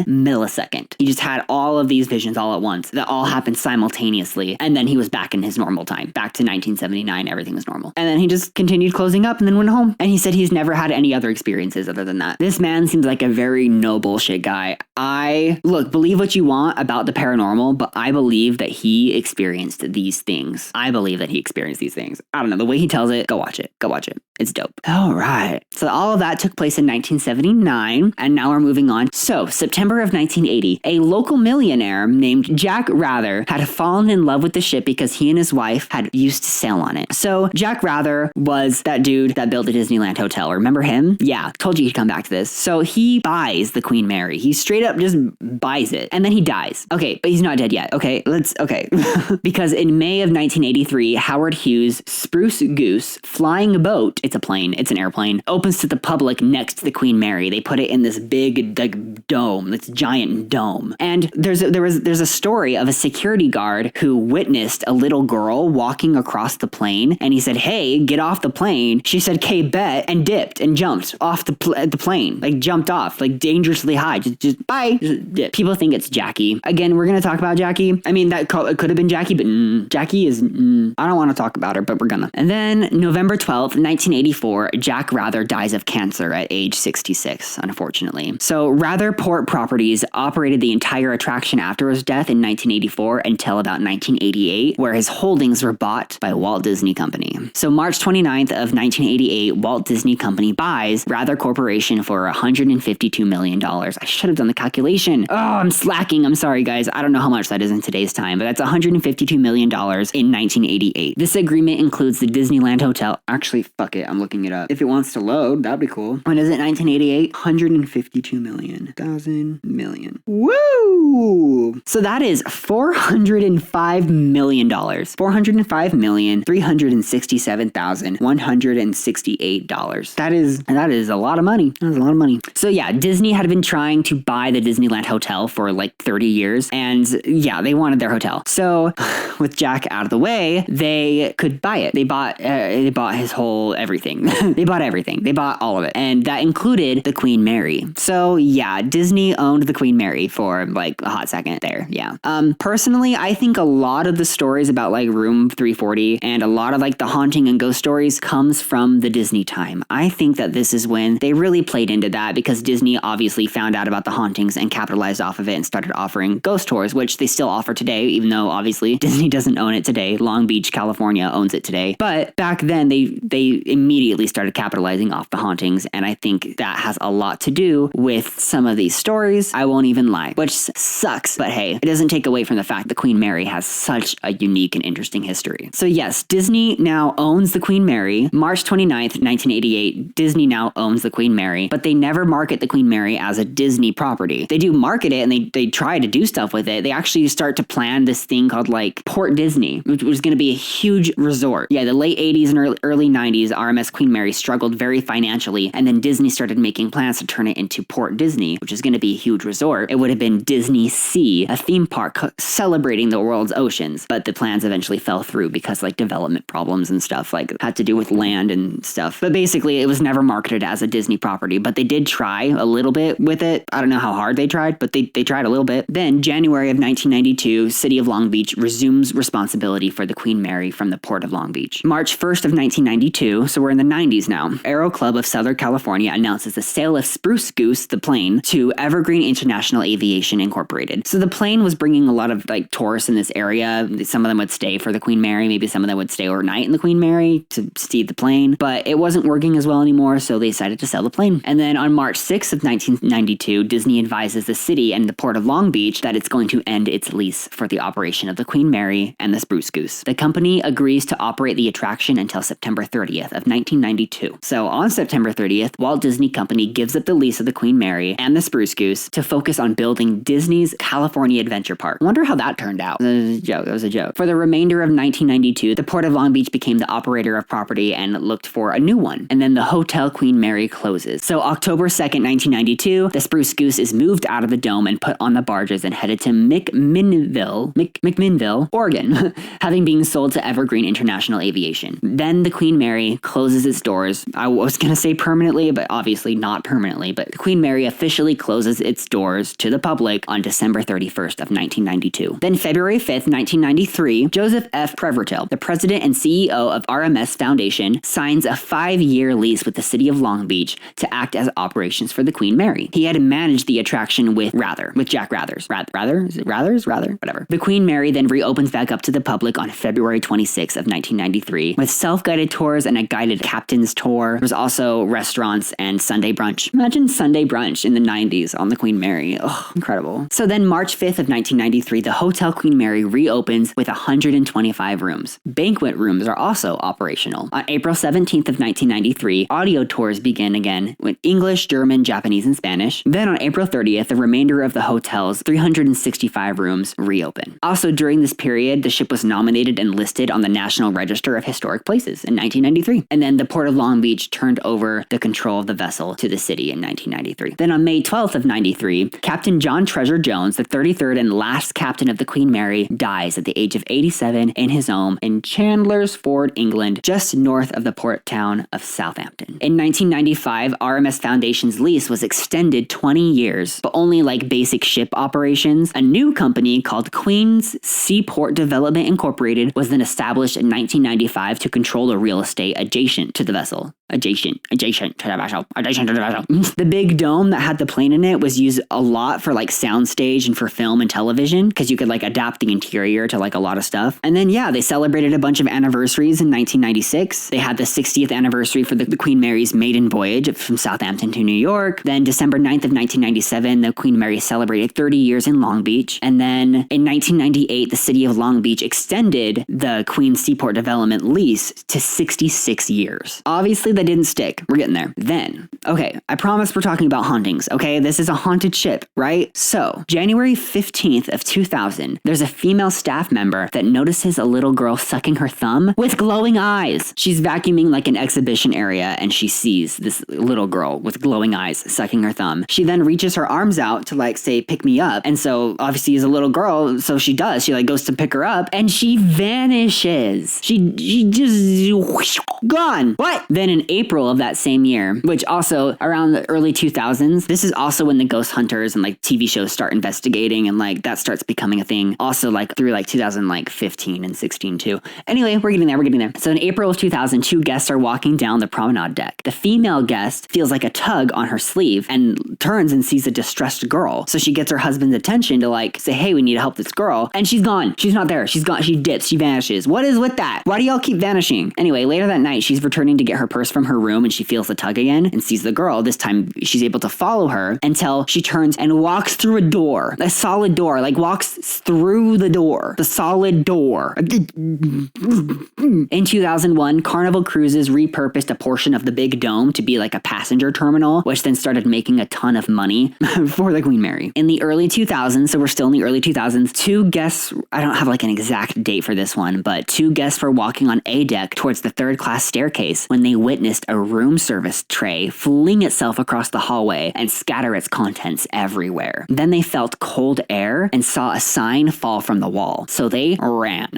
millisecond. He just had all of these visions all at once that all happened simultaneously. And then he was back in his normal time. Back to 1979, everything was normal. And then he just continued closing up and then went home. And he said he's never had any other experiences other than that. This man seems like a very no bullshit guy. Believe what you want about the paranormal, but I believe that he experienced these things. I believe that he experienced these things. I don't know. The way he tells it, go watch it. Go watch it. It's dope. All right. So all of that took place in 1979, and now we're moving on. So September of 1980, a local millionaire named Jack Rather had fallen in love with the ship because he and his wife had used to sail on it. So Jack Rather was that dude that built the Disneyland Hotel. Remember him? Yeah, told you he'd come back to this. So he buys the Queen Mary. He straight up just buys it, and then he dies. Okay, but he's not dead yet. Okay. Because in May of 1983, Howard Hughes' Spruce Goose flying boat, it's a plane, it's an airplane, opens to the public next to the Queen Mary. They put it in this big dome, this giant dome. And there's a story of a security guard who witnessed a little girl walking across the plane, and he said, "Hey, get off the plane." She said, "K, bet," and dipped and jumped off the plane, jumped off, dangerously high, just bye. Just people think it's Jackie. Again, we're gonna talk about Jackie. I mean, it could have been Jackie, but Jackie is. I don't want to talk about her, but we're gonna. And then November 12th, 1984, Jack Rather dies of cancer at age 66, unfortunately. So Rather Port Properties operated the entire attraction after his death in 1984 until about 1988, where his holdings were bought by Walt Disney Company. So March 29th of 1988, Walt Disney Company buys Rather Corporation for $152 million. I should have done the calculation. Oh, I'm slacking. I'm sorry, guys. I don't know how much that is in today's time, but that's $152 million in 1988. This agreement includes the Disneyland Hotel. Actually, fuck it. I'm looking it up. If it wants to load, that'd be cool. When is it? 1988? 152 million. 1,000 million. Woo! So that is $405 million. $405,367,168. That is a lot of money. That is a lot of money. So yeah, Disney had been trying to buy the Disneyland Hotel for 30 years, and yeah, they wanted their hotel. So with Jack out of the way, they could buy it. They bought his whole everything. They bought everything. They bought all of it, and that included the Queen Mary. So yeah, Disney owned the Queen Mary for a hot second there. Yeah. Personally, I think a lot of the stories about Room 340 and a lot of the haunting and ghost stories comes from the Disney time. I think that this is when they really played into that, because Disney obviously found out about the hauntings and capitalized off of it and started offering ghost tours, which they still offer today, even though obviously Disney doesn't own it today. Long Beach, California owns it today. But back then they immediately started capitalizing off the hauntings, and I think that has a lot to do with some of these stories. I won't even lie, which sucks, but hey, it doesn't take away from the fact that Queen Mary has such a unique and interesting history. So yes, Disney now owns the Queen Mary. March 29th, 1988, Disney now owns the Queen Mary, but they never market the Queen Mary as a Disney property. They do market it, and they try to do stuff with it. They actually start to plan this thing called Port Disney, which was going to be a huge resort. Yeah, the late 80s and early 90s, RMS Queen Mary struggled very financially, and then Disney started making plans to turn it into Port Disney, which is going to be a huge resort. It would have been Disney Sea, a theme park celebrating the world's oceans, but the plans eventually fell through because development problems and stuff had to do with land and stuff. But basically, it was never marketed as a Disney property, but they did try a little bit with it. I don't know how hard they tried, but they tried a little bit. Then January of 1992, City of Long Beach resumes responsibility for the Queen Mary from the Port of Long Beach. March 1st of 1992, so we're in the 90s now, Aero Club of Southern California announces the sale of Spruce Goose, the plane, to Evergreen International Aviation Incorporated. So the plane was bringing a lot of tourists in this area. Some of them would stay for the Queen Mary. Maybe some of them would stay overnight in the Queen Mary to see the plane, but it wasn't working as well anymore, so they decided to sell the plane. And then on March 6th of 1992, Disney advises the city and the Port of Long Beach that it's going to end its lease for the operation of the Queen Mary and the Spruce Goose. The company agrees to operate the attraction until September 30th of 1992. So on September 30th, Walt Disney Company gives up the lease of the Queen Mary and the Spruce Goose to focus on building Disney's California Adventure Park. I wonder how that turned out. It was a joke. For the remainder of 1992, the Port of Long Beach became the operator of property and looked for a new one. And then the Hotel Queen Mary closes. So October 2nd, 1992, the Spruce Goose is moved out of the dome and put on the barges and headed to McMinnville, Oregon, having been sold to Evergreen International Aviation. Then the Queen Mary closes its doors. I was going to say permanently, but obviously not permanently, but the Queen Mary officially closes its doors to the public on December 31st of 1992. Then February 5th, 1993, Joseph F. Prevertil, the president and CEO of RMS Foundation, signs a 5-year lease with the city of Long Beach to act as operations for the Queen Mary. He had managed the attraction with Jack Rathers. Whatever. The Queen Mary then reopens back up to the public on February 26th of 1993 with self-guided tours and a guided captain's tour. There was also restaurants and Sunday brunch. Imagine Sunday brunch in the 90s on the Queen Mary. Oh, incredible. So then March 5th of 1993, the Hotel Queen Mary reopens with 125 rooms. Banquet rooms are also operational. On April 17th of 1993, audio tours begin again with English, German, Japanese, and Spanish. Then on April 30th, the remainder of the hotel's 365 rooms reopen. Also during this period, the ship was nominated and listed on the National Register of Historic Places in 1993. And then the Port of Long Beach turned over the control of the vessel to the city in 1993. Then on May 12th of 93, Captain John Treasure Jones, the 33rd and last captain of the Queen Mary, dies at the age of 87 in his home in Chandler's Ford, England, just north of the port town of Southampton. In 1995, RMS Foundation's lease was extended 20 years, but only like basic ship operations. A new company called Queen's Seaport Development Incorporated was then established in 1995 to control the real estate adjacent to the vessel. Adjacent to the vessel. The big dome that had the plane in it was used a lot for like soundstage and for film and television because you could like adapt the interior to like a lot of stuff. And then they celebrated a bunch of anniversaries in 1996. They had the 60th anniversary for the Queen Mary's Maidan Voyage from Southampton to New York. Then December 9th of 1997, the Queen Mary celebrated 30 years in Long Beach. And then in 1998, the city of Long Beach extended the Queen's Seaport Development lease to 66 years. Obviously, that didn't stick. We're getting there. Then, okay, I promise we're talking about hauntings, okay? This is a haunted ship, right? So, January 15th of 2000, there's a female staff member that notices a little girl sucking her thumb with glowing eyes. She's vacuuming like an exhibition area and she sees this little girl with glowing eyes sucking her thumb. She then reaches her arms out to like say, pick me up. And so obviously as a little girl, so she does. She like goes to pick her up and she vanishes. She just gone. What? Then in April of that same year, which also around the early 2000s, this is also when the ghost hunters and like TV shows start investigating and like that starts becoming a thing. Also like through like 2015 and 16 too. Anyway, we're getting there. So in April of 2000, 2 guests are walking down the promenade deck. The female guest feels like a tug on her sleeve and turns and sees a distressed girl. So she gets her husband's attention to like say, hey, we need to help this girl. And she's gone. She's not there. She's gone. She dips. She vanishes. What is with that? Why do y'all keep vanishing? Anyway, later that night, she's returning to get her purse from her room and she feels the tug again and sees the girl. This time she's able to follow her until she turns and walks through a door, a solid door, like walks through the door, the solid door. In 2001, Carnival Cruises repurposed a portion of the big dome to be like a passenger terminal, which then started making a ton of money for the Queen Mary. In the early 2000s, so we're still in the early 2000s, 2 guests, I don't have like an exact date for this one, but 2 guests were walking on A deck towards the 3rd class staircase when they witnessed a room service tray fling itself across the hallway and scatter its contents everywhere. Then they felt cold air and saw a sign fall from the wall. So they ran.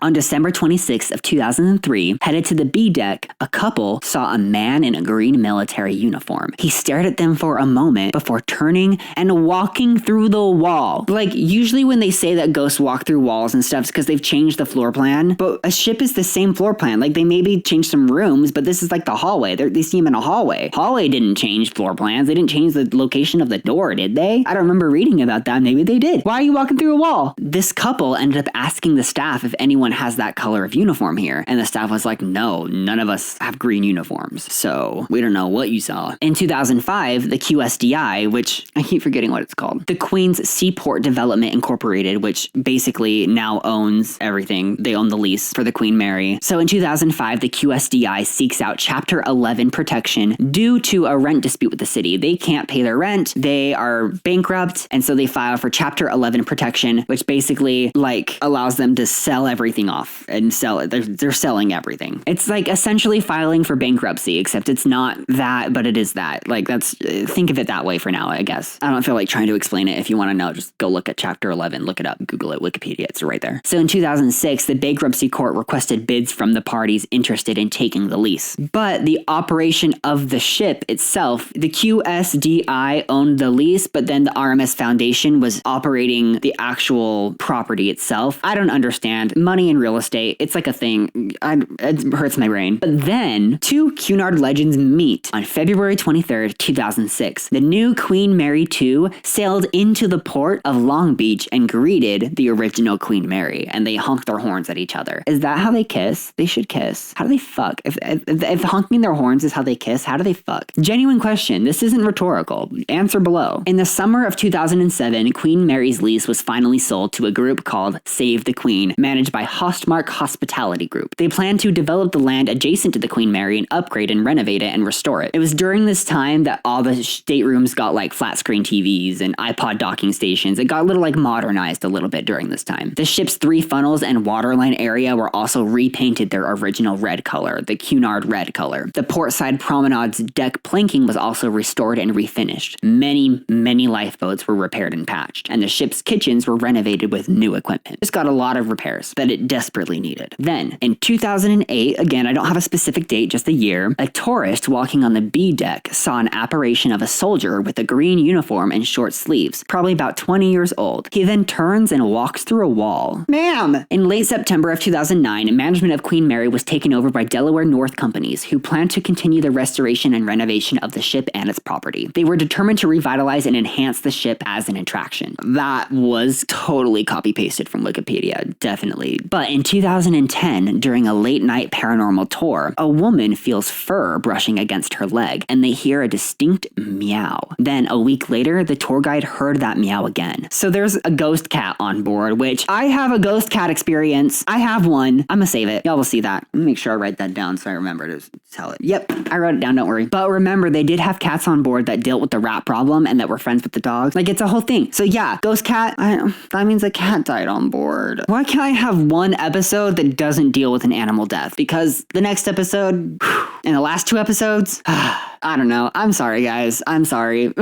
On December 26th of 2003, headed to the B deck, a couple saw a man in a green military uniform. He stared at them for a moment before turning and walking through the wall. Like usually when they say that ghosts walk through walls and stuff, it's because they've changed the floor plan, but a ship is the same floor plan. Like they maybe changed some rooms rooms, but this is like the hallway. They see him in a hallway. Hallway didn't change floor plans. They didn't change the location of the door, did they? I don't remember reading about that. Maybe they did. Why are you walking through a wall? This couple ended up asking the staff if anyone has that color of uniform here. And the staff was like, no, none of us have green uniforms. So we don't know what you saw. In 2005, the QSDI, which I keep forgetting what it's called, the Queens Seaport Development Incorporated, which basically now owns everything. They own the lease for the Queen Mary. So in 2005, the QSDI seeks out Chapter 11 protection due to a rent dispute with the city. They can't pay their rent. They are bankrupt. And so they file for Chapter 11 protection, which basically like allows them to sell everything off and sell it. They're selling everything. It's like essentially filing for bankruptcy, except it's not that, but it is that. Like think of it that way for now, I guess. I don't feel like trying to explain it. If you want to know, just go look at Chapter 11, look it up, Google it, Wikipedia, it's right there. So in 2006, the bankruptcy court requested bids from the parties interested in taking the lease. But the operation of the ship itself, the QSDI owned the lease, but then the RMS Foundation was operating the actual property itself. I don't understand. Money in real estate, it's like a thing. It hurts my brain. But then, two Cunard legends meet on February 23rd, 2006. The new Queen Mary II sailed into the port of Long Beach and greeted the original Queen Mary, and they honked their horns at each other. Is that how they kiss? They should kiss. How do they fuck? If honking their horns is how they kiss, how do they fuck? Genuine question. This isn't rhetorical. Answer below. In the summer of 2007, Queen Mary's lease was finally sold to a group called Save the Queen, managed by Hostmark Hospitality Group. They planned to develop the land adjacent to the Queen Mary and upgrade and renovate it and restore it. It was during this time that all the staterooms got like flat screen TVs and iPod docking stations. It got a little like modernized a little bit during this time. The ship's 3 funnels and waterline area were also repainted their original red color, the Cunard red color. The portside promenade's deck planking was also restored and refinished. Many lifeboats were repaired and patched, and the ship's kitchens were renovated with new equipment. Just got a lot of repairs that it desperately needed. Then, in 2008, again, I don't have a specific date, just a year, a tourist walking on the B deck saw an apparition of a soldier with a green uniform and short sleeves, probably about 20 years old. He then turns and walks through a wall. Ma'am! In late September of 2009, management of Queen Mary was taken over by Delaware North Companies, who planned to continue the restoration and renovation of the ship and its property. They were determined to revitalize and enhance the ship as an attraction. That was totally copy-pasted from Wikipedia, definitely. But in 2010, during a late-night paranormal tour, a woman feels fur brushing against her leg, and they hear a distinct meow. Then, a week later, the tour guide heard that meow again. So there's a ghost cat on board, which I have a ghost cat experience. I have one. I'm gonna save it. Y'all will see that. Let me make sure I write that down so I remember to tell it. Yep, I wrote it down, don't worry. But remember, they did have cats on board that dealt with the rat problem and that were friends with the dogs. Like, it's a whole thing. So yeah, ghost cat, that means a cat died on board. Why can't I have one episode that doesn't deal with an animal death? Because the next episode, and the last 2 episodes, I don't know. I'm sorry, guys. I'm sorry.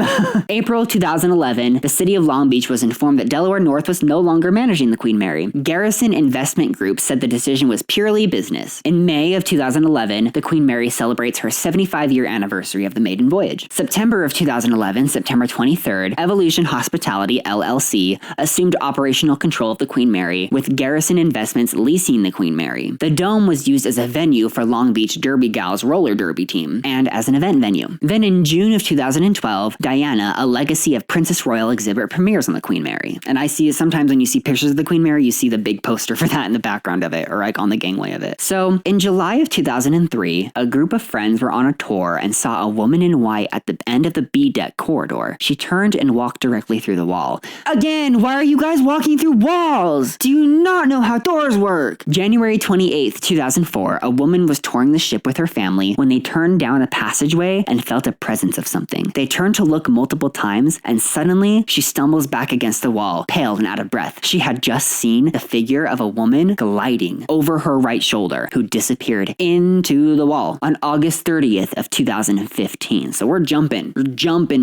April 2011, the city of Long Beach was informed that Delaware North was no longer managing the Queen Mary. Garrison Investment Group said the decision was purely business. In May of 2011, the Queen Mary celebrates her 75-year anniversary of the Maidan Voyage. September of 2011, September 23rd, Evolution Hospitality LLC assumed operational control of the Queen Mary, with Garrison Investments leasing the Queen Mary. The dome was used as a venue for Long Beach Derby Gals roller derby team, and as an event venue. Then in June of 2012, Diana, a Legacy of Princess Royal exhibit premieres on the Queen Mary. And I see it sometimes when you see pictures of the Queen Mary, you see the big poster for that in the background of it, or like on the gangway of it. So in July of 2003, a group of friends were on a tour and saw a woman in white at the end of the B deck corridor. She turned and walked directly through the wall. Again, why are you guys walking through walls? Do you not know how doors work? January 28th, 2004, a woman was touring the ship with her family when they turned down a passageway and felt a presence of something. They turned to look multiple times, and suddenly she stumbles back against the wall, pale and out of breath. She had just seen the figure of a woman gliding over her right shoulder, who disappeared into the wall on August 30th of 2015. So we're jumping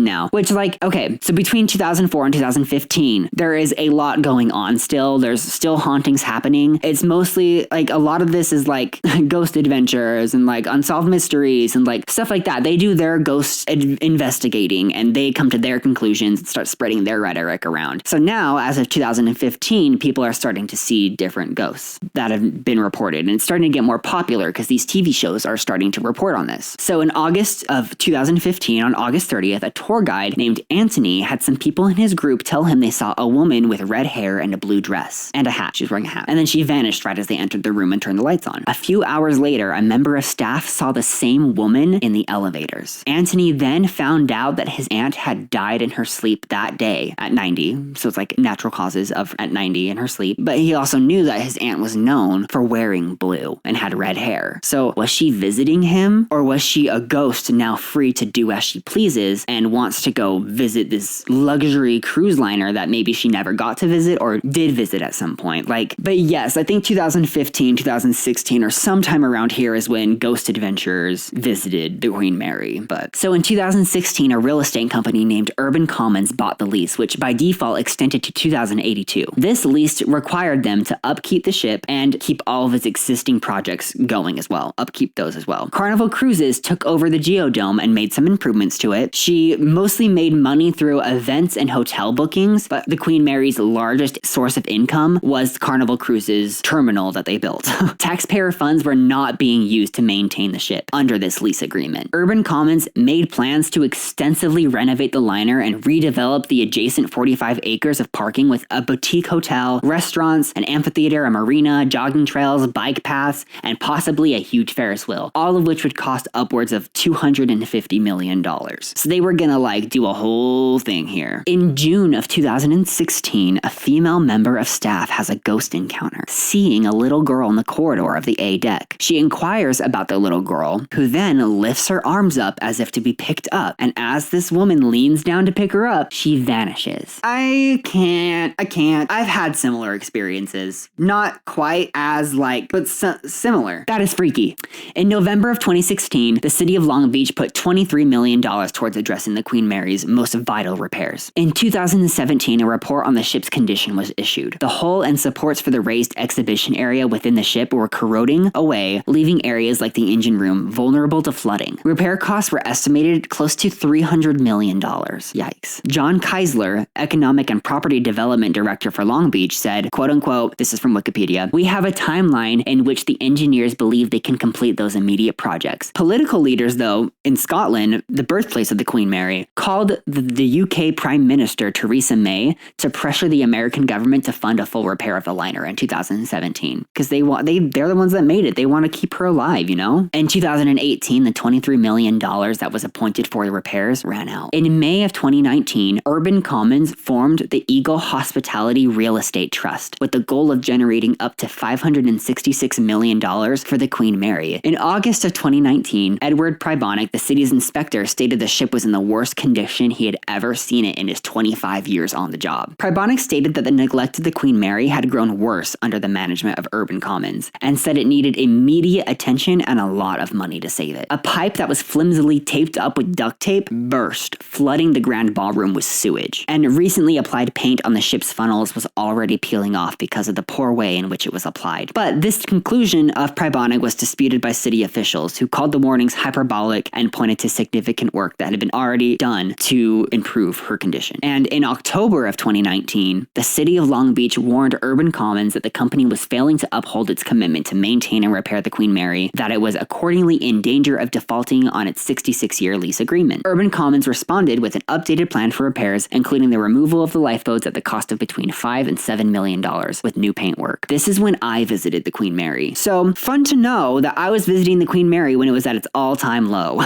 now. Which, like, okay, so between 2004 and 2015, there is a lot going on still. There's still hauntings happening. It's mostly, like, a lot of this is, like, ghost adventures and, like, unsolved mysteries and, like, stuff like that. They do their ghost investigating, and they come to their conclusions and start spreading their rhetoric around. So now, as of 2015, people are starting to see different ghosts that have been reported, and it's starting to get more popular because these TV shows are starting to report on this. So in August of 2015, on August 30th, a tour guide named Anthony had some people in his group tell him they saw a woman with red hair and a blue dress and a hat. She was wearing a hat. And then she vanished right as they entered the room and turned the lights on. A few hours later, a member of staff saw the same woman in the elevators. Anthony then found out that his aunt had died in her sleep that day at 90. So it's like natural causes of at 90 in her sleep. But he also knew that his aunt was known for wearing blue and had red hair. So was she visiting him, or was she a ghost now free to do as she pleases and wants to go visit this luxury cruise liner that maybe she never got to visit or did visit at some point? But yes, I think 2015, 2016, or sometime around here is when Ghost Adventures visited the Queen Mary. So in 2016, a real estate company named Urban Commons bought the lease, which by default extended to 2082. This lease required them to upkeep the ship and keep all of its existing projects going as well. Upkeep those as well. Carnival Cruises took over the Geodome and made some improvements to it. She mostly made money through events and hotel bookings, but the Queen Mary's largest source of income was Carnival Cruises' terminal that they built. Taxpayer funds were not being used to maintain the ship under this lease agreement. Urban Commons made plans to extensively renovate the liner and redevelop the adjacent 45 acres of parking with a boutique hotel, restaurants, an amphitheater, a marina, jogging trails, bike paths, and possibly a huge Ferris wheel, all of which would cost upwards of $250 million. So they were gonna do a whole thing here. In June of 2016, a female member of staff has a ghost encounter, seeing a little girl in the corridor of the A deck. She inquires about the little girl, who then lifts her arms up as if to be picked up, and as this woman leans down to pick her up, she vanishes. I can't. I've had similar experiences. Not quite as but similar. That is freaky. In November of 2016, the city of Long Beach put $23 million towards addressing the Queen Mary's most vital repairs. In 2017, a report on the ship's condition was issued. The hull and supports for the raised exhibition area within the ship were corroding away, leaving areas like the engine room vulnerable to flooding. Repair costs were estimated close to $300 million. Yikes. John Keisler, Economic and Property Development Director for Long Beach, said, quote unquote, this is from Wikipedia, "We have a timeline in which the engineers believe they can complete those immediate projects." Political leaders, though, in Scotland, the birthplace of the Queen Mary, called the UK Prime Minister Theresa May to pressure the American government to fund a full repair of the liner in 2017. Because they're the ones that made it. They want to keep her alive, you know? In 2018, the $23 million that was appointed for the repairs ran out. In May of 2019, Urban Commons formed the Eagle Hospitality Real Estate Trust with the goal of generating up to $566 million for the Queen Mary. In August of 2019, Edward Pribonic, the city's inspector, stated the ship was in the worst condition he had ever seen it in his 25 years on the job. Pribonic stated that the neglect of the Queen Mary had grown worse under the management of Urban Commons, and said it needed immediate attention and a lot of money to save it. A pipe that was flimsily taped up with duct tape burst, flooding the grand ballroom with sewage, and recently applied paint on the ship's funnels was already peeling off because of the poor way in which it was applied. But this conclusion of Pribonic was disputed by city officials, who called the warnings hyperbolic and pointed to significant work that had been already done to improve her condition. And in October of 2019, the city of Long Beach warned Urban Commons that the company was failing to uphold its commitment to maintain and repair the Queen Mary, that it was accordingly in danger of defaulting on its 66-year lease agreement. Urban Commons responded with an updated plan for repairs, including the removal of the lifeboats at the cost of between $5 and $7 million with new paintwork. This is when I visited the Queen Mary. So fun to know that I was visiting the Queen Mary when it was at its all-time low.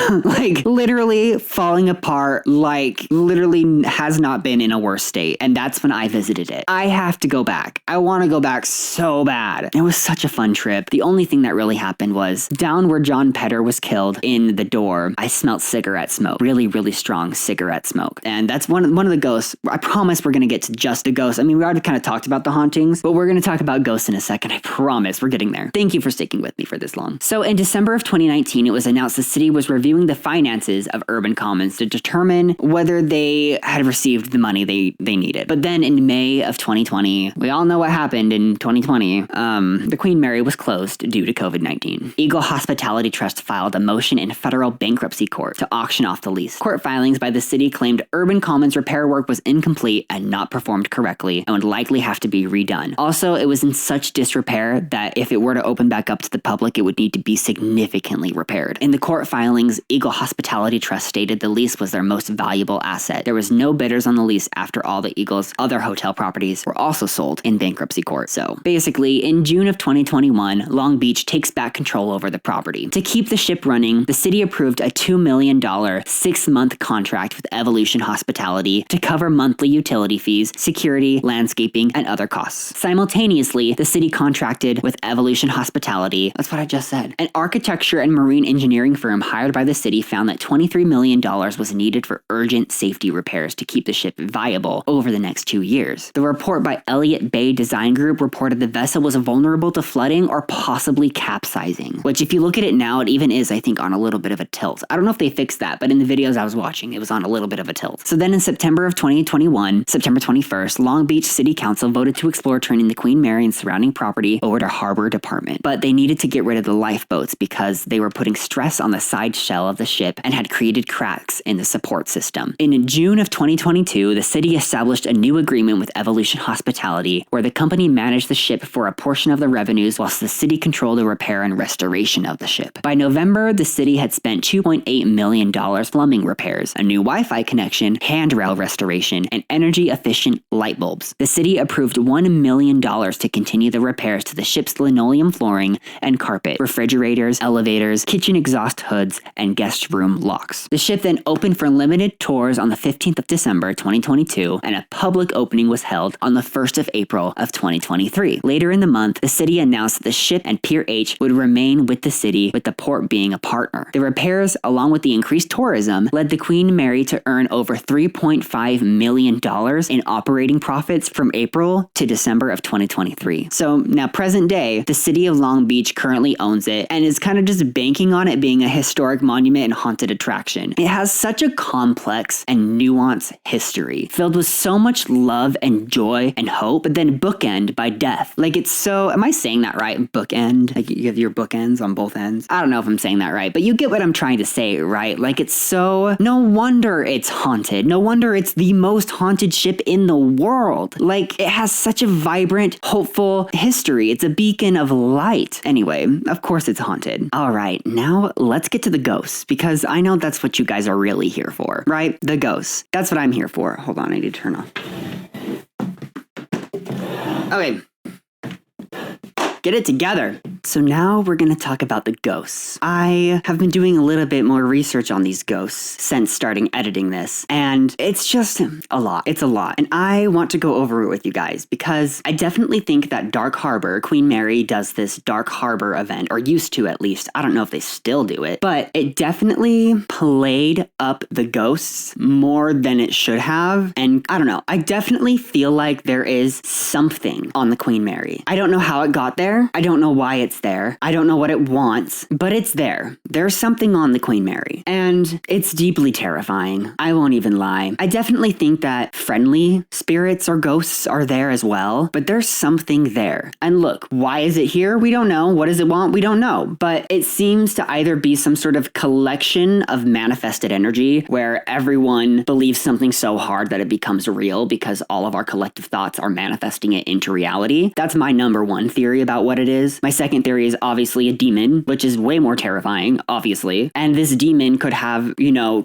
Literally falling apart, literally has not been in a worse state. And that's when I visited it. I have to go back. I want to go back so bad. It was such a fun trip. The only thing that really happened was down where John Pedder was killed in the door, I smelled cigarette smoke. Really, really strong cigarette smoke. And that's one of the ghosts. I promise we're going to get to just a ghost. I mean, we already kind of talked about the hauntings, but we're going to talk about ghosts in a second. I promise we're getting there. Thank you for sticking with me for this long. So in December of 2019, it was announced the city was reviewing the finances of Urban Commons to determine whether they had received the money they needed. But then in May of 2020, we all know what happened in 2020. The Queen Mary was closed due to COVID-19. Eagle Hospitality Trust filed a motion in federal bankruptcy court to auction off the lease. Court filings by the city claimed Urban Commons repair work was incomplete and not performed correctly and would likely have to be redone. Also, it was in such disrepair that if it were to open back up to the public, it would need to be significantly repaired. In the court filings, Eagle Hospitality Trust stated the lease was their most valuable asset. There was no bidders on the lease after all the Eagle's other hotel properties were also sold in bankruptcy court. So basically, in June of 2021, Long Beach takes back control over the property. To keep the ship running, the city approved a $2 million 6-month contract with Evolution Hospitality to cover monthly utility fees, security, landscaping, and other costs. Simultaneously, the city contracted with Evolution Hospitality, that's what I just said, an architecture and marine engineering firm hired by the city found that $23 million was needed for urgent safety repairs to keep the ship viable over the next 2 years. The report by Elliott Bay Design Group reported the vessel was vulnerable to flooding or possibly capsizing, which if you look at it now, it even is, I think, on a little bit of a tilt. I don't know if they fixed that, but in the videos I was watching, it was on a little bit of a tilt. So then in September of 2021, September 21st, Long Beach City Council voted to explore turning the Queen Mary and surrounding property over to Harbor Department, but they needed to get rid of the lifeboats because they were putting stress on the side shell of the ship and had created cracks in the support system. In June of 2022, the city established a new agreement with Evolution Hospitality where the company managed the ship for a portion of the revenues whilst the city controlled the repair and restoration of the ship. By November, the city had spent $2.8 million plumbing repairs, a new Wi-Fi connection, handrail restoration, and energy-efficient light bulbs. The city approved $1 million to continue the repairs to the ship's linoleum flooring and carpet, refrigerators, elevators, kitchen exhaust hoods, and guest room locks. The ship then opened for limited tours on the 15th of December 2022, and a public opening was held on the 1st of April of 2023. Later in the month, the city announced that the ship and Pier H would remain with the city, with the port being a partner. The repairs, along with the increased tourism, led the Queen Mary to earn over $3.5 million in operating profits from April to December of 2023. So now present day, the city of Long Beach currently owns it and is kind of just banking on it being a historic monument and haunted attraction. It has such a complex and nuanced history, filled with so much love and joy and hope, but then bookend by death. Like it's so, am I saying that right? Bookend? Like you have your bookends on both ends? I don't know if I'm saying that right, but you get what I'm trying to say, right? Like it's so, no wonder it's haunted. No wonder it's the most haunted ship in the world. Like it has such a vibrant, hopeful history. It's a beacon of light. Anyway, of course it's haunted. All right, now let's get to the ghosts, because I know that's what you guys are really here for, right? The ghosts. That's what I'm here for. Hold on, I need to turn off. Okay. Get it together. So now we're going to talk about the ghosts. I have been doing a little bit more research on these ghosts since starting editing this, and it's just a lot. It's a lot. And I want to go over it with you guys because I definitely think that Dark Harbor, Queen Mary does this Dark Harbor event, or used to at least. I don't know if they still do it, but it definitely played up the ghosts more than it should have. And I don't know. I definitely feel like there is something on the Queen Mary. I don't know how it got there. I don't know why it's there. I don't know what it wants, but it's there. There's something on the Queen Mary, and it's deeply terrifying. I won't even lie. I definitely think that friendly spirits or ghosts are there as well, but there's something there. And look, why is it here? We don't know. What does it want? We don't know. But it seems to either be some sort of collection of manifested energy where everyone believes something so hard that it becomes real because all of our collective thoughts are manifesting it into reality. That's my number one theory about what it is. My second theory is obviously a demon, which is way more terrifying, obviously. And this demon could have,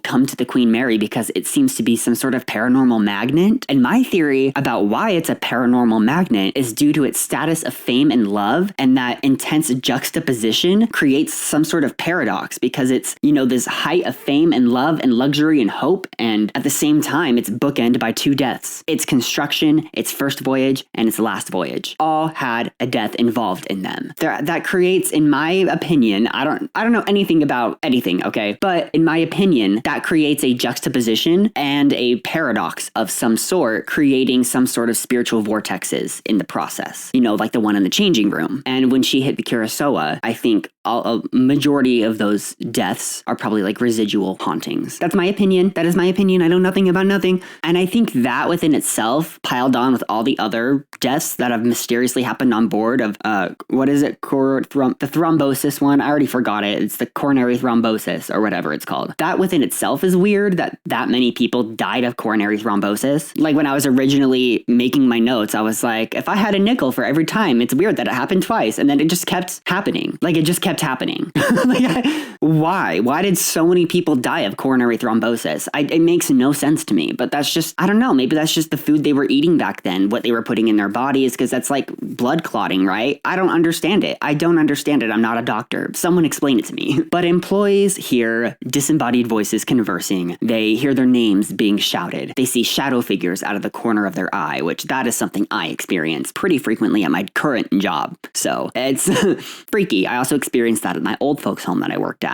come to the Queen Mary because it seems to be some sort of paranormal magnet. And my theory about why it's a paranormal magnet is due to its status of fame and love, and that intense juxtaposition creates some sort of paradox because it's, this height of fame and love and luxury and hope, and at the same time, it's bookended by two deaths. Its construction, its first voyage, and its last voyage all had a death involved in them. That creates, in my opinion, I don't know anything about anything, okay? But in my opinion, that creates a juxtaposition and a paradox of some sort, creating some sort of spiritual vortexes in the process. Like the one in the changing room. And when she hit the Curacoa, I think a majority of those deaths are probably like residual hauntings. That's my opinion. That is my opinion. I know nothing about nothing. And I think that within itself, piled on with all the other deaths that have mysteriously happened on board of, what is it? The thrombosis one. I already forgot it. It's the coronary thrombosis or whatever it's called. That within itself is weird that many people died of coronary thrombosis. Like when I was originally making my notes, I was like, if I had a nickel for every time, it's weird that it happened twice. And then it just kept happening. Like it just kept happening. Why? Why did so many people die of coronary thrombosis? It makes no sense to me, but that's just, I don't know, maybe that's just the food they were eating back then, what they were putting in their bodies, because that's like blood clotting, right? I don't understand it. I don't understand it. I'm not a doctor. Someone explain it to me. But employees hear disembodied voices conversing. They hear their names being shouted. They see shadow figures out of the corner of their eye, which that is something I experience pretty frequently at my current job. So it's freaky. I also experienced that at my old folks' home that I worked at.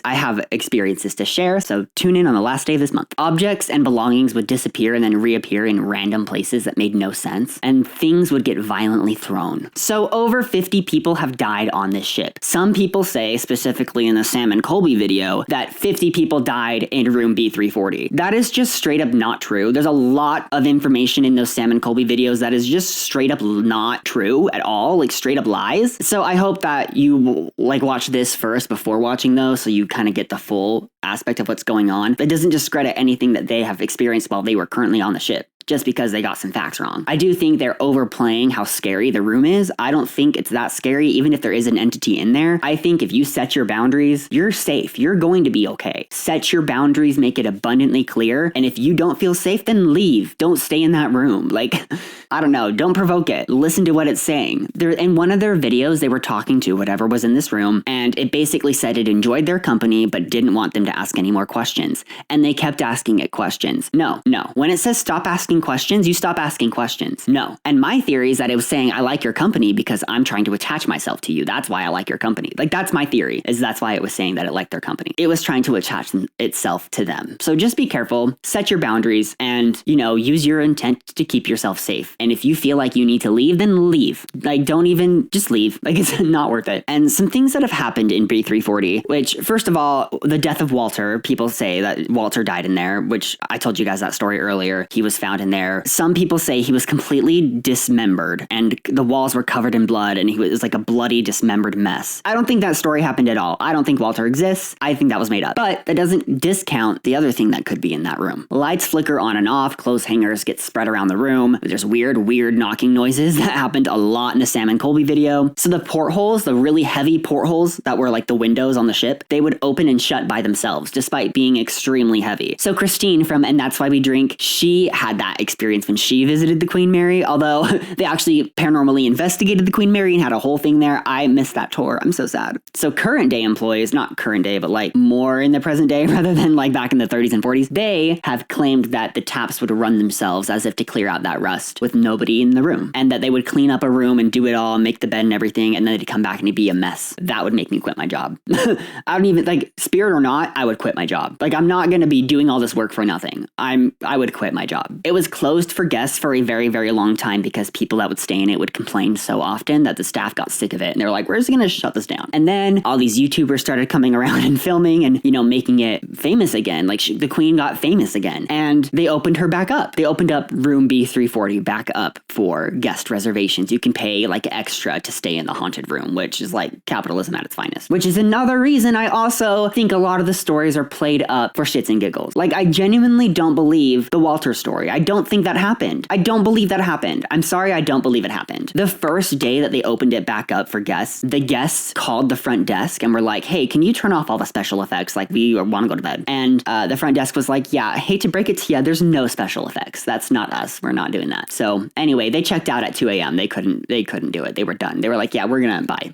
I have experiences to share, so tune in on the last day of this month. Objects and belongings would disappear and then reappear in random places that made no sense, and things would get violently thrown. So over 50 people have died on this ship. Some people say, specifically in the Sam and Colby video, that 50 people died in room B340. That is just straight up not true. There's a lot of information in those Sam and Colby videos that is just straight up not true at all, like straight up lies. So I hope that you like watch this first before watching those, so you kind of get the full aspect of what's going on. It doesn't discredit anything that they have experienced while they were currently on the ship, just because they got some facts wrong. I do think they're overplaying how scary the room is. I don't think it's that scary, even if there is an entity in there. I think if you set your boundaries, you're safe. You're going to be okay. Set your boundaries, make it abundantly clear. And if you don't feel safe, then leave. Don't stay in that room. Like, I don't know. Don't provoke it. Listen to what it's saying. In one of their videos, they were talking to whatever was in this room, and it basically said it enjoyed their company, but didn't want them to ask any more questions. And they kept asking it questions. No. When it says stop asking questions, you stop asking questions. No. And my theory is that it was saying, I like your company because I'm trying to attach myself to you. That's why I like your company. Like, that's my theory, is that's why it was saying that it liked their company. It was trying to attach itself to them. So just be careful, set your boundaries, and, use your intent to keep yourself safe. And if you feel like you need to leave, then leave. Like, just leave. Like, it's not worth it. And some things that have happened in B340, which, first of all, the death of Walter, people say that Walter died in there, which I told you guys that story earlier. He was found in there. Some people say he was completely dismembered and the walls were covered in blood and he was like a bloody dismembered mess. I don't think that story happened at all. I don't think Walter exists. I think that was made up. But that doesn't discount the other thing that could be in that room. Lights flicker on and off, clothes hangers get spread around the room. There's weird knocking noises that happened a lot in the Sam and Colby video. So the portholes, the really heavy portholes that were like the windows on the ship, they would open and shut by themselves despite being extremely heavy. So Christine from And That's Why We Drink, she had that experience when she visited the Queen Mary, although they actually paranormally investigated the Queen Mary and had a whole thing there. I missed that tour. I'm so sad. So current day employees, not current day, but like more in the present day rather than like back in the 30s and 40s, they have claimed that the taps would run themselves as if to clear out that rust with nobody in the room, and that they would clean up a room and do it all, make the bed and everything, and then they'd come back and it'd be a mess. That would make me quit my job. I don't even, like, spirit or not, I would quit my job. Like, I'm not going to be doing all this work for nothing. I would quit my job. It was closed for guests for a very, very long time because people that would stay in it would complain so often that the staff got sick of it. And they were like, we're just going to shut this down. And then all these YouTubers started coming around and filming and, making it famous again. Like, the Queen got famous again. And they opened her back up. They opened up room B340 back up for guest reservations. You can pay like extra to stay in the haunted room, which is like capitalism at its finest. Which is another reason I also think a lot of the stories are played up for shits and giggles. Like, I genuinely don't believe the Walter story. I don't think that happened. I don't believe that happened. I'm sorry, I don't believe it happened. The first day that they opened it back up for guests, the guests called the front desk and were like, hey, can you turn off all the special effects? Like, we want to go to bed. And the front desk was like, yeah, I hate to break it to you, there's no special effects. That's not us. We're not doing that. So anyway, they checked out at 2 a.m. They couldn't do it. They were done. They were like, yeah, we're gonna bye.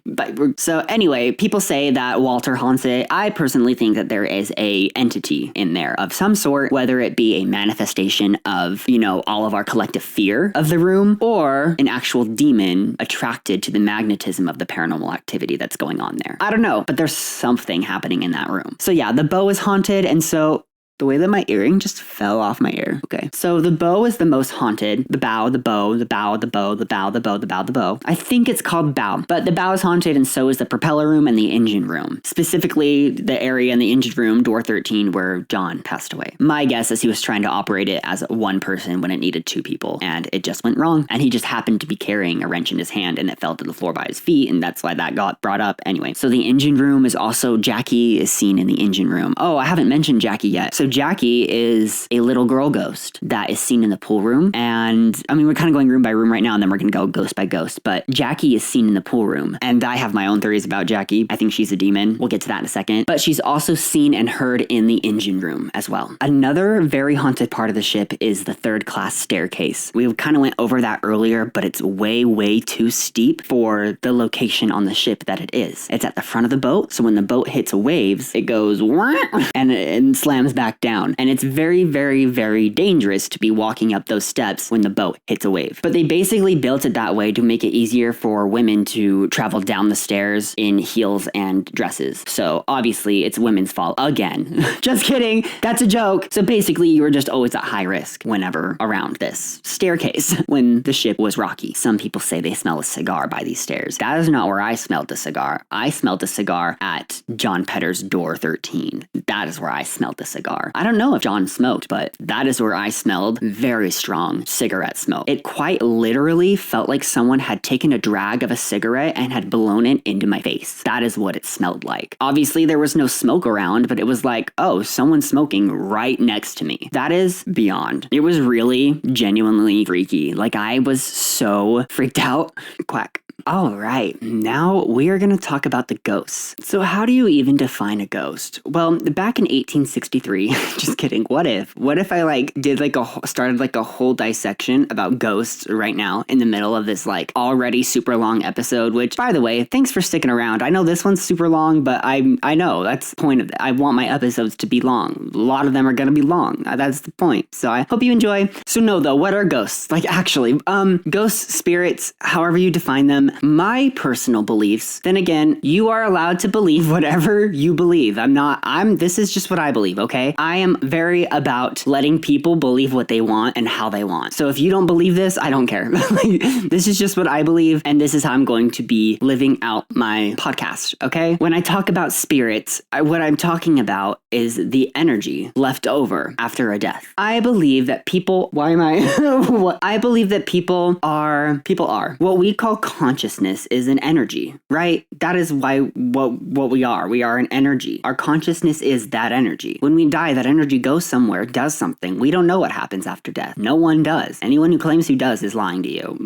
So anyway, people say that Walter haunts it. I personally think that there is a entity in there of some sort, whether it be a manifestation of, all of our collective fear of the room, or an actual demon attracted to the magnetism of the paranormal activity that's going on there. I don't know, but there's something happening in that room. So yeah, the bow is haunted, and so the way that my earring just fell off my ear. Okay. So the bow is the most haunted. The bow, the bow, the bow, the bow, the bow, the bow, the bow, the bow. I think it's called bow, but the bow is haunted, and so is the propeller room and the engine room. Specifically, the area in the engine room, door 13, where John passed away. My guess is he was trying to operate it as one person when it needed two people, and it just went wrong. And he just happened to be carrying a wrench in his hand, and it fell to the floor by his feet, and that's why that got brought up. Anyway, so the engine room is also, Jackie is seen in the engine room. Oh, I haven't mentioned Jackie yet. So Jackie is a little girl ghost that is seen in the pool room. And I mean, we're kind of going room by room right now, and then we're going to go ghost by ghost. But Jackie is seen in the pool room. And I have my own theories about Jackie. I think she's a demon. We'll get to that in a second. But she's also seen and heard in the engine room as well. Another very haunted part of the ship is the third class staircase. We kind of went over that earlier, but it's way, way too steep for the location on the ship that it is. It's at the front of the boat. So when the boat hits waves, it goes and slams back down. And it's very, very, very dangerous to be walking up those steps when the boat hits a wave. But they basically built it that way to make it easier for women to travel down the stairs in heels and dresses. So obviously it's women's fault again. Just kidding. That's a joke. So basically you were just always at high risk whenever around this staircase when the ship was rocky. Some people say they smell a cigar by these stairs. That is not where I smelled a cigar. I smelled a cigar at John Pedder's door 13. That is where I smelled the cigar. I don't know if John smoked, but that is where I smelled very strong cigarette smoke. It quite literally felt like someone had taken a drag of a cigarette and had blown it into my face. That is what it smelled like. Obviously, there was no smoke around, but it was like, oh, someone's smoking right next to me. That is beyond. It was really genuinely freaky. Like, I was so freaked out. Quack. All right, now we are going to talk about the ghosts. So how do you even define a ghost? Well, back in 1863, just kidding, what if I started a whole dissection about ghosts right now in the middle of this already super long episode, which, by the way, thanks for sticking around. I know this one's super long, but I know that's the point of it. I want my episodes to be long. A lot of them are going to be long. That's the point. So I hope you enjoy. So no, though, what are ghosts? Ghosts, spirits, however you define them. My personal beliefs, then again, you are allowed to believe whatever you believe. This is just what I believe, okay? I am very about letting people believe what they want and how they want. So if you don't believe this, I don't care. This is just what I believe, and this is how I'm going to be living out my podcast, okay? When I talk about spirits, what I'm talking about is the energy left over after a death. I believe that people, I believe that people are. What we call consciousness is an energy, right? That is what we are. We are an energy. Our consciousness is that energy. When we die, that energy goes somewhere, does something. We don't know what happens after death. No one does. Anyone who claims who does is lying to you.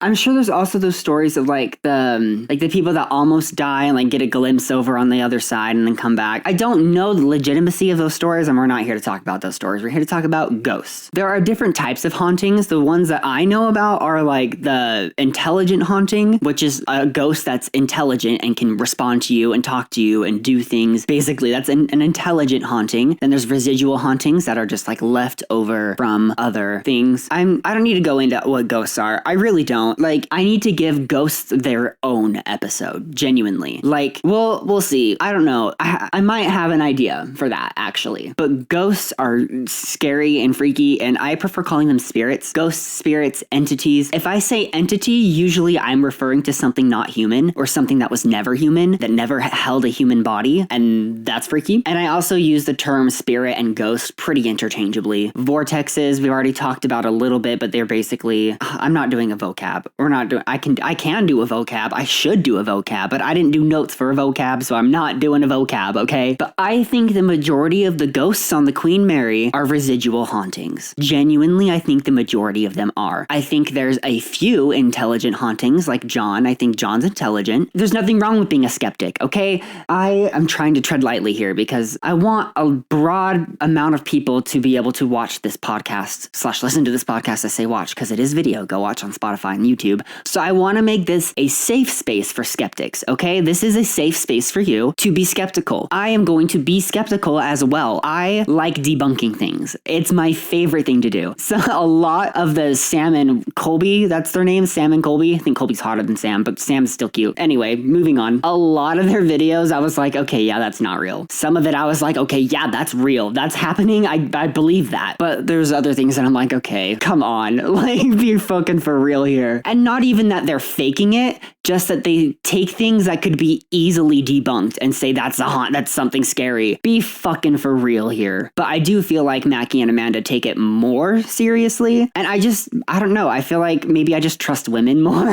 I'm sure there's also those stories of the people that almost die and get a glimpse over on the other side and then come back. I don't know the legitimacy of those stories, and we're not here to talk about those stories. We're here to talk about ghosts. There are different types of hauntings. The ones that I know about are the intelligent haunting, which is a ghost that's intelligent and can respond to you and talk to you and do things. Basically, that's an intelligent haunting. Then there's residual hauntings that are just left over from other things. I don't need to go into what ghosts are. I really don't. I need to give ghosts their own episode, genuinely. We'll see. I don't know. I might have an idea for that, actually. But ghosts are scary and freaky, and I prefer calling them spirits. Ghosts, spirits, entities. If I say entity, usually I'm referring to something not human or something that was never human, that never held a human body, and that's freaky. And I also use the term spirit and ghost pretty interchangeably. Vortexes, we've already talked about a little bit, but they're basically, I'm not doing a vocab. I can do a vocab. I should do a vocab, but I didn't do notes for a vocab, so I'm not doing a vocab, okay? But I think the majority of the ghosts on the Queen Mary are residual hauntings. Genuinely, I think the majority of them are. I think there's a few intelligent hauntings, like John. I think John's intelligent. There's nothing wrong with being a skeptic, okay? I am trying to tread lightly here because I want a broad amount of people to be able to watch this podcast / listen to this podcast. I say watch because it is video. Go watch on Spotify and YouTube. So I want to make this a safe space for skeptics, okay? This is a safe space for you to be skeptical. I am going to be skeptical as well. I like debunking things. It's my favorite thing to do. So a lot of the Sam and Colby, that's their name, Sam and Colby. I think Colby's Colby's hotter than Sam, but Sam's still cute. Anyway, moving on. A lot of their videos, I was like, okay, yeah, that's not real. Some of it, I was like, okay, yeah, that's real. That's happening. I believe that. But there's other things that I'm like, okay, come on. Like, be fucking for real here. And not even that they're faking it, just that they take things that could be easily debunked and say that's a haunt, that's something scary. Be fucking for real here. But I do feel like Mackie and Amanda take it more seriously. And I don't know. I feel like maybe I just trust women more.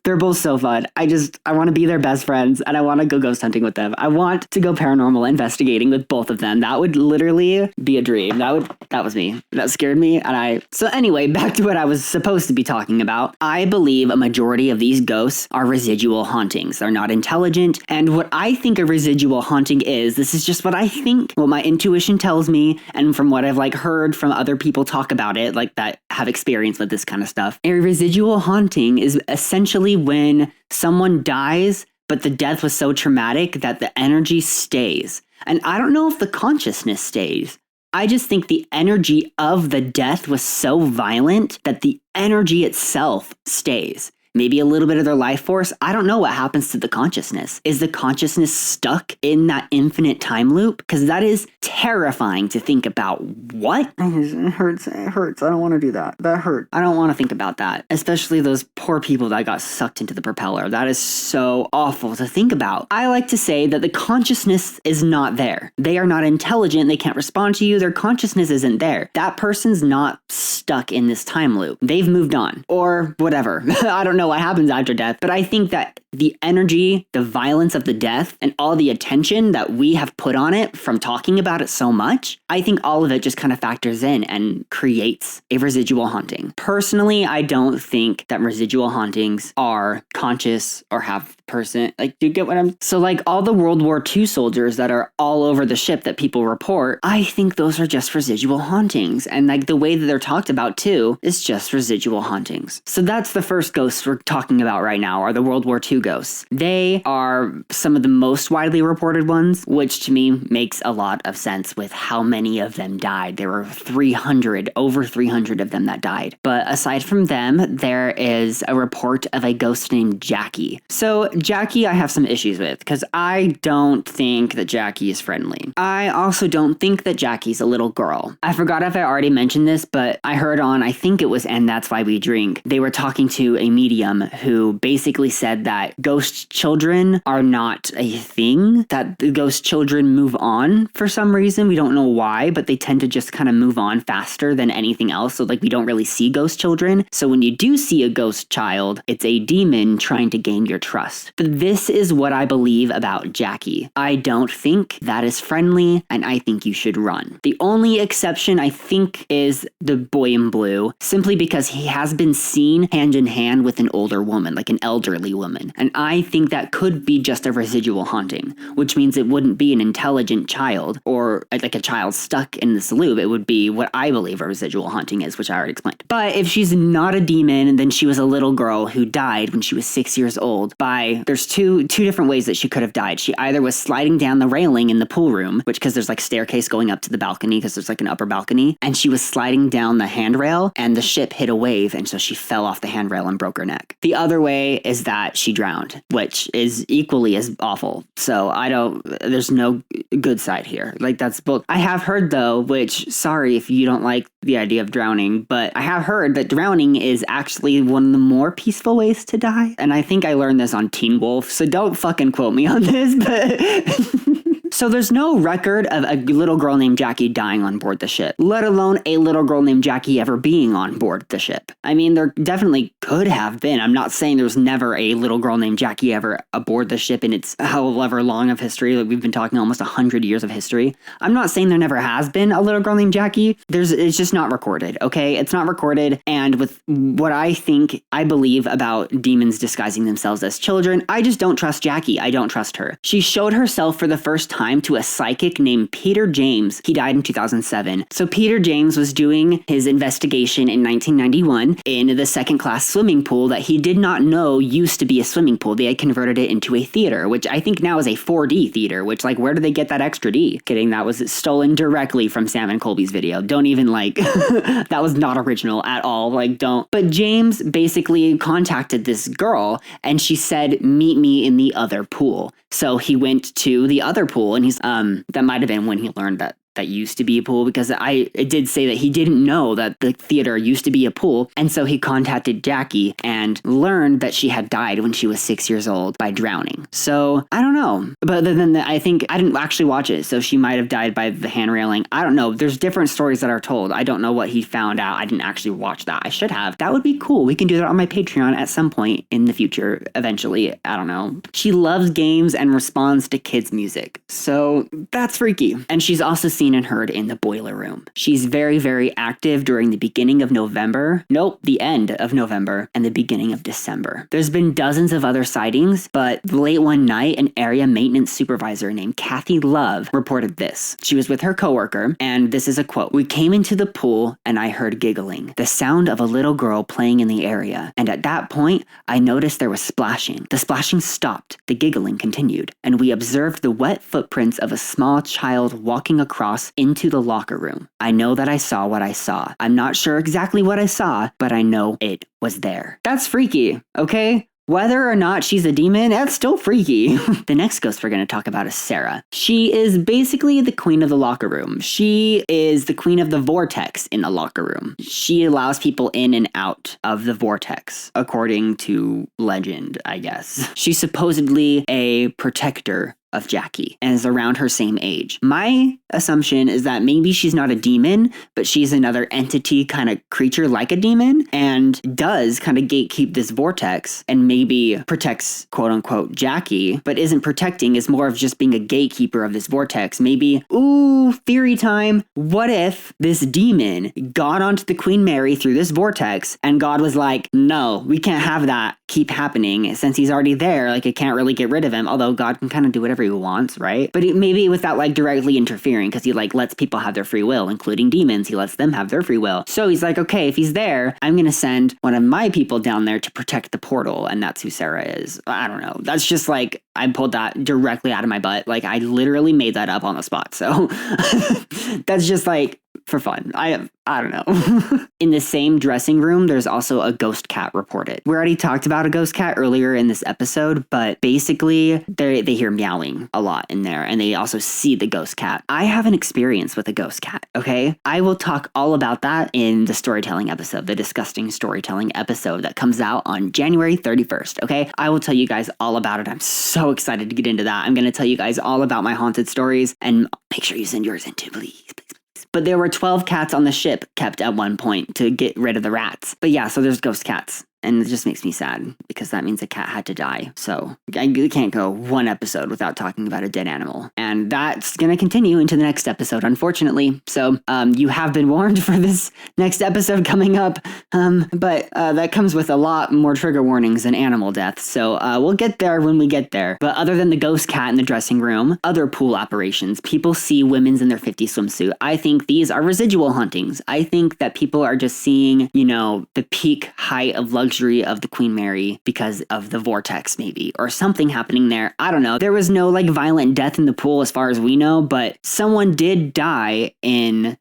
They're both so fun. I want to be their best friends and I want to go ghost hunting with them. I want to go paranormal investigating with both of them. That would literally be a dream. That was me. That scared me. So anyway, back to what I was supposed to be talking about. I believe a majority of these ghosts are residual hauntings. They're not intelligent. And what I think a residual haunting is, this is just what I think, what my intuition tells me, and from what I've like heard from other people talk about it, like that have experience with this kind of stuff. A residual haunting is essentially when someone dies, but the death was so traumatic that the energy stays. And I don't know if the consciousness stays. I just think the energy of the death was so violent that the energy itself stays. Maybe a little bit of their life force. I don't know what happens to the consciousness. Is the consciousness stuck in that infinite time loop? Because that is terrifying to think about. What? It hurts. It hurts. I don't want to do that. That hurt. I don't want to think about that. Especially those poor people that got sucked into the propeller. That is so awful to think about. I like to say that the consciousness is not there. They are not intelligent. They can't respond to you. Their consciousness isn't there. That person's not stuck in this time loop. They've moved on. Or whatever. I don't know what happens after death, but I think that the energy, the violence of the death, and all the attention that we have put on it from talking about it so much, I think all of it just kind of factors in and creates a residual haunting. Personally, I don't think that residual hauntings are conscious or have person. Like, do you get what I'm... So like all the World War II soldiers that are all over the ship that people report, I think those are just residual hauntings. And like the way that they're talked about too is just residual hauntings. So that's the first ghosts we're talking about right now, are the World War II ghosts. They are some of the most widely reported ones, which to me makes a lot of sense with how many of them died. There were over 300 of them that died. But aside from them, there is a report of a ghost named Jackie. So Jackie, I have some issues with because I don't think that Jackie is friendly. I also don't think that Jackie's a little girl. I forgot if I already mentioned this, but I heard on, I think it was And That's Why We Drink, they were talking to a medium who basically said that ghost children are not a thing, that the ghost children move on for some reason. We don't know why, but they tend to just kind of move on faster than anything else. So like we don't really see ghost children. So when you do see a ghost child, it's a demon trying to gain your trust. But this is what I believe about Jackie. I don't think that is friendly, and I think you should run. The only exception, I think, is the boy in blue, simply because he has been seen hand in hand with an older woman, like an elderly woman. And I think that could be just a residual haunting, which means it wouldn't be an intelligent child or like a child stuck in this loop. It would be what I believe a residual haunting is, which I already explained. But if she's not a demon, then she was a little girl who died when she was 6 years old there's two different ways that she could have died. She either was sliding down the railing in the pool room, because there's like staircase going up to the balcony, because there's like an upper balcony, and she was sliding down the handrail and the ship hit a wave and so she fell off the handrail and broke her neck. The other way is that she drowned, which is equally as awful. So there's no good side here. Like that's both. I have heard though, which sorry if you don't like the idea of drowning, but I have heard that drowning is actually one of the more peaceful ways to die. And I think I learned this on Teen Wolf, so don't fucking quote me on this, but... So there's no record of a little girl named Jackie dying on board the ship, let alone a little girl named Jackie ever being on board the ship. I mean, there definitely could have been. I'm not saying there's never a little girl named Jackie ever aboard the ship in its however long of history. Like we've been talking almost 100 years of history. I'm not saying there never has been a little girl named Jackie. It's just not recorded, okay? It's not recorded. And with what I believe about demons disguising themselves as children, I just don't trust Jackie. I don't trust her. She showed herself for the first time time to a psychic named Peter James. He died in 2007. So Peter James was doing his investigation in 1991 in the second-class swimming pool that he did not know used to be a swimming pool. They had converted it into a theater, which I think now is a 4D theater, which, like, where did they get that extra D? Kidding, that was stolen directly from Sam and Colby's video. Don't even, like, that was not original at all. Like, don't. But James basically contacted this girl, and she said, meet me in the other pool. So he went to the other pool, and that might have been when he learned that used to be a pool, because it did say that he didn't know that the theater used to be a pool. And so he contacted Jackie and learned that she had died when she was 6 years old by drowning. So I don't know. But other than that, I think I didn't actually watch it. So she might have died by the hand railing. I don't know. There's different stories that are told. I don't know what he found out. I didn't actually watch that. I should have. That would be cool. We can do that on my Patreon at some point in the future. Eventually. I don't know. She loves games and responds to kids' music. So that's freaky. And she's also seen and heard in the boiler room. She's very, very active during the beginning of November. Nope, the end of November and the beginning of December. There's been dozens of other sightings, but late one night, an area maintenance supervisor named Kathy Love reported this. She was with her coworker, and this is a quote. "We came into the pool and I heard giggling, the sound of a little girl playing in the area. And at that point, I noticed there was splashing. The splashing stopped, the giggling continued, and we observed the wet footprints of a small child walking across into the locker room. I know that I saw what I saw. I'm not sure exactly what I saw, but I know it was there." That's freaky, okay? Whether or not she's a demon, that's still freaky. The next ghost we're going to talk about is Sarah. She is basically the queen of the locker room. She is the queen of the vortex in the locker room. She allows people in and out of the vortex, according to legend, I guess. She's supposedly a protector of Jackie and is around her same age. My assumption is that maybe she's not a demon, but she's another entity kind of creature like a demon and does kind of gatekeep this vortex and maybe protects quote unquote Jackie, but isn't protecting, is more of just being a gatekeeper of this vortex. Maybe, ooh, theory time. What if this demon got onto the Queen Mary through this vortex and God was like, no, we can't have that keep happening since he's already there. Like, it can't really get rid of him, although God can kind of do whatever he wants, right? But maybe without like directly interfering, because he like lets people have their free will, including demons. He lets them have their free will. So he's like, okay, if he's there, I'm going to send one of my people down there to protect the portal. And that's who Sarah is. I don't know. That's just like, I pulled that directly out of my butt. Like, I literally made that up on the spot. So that's just like for fun. I don't know. In the same dressing room, there's also a ghost cat reported. We already talked about a ghost cat earlier in this episode, but basically they hear meowing a lot in there, and they also see the ghost cat. I have an experience with a ghost cat, okay? I will talk all about that in the storytelling episode, the disgusting storytelling episode that comes out on January 31st, okay? I will tell you guys all about it. I'm so excited to get into that. I'm going to tell you guys all about my haunted stories, and make sure you send yours in too, please. But there were 12 cats on the ship kept at one point to get rid of the rats. But yeah, so there's ghost cats. And it just makes me sad because that means a cat had to die. So I can't go one episode without talking about a dead animal. And that's going to continue into the next episode, unfortunately. So you have been warned for this next episode coming up. But that comes with a lot more trigger warnings and animal deaths. So we'll get there when we get there. But other than the ghost cat in the dressing room, other pool operations, people see women's in their 50s swimsuit. I think these are residual hauntings. I think that people are just seeing, you know, the peak height of luxury of the Queen Mary because of the vortex, maybe, or something happening there. I don't know. There was no like violent death in the pool as far as we know, but someone did die in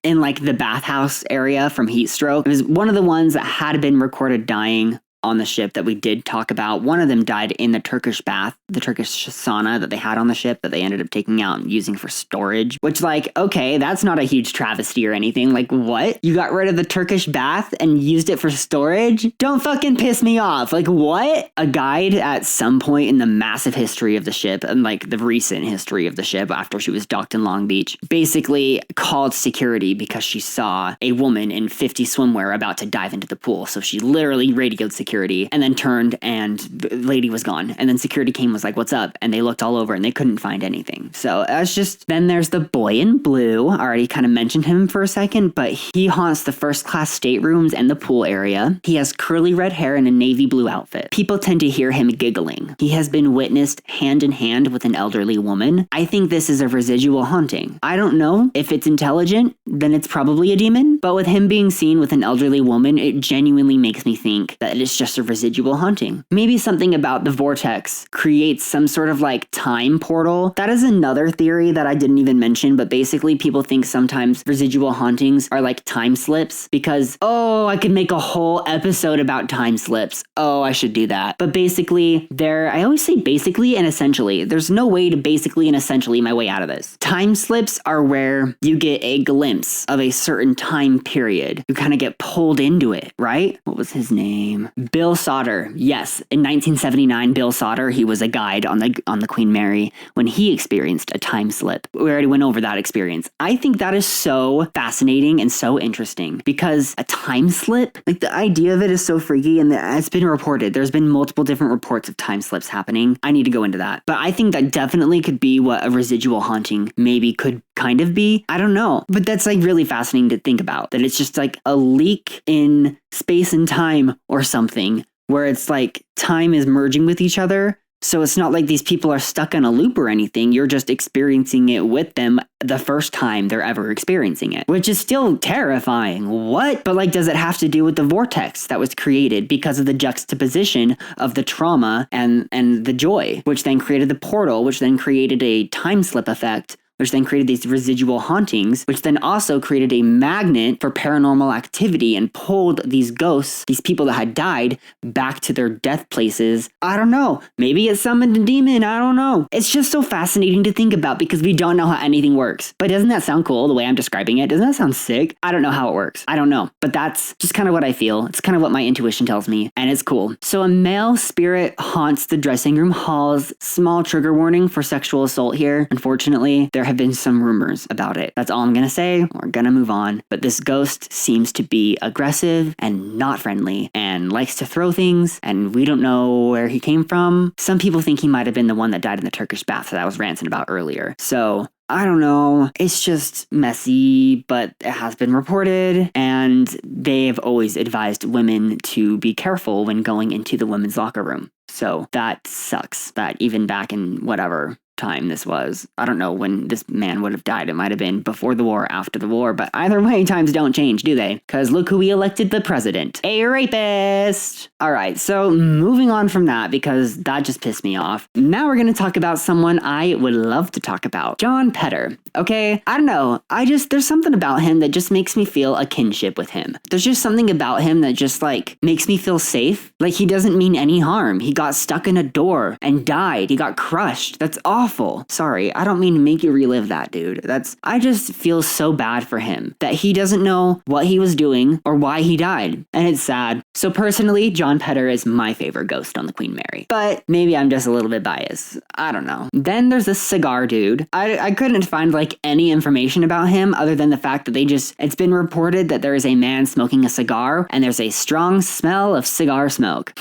like the bathhouse area from heat stroke. It was one of the ones that had been recorded dying on the ship that we did talk about. One of them died in the Turkish bath, the Turkish sauna that they had on the ship that they ended up taking out and using for storage, which, like, okay, that's not a huge travesty or anything. Like, what? You got rid of the Turkish bath and used it for storage? Don't fucking piss me off. Like, what? A guide at some point in the massive history of the ship and like the recent history of the ship after she was docked in Long Beach basically called security because she saw a woman in 50 swimwear about to dive into the pool. So she literally radioed security security and then turned and the lady was gone. And then security came, was like, what's up? And they looked all over and they couldn't find anything. So that's just, then there's the boy in blue. I already kind of mentioned him for a second, but he haunts the first class staterooms and the pool area. He has curly red hair and a navy blue outfit. People tend to hear him giggling. He has been witnessed hand in hand with an elderly woman. I think this is a residual haunting. I don't know if it's intelligent, then it's probably a demon, but with him being seen with an elderly woman, it genuinely makes me think that it's just a residual haunting. Maybe something about the vortex creates some sort of like time portal. That is another theory that I didn't even mention, but basically people think sometimes residual hauntings are like time slips because, oh, I could make a whole episode about time slips. Oh, I should do that. But basically, I always say basically and essentially. There's no way to basically and essentially my way out of this. Time slips are where you get a glimpse of a certain time period. You kind of get pulled into it, right? What was his name? Bill Sauder. Yes, in 1979, Bill Sauder, he was a guide on the Queen Mary when he experienced a time slip. We already went over that experience. I think that is so fascinating and so interesting because a time slip, like the idea of it is so freaky and it's been reported. There's been multiple different reports of time slips happening. I need to go into that. But I think that definitely could be what a residual haunting maybe could kind of be. I don't know. But that's like really fascinating to think about, that it's just like a leak in space and time or something where it's like time is merging with each other. So it's not like these people are stuck in a loop or anything. You're just experiencing it with them the first time they're ever experiencing it, which is still terrifying. What? But like, does it have to do with the vortex that was created because of the juxtaposition of the trauma and the joy, which then created the portal, which then created a time slip effect, which then created these residual hauntings, which then also created a magnet for paranormal activity and pulled these ghosts, these people that had died, back to their death places. I don't know. Maybe it summoned a demon. I don't know. It's just so fascinating to think about because we don't know how anything works. But doesn't that sound cool the way I'm describing it? Doesn't that sound sick? I don't know how it works. I don't know. But that's just kind of what I feel. It's kind of what my intuition tells me. And it's cool. So a male spirit haunts the dressing room halls. Small trigger warning for sexual assault here. Unfortunately, there have been some rumors about it. That's all I'm gonna say. We're gonna move on. But this ghost seems to be aggressive and not friendly and likes to throw things, and we don't know where he came from. Some people think he might have been the one that died in the Turkish bath that I was ranting about earlier. So I don't know. It's just messy, but it has been reported, and they've always advised women to be careful when going into the women's locker room. So that sucks. That even back in whatever time this was, I don't know when this man would have died. It might have been before the war, after the war, but either way, times don't change, do they? Because look who we elected the president. A rapist! Alright, so moving on from that, because that just pissed me off. Now we're going to talk about someone I would love to talk about. John Pedder. Okay, I don't know. There's something about him that just makes me feel a kinship with him. There's just something about him that just like makes me feel safe. Like he doesn't mean any harm. He got stuck in a door and died. He got crushed. That's awful. Sorry, I don't mean to make you relive that, dude. I just feel so bad for him that he doesn't know what he was doing or why he died. And it's sad. So personally, John Pedder is my favorite ghost on the Queen Mary. But maybe I'm just a little bit biased. I don't know. Then there's this cigar dude. I couldn't find like any information about him other than the fact that it's been reported that there is a man smoking a cigar and there's a strong smell of cigar smoke.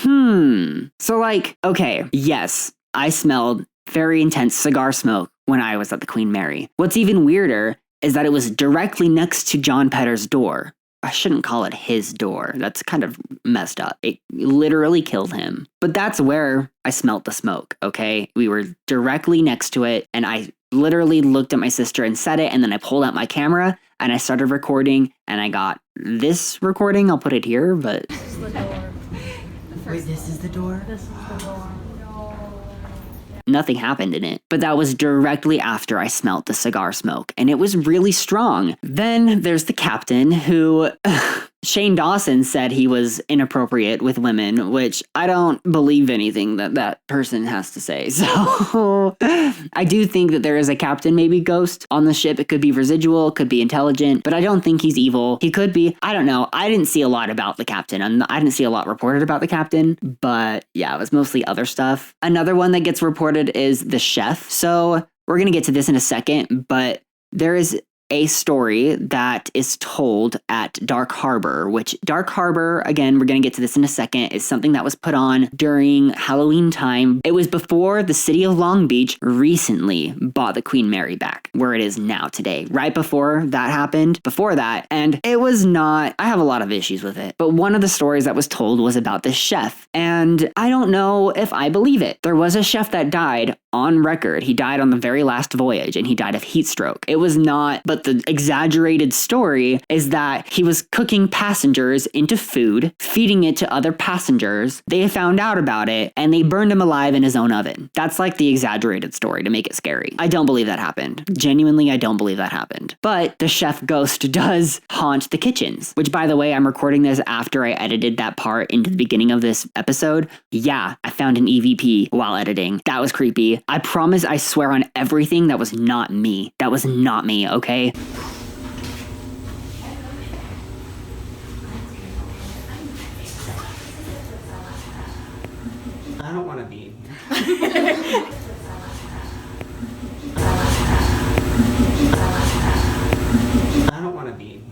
So like, okay, yes, I smelled very intense cigar smoke when I was at the Queen Mary. What's even weirder is that it was directly next to John Pedder's door. I shouldn't call it his door. That's kind of messed up. It literally killed him. But that's where I smelt the smoke, okay? We were directly next to it, and I literally looked at my sister and said it, and then I pulled out my camera, and I started recording, and I got this recording. I'll put it here, but... This is the door. Wait, this is the door? This is the door. Nothing happened in it, but that was directly after I smelt the cigar smoke, and it was really strong. Then there's the captain who... Shane Dawson said he was inappropriate with women, which I don't believe anything that person has to say. So I do think that there is a captain, maybe ghost on the ship. It could be residual, could be intelligent, but I don't think he's evil. He could be. I don't know. I didn't see a lot about the captain. I didn't see a lot reported about the captain, but yeah, it was mostly other stuff. Another one that gets reported is the chef. So we're going to get to this in a second, but there is a story that is told at Dark Harbor, which Dark Harbor, again, we're going to get to this in a second, is something that was put on during Halloween time. It was before the city of Long Beach recently bought the Queen Mary back, where it is now today. Right before that happened, before that, and it was not, I have a lot of issues with it, but one of the stories that was told was about this chef, and I don't know if I believe it. There was a chef that died on record. He died on the very last voyage, and he died of heat stroke. It was not, but the exaggerated story is that he was cooking passengers into food, feeding it to other passengers. They found out about it, and they burned him alive in his own oven. That's like the exaggerated story to make it scary. I don't believe that happened. Genuinely, I don't believe that happened. But the chef ghost does haunt the kitchens, which, by the way, I'm recording this after I edited that part into the beginning of this episode. Yeah, I found an EVP while editing. That was creepy. I promise, I swear on everything, that was not me. That was not me, okay? I don't want to be. I don't want to be.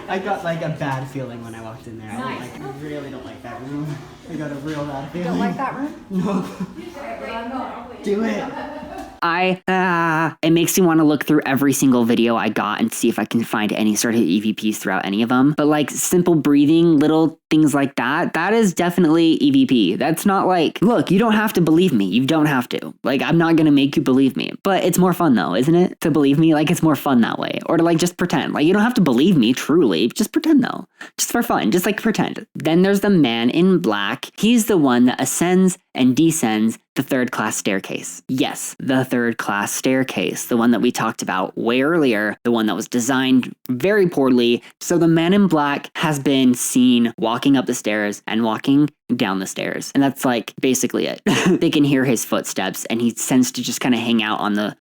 I got like a bad feeling when I walked in there. I really don't like that room. I got a real bad feeling. Don't like that room? No. Do it. It makes me want to look through every single video I got and see if I can find any sort of EVPs throughout any of them. But like simple breathing, little things like that, that is definitely EVP. That's not like, look, you don't have to believe me. You don't have to. Like, I'm not going to make you believe me. But it's more fun though, isn't it? To believe me? Like, it's more fun that way. Or to like just pretend. Like, you don't have to believe me truly. Just pretend though. Just for fun. Just like pretend. Then there's the man in black. He's the one that ascends and descends the third class staircase. Yes, the third class staircase, the one that we talked about way earlier, the one that was designed very poorly. So the man in black has been seen walking up the stairs and walking down the stairs. And that's like basically it. They can hear his footsteps, and he tends to just kind of hang out on the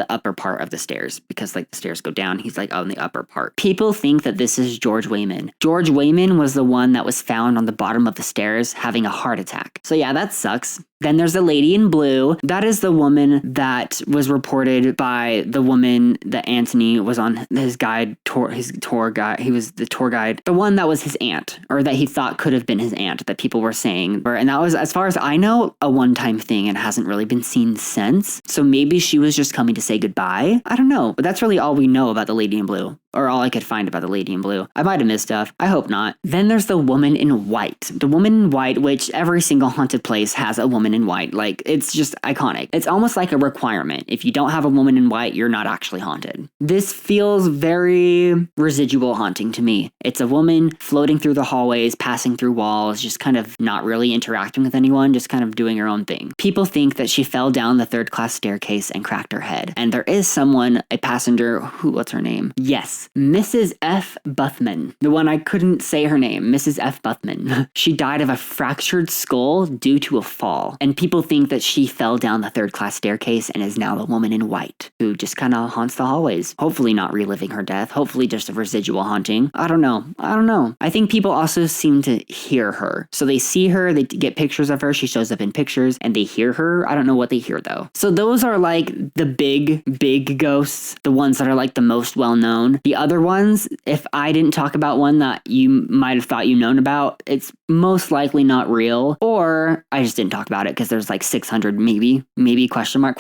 upper part of the stairs, because like the stairs go down. He's like on the upper part. People think that this is George Wayman. George Wayman was the one that was found on the bottom of the stairs having a heart attack. So yeah, that sucks. Then there's the lady in blue. That is the woman that was reported by the woman that Anthony was on his tour guide. He was the tour guide. The one that was his aunt, or that he thought could have been his aunt, that people were saying. And that was, as far as I know, a one-time thing and hasn't really been seen since. So maybe she was just coming to say goodbye. I don't know. But that's really all we know about the lady in blue. Or all I could find about the lady in blue. I might have missed stuff. I hope not. Then there's the woman in white. The woman in white, which every single haunted place has a woman in white. Like, it's just iconic. It's almost like a requirement. If you don't have a woman in white, you're not actually haunted. This feels very residual haunting to me. It's a woman floating through the hallways, passing through walls, just kind of not really interacting with anyone, just kind of doing her own thing. People think that she fell down the third class staircase and cracked her head. And there is someone, a passenger, what's her name? Yes. Mrs. F. Buthman, the one I couldn't say her name, Mrs. F. Buthman. She died of a fractured skull due to a fall, and people think that she fell down the third class staircase and is now the woman in white, who just kind of haunts the hallways. Hopefully not reliving her death, hopefully just a residual haunting. I don't know. I think people also seem to hear her. So they see her, they get pictures of her, she shows up in pictures, and they hear her. I don't know what they hear though. So those are like the big ghosts, the ones that are like the most well known. The other ones, if I didn't talk about one that you might have thought you known about, it's most likely not real, or I just didn't talk about it because there's like 600 maybe question mark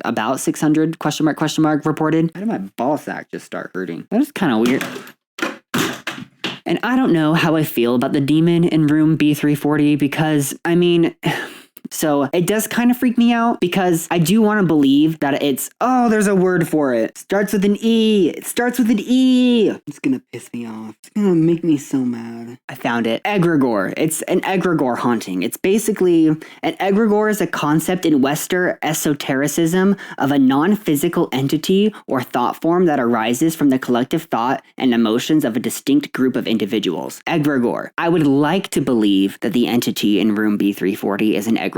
about 600 question mark reported. Why did my ball sack just start hurting? That is kind of weird. And I don't know how I feel about the demon in room B340, because I mean, so it does kind of freak me out, because I do want to believe that there's a word for it. Starts with an E. It starts with an E. It's going to piss me off. It's going to make me so mad. I found it. Egregore. It's an egregore haunting. It's basically, an egregore is a concept in Western esotericism of a non-physical entity or thought form that arises from the collective thought and emotions of a distinct group of individuals. Egregore. I would like to believe that the entity in room B340 is an egregore.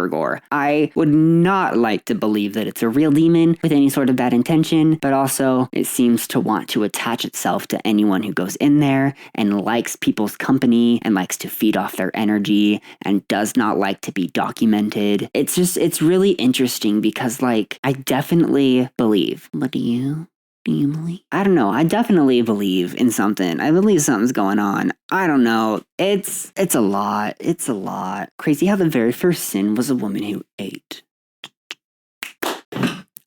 I would not like to believe that it's a real demon with any sort of bad intention, but also it seems to want to attach itself to anyone who goes in there and likes people's company and likes to feed off their energy and does not like to be documented. It's really interesting because, like, I definitely believe. What do you? family. I don't know. I definitely believe in something. I believe something's going on. I don't know. It's a lot. It's a lot. Crazy how the very first sin was a woman who ate.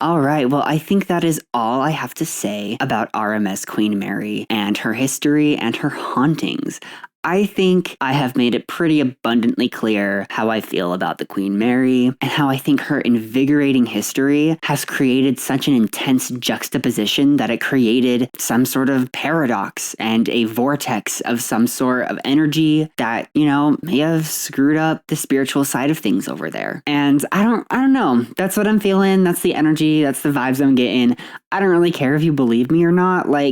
All right, well, I think that is all I have to say about RMS Queen Mary and her history and her hauntings. I think I have made it pretty abundantly clear how I feel about the Queen Mary and how I think her invigorating history has created such an intense juxtaposition that it created some sort of paradox and a vortex of some sort of energy that, may have screwed up the spiritual side of things over there. And I don't know. That's what I'm feeling. That's the energy. That's the vibes I'm getting. I don't really care if you believe me or not. I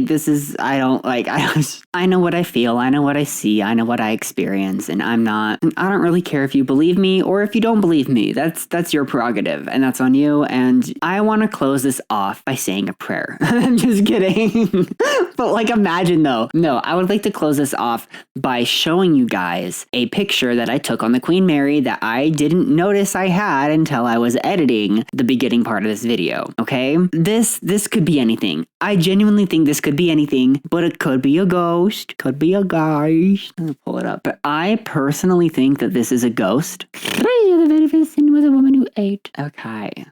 know what I feel. I know what I see. I know what I experience, and I don't really care if you believe me or if you don't believe me. That's your prerogative, and that's on you. And I want to close this off by saying a prayer. I'm just kidding. But imagine though. No, I would like to close this off by showing you guys a picture that I took on the Queen Mary that I didn't notice I had until I was editing the beginning part of this video. Okay? This could be anything. I genuinely think this could be anything, but it could be a ghost, could be a ghost. I'm gonna pull it up. But I personally think that this is a ghost. The very first sin was a woman who ate. Okay.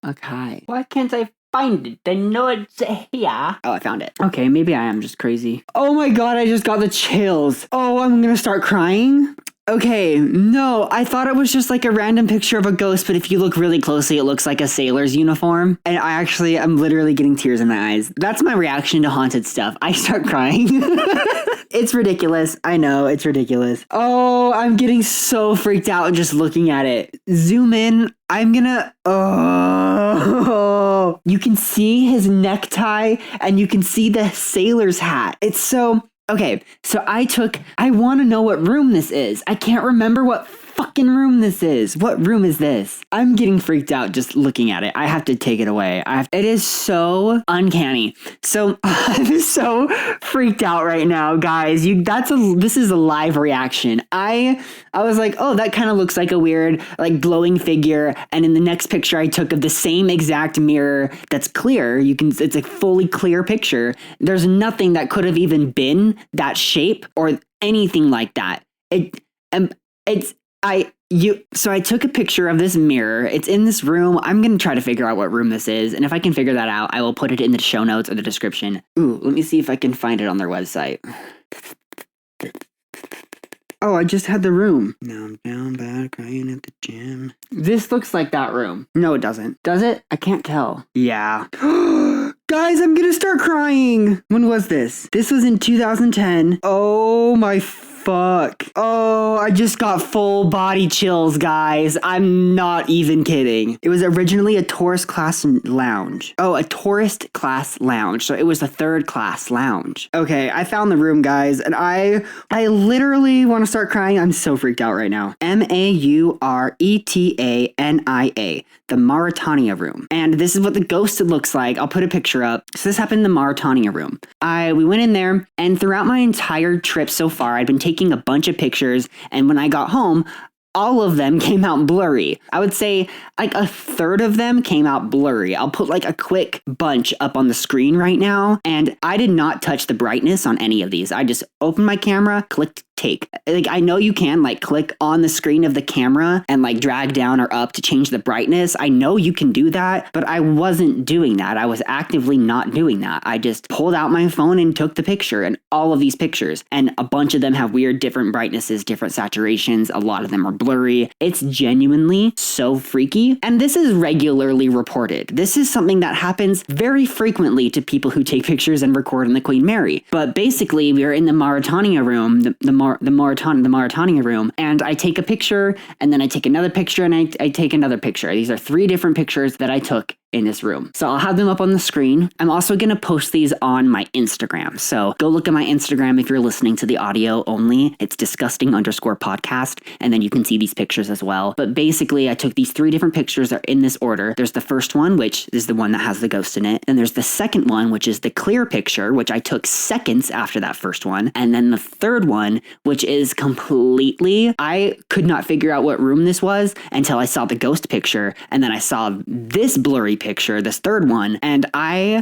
Why can't I find it? I know it's here. Oh, I found it. Okay, maybe I am just crazy. Oh my god, I just got the chills. Oh, I'm gonna start crying. Okay, no, I thought it was just a random picture of a ghost, but if you look really closely, it looks like a sailor's uniform. And I'm literally getting tears in my eyes. That's my reaction to haunted stuff. I start crying. It's ridiculous. I know, it's ridiculous. Oh, I'm getting so freaked out just looking at it. Zoom in. Oh, you can see his necktie and you can see the sailor's hat. It's so... Okay, so I want to know what room this is. I can't remember what fucking room this is. What room is this? I'm getting freaked out just looking at it. I have to take it away. It is so uncanny. So I'm so freaked out right now, guys. This is a live reaction. I was like, oh, that kind of looks like a weird glowing figure. And in the next picture I took of the same exact mirror that's clear, it's a fully clear picture. There's nothing that could have even been that shape or anything like that. So I took a picture of this mirror. It's in this room. I'm going to try to figure out what room this is. And if I can figure that out, I will put it in the show notes or the description. Ooh, let me see if I can find it on their website. Oh, I just had the room. Now I'm down bad crying at the gym. This looks like that room. No, it doesn't. Does it? I can't tell. Yeah. Guys, I'm going to start crying. When was this? This was in 2010. Oh my fuck. Oh, I just got full body chills, guys. I'm not even kidding. It was originally a tourist class lounge. Oh, a tourist class lounge. So it was a third class lounge. Okay, I found the room, guys, and I literally want to start crying. I'm so freaked out right now. Mauretania, the Mauretania room. And this is what the ghost looks like. I'll put a picture up. So this happened in the Mauretania room. We went in there, and throughout my entire trip so far, I'd been taking a bunch of pictures, and when I got home, all of them came out blurry. I would say a third of them came out blurry. I'll put a quick bunch up on the screen right now, and I did not touch the brightness on any of these. I just opened my camera, clicked take. I know you can click on the screen of the camera and drag down or up to change the brightness. I know you can do that, but I wasn't doing that. I was actively not doing that. I just pulled out my phone and took the picture, and all of these pictures, and a bunch of them have weird different brightnesses, different saturations. A lot of them are blurry. It's genuinely so freaky, and this is regularly reported. This is something that happens very frequently to people who take pictures and record in the Queen Mary. But basically, we are in the Mauretania room, the Mauretania room, and I take a picture, and then I take another picture, and I take another picture. These are 3 different pictures that I took in this room. So I'll have them up on the screen. I'm also going to post these on my Instagram. So go look at my Instagram if you're listening to the audio only. It's disgusting_podcast. And then you can see these pictures as well. But basically, I took these 3 different pictures that are in this order. There's the first one, which is the one that has the ghost in it. Then there's the second one, which is the clear picture, which I took seconds after that first one. And then the third one, which is completely, I could not figure out what room this was until I saw the ghost picture. And then I saw this blurry picture, this third one. And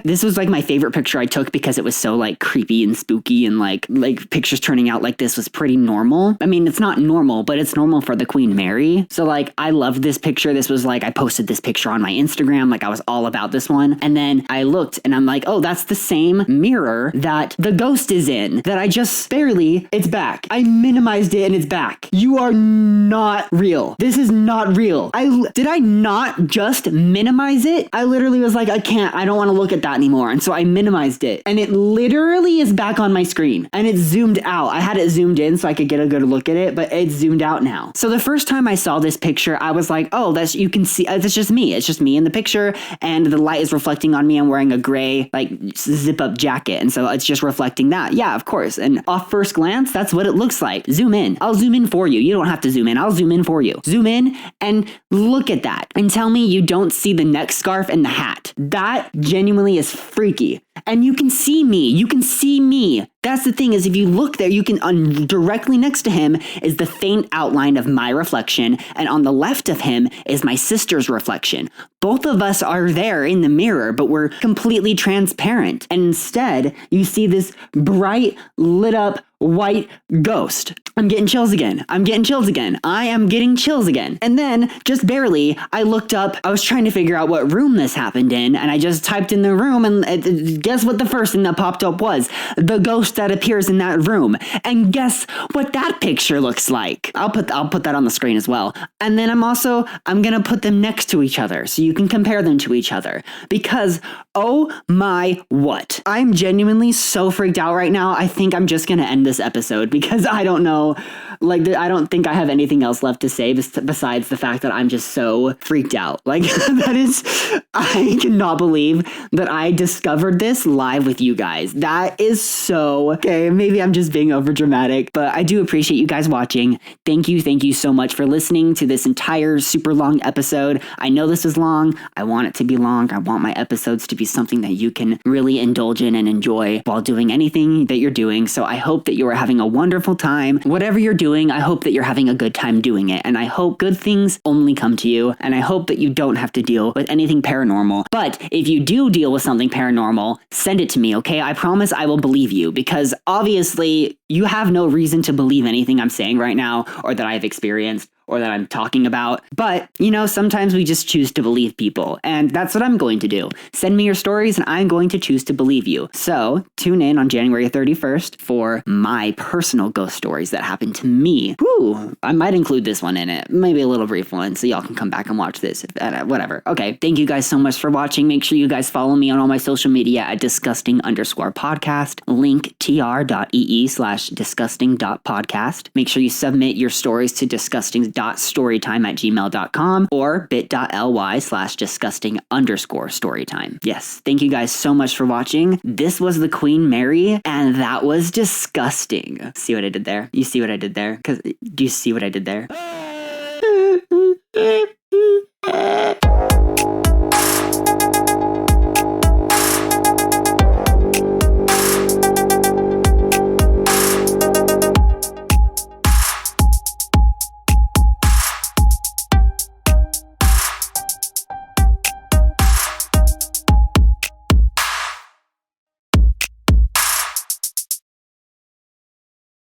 this was like my favorite picture I took because it was so like creepy and spooky, and like pictures turning out like this was pretty normal. I mean, it's not normal, but it's normal for the Queen Mary. So like, I loved this picture. This was like, I posted this picture on my Instagram. Like I was all about this one. And then I looked and I'm like, oh, that's the same mirror that the ghost is in, that I just barely, it's back. I minimized it and it's back. You are not real. This is not real. Did I not just minimize it? I literally was like, I don't want to look at that anymore. And so I minimized it and it literally is back on my screen and it's zoomed out. I had it zoomed in so I could get a good look at it, but it's zoomed out now. So the first time I saw this picture, I was like, oh, you can see, it's just me. It's just me in the picture and the light is reflecting on me. I'm wearing a gray, like zip up jacket. And so it's just reflecting that. Yeah, of course. And off first glance, that's what it looks like. Zoom in. I'll zoom in for you. You don't have to zoom in. I'll zoom in for you. Zoom in and look at that and tell me you don't see the neck scarf and the hat. That genuinely is freaky. And you can see me. You can see me. That's the thing, is if you look there, you can, directly next to him is the faint outline of my reflection. And on the left of him is my sister's reflection. Both of us are there in the mirror, but we're completely transparent. And instead, you see this bright, lit up, white ghost. I'm getting chills again. I am getting chills again. And then, just barely, I looked up. I was trying to figure out what room this happened in, and I just typed in the room, and guess what the first thing that popped up was? The ghost that appears in that room. And guess what that picture looks like? I'll put that on the screen as well. And then I'm gonna put them next to each other so you can compare them to each other. Because, oh my what? I'm genuinely so freaked out right now. I think I'm just gonna end this episode because I don't know, I don't think I have anything else left to say besides the fact that I'm just so freaked out. Like, I cannot believe that I discovered this live with you guys. That is so, okay, maybe I'm just being over dramatic, but I do appreciate you guys watching. Thank you so much for listening to this entire super long episode. I know this is long. I want it to be long. I want my episodes to be something that you can really indulge in and enjoy while doing anything that you're doing. So I hope that you are having a wonderful time. Whatever you're doing, I hope that you're having a good time doing it. And I hope good things only come to you. And I hope that you don't have to deal with anything paranormal. But if you do deal with something paranormal, send it to me, okay? I promise I will believe you, because obviously you have no reason to believe anything I'm saying right now or that I've experienced or that I'm talking about. But, sometimes we just choose to believe people. And that's what I'm going to do. Send me your stories and I'm going to choose to believe you. So tune in on January 31st for my personal ghost stories that happened to me. Woo! I might include this one in it. Maybe a little brief one so y'all can come back and watch this. Whatever. Okay. Thank you guys so much for watching. Make sure you guys follow me on all my social media at disgusting_podcast. Link tr.ee/disgusting.podcast. Make sure you submit your stories to disgusting.storytime@gmail.com or bit.ly/disgusting_storytime. Yes. Thank you guys so much for watching. This was the Queen Mary, and that was disgusting. See what I did there? You see what I did there? Do you see what I did there?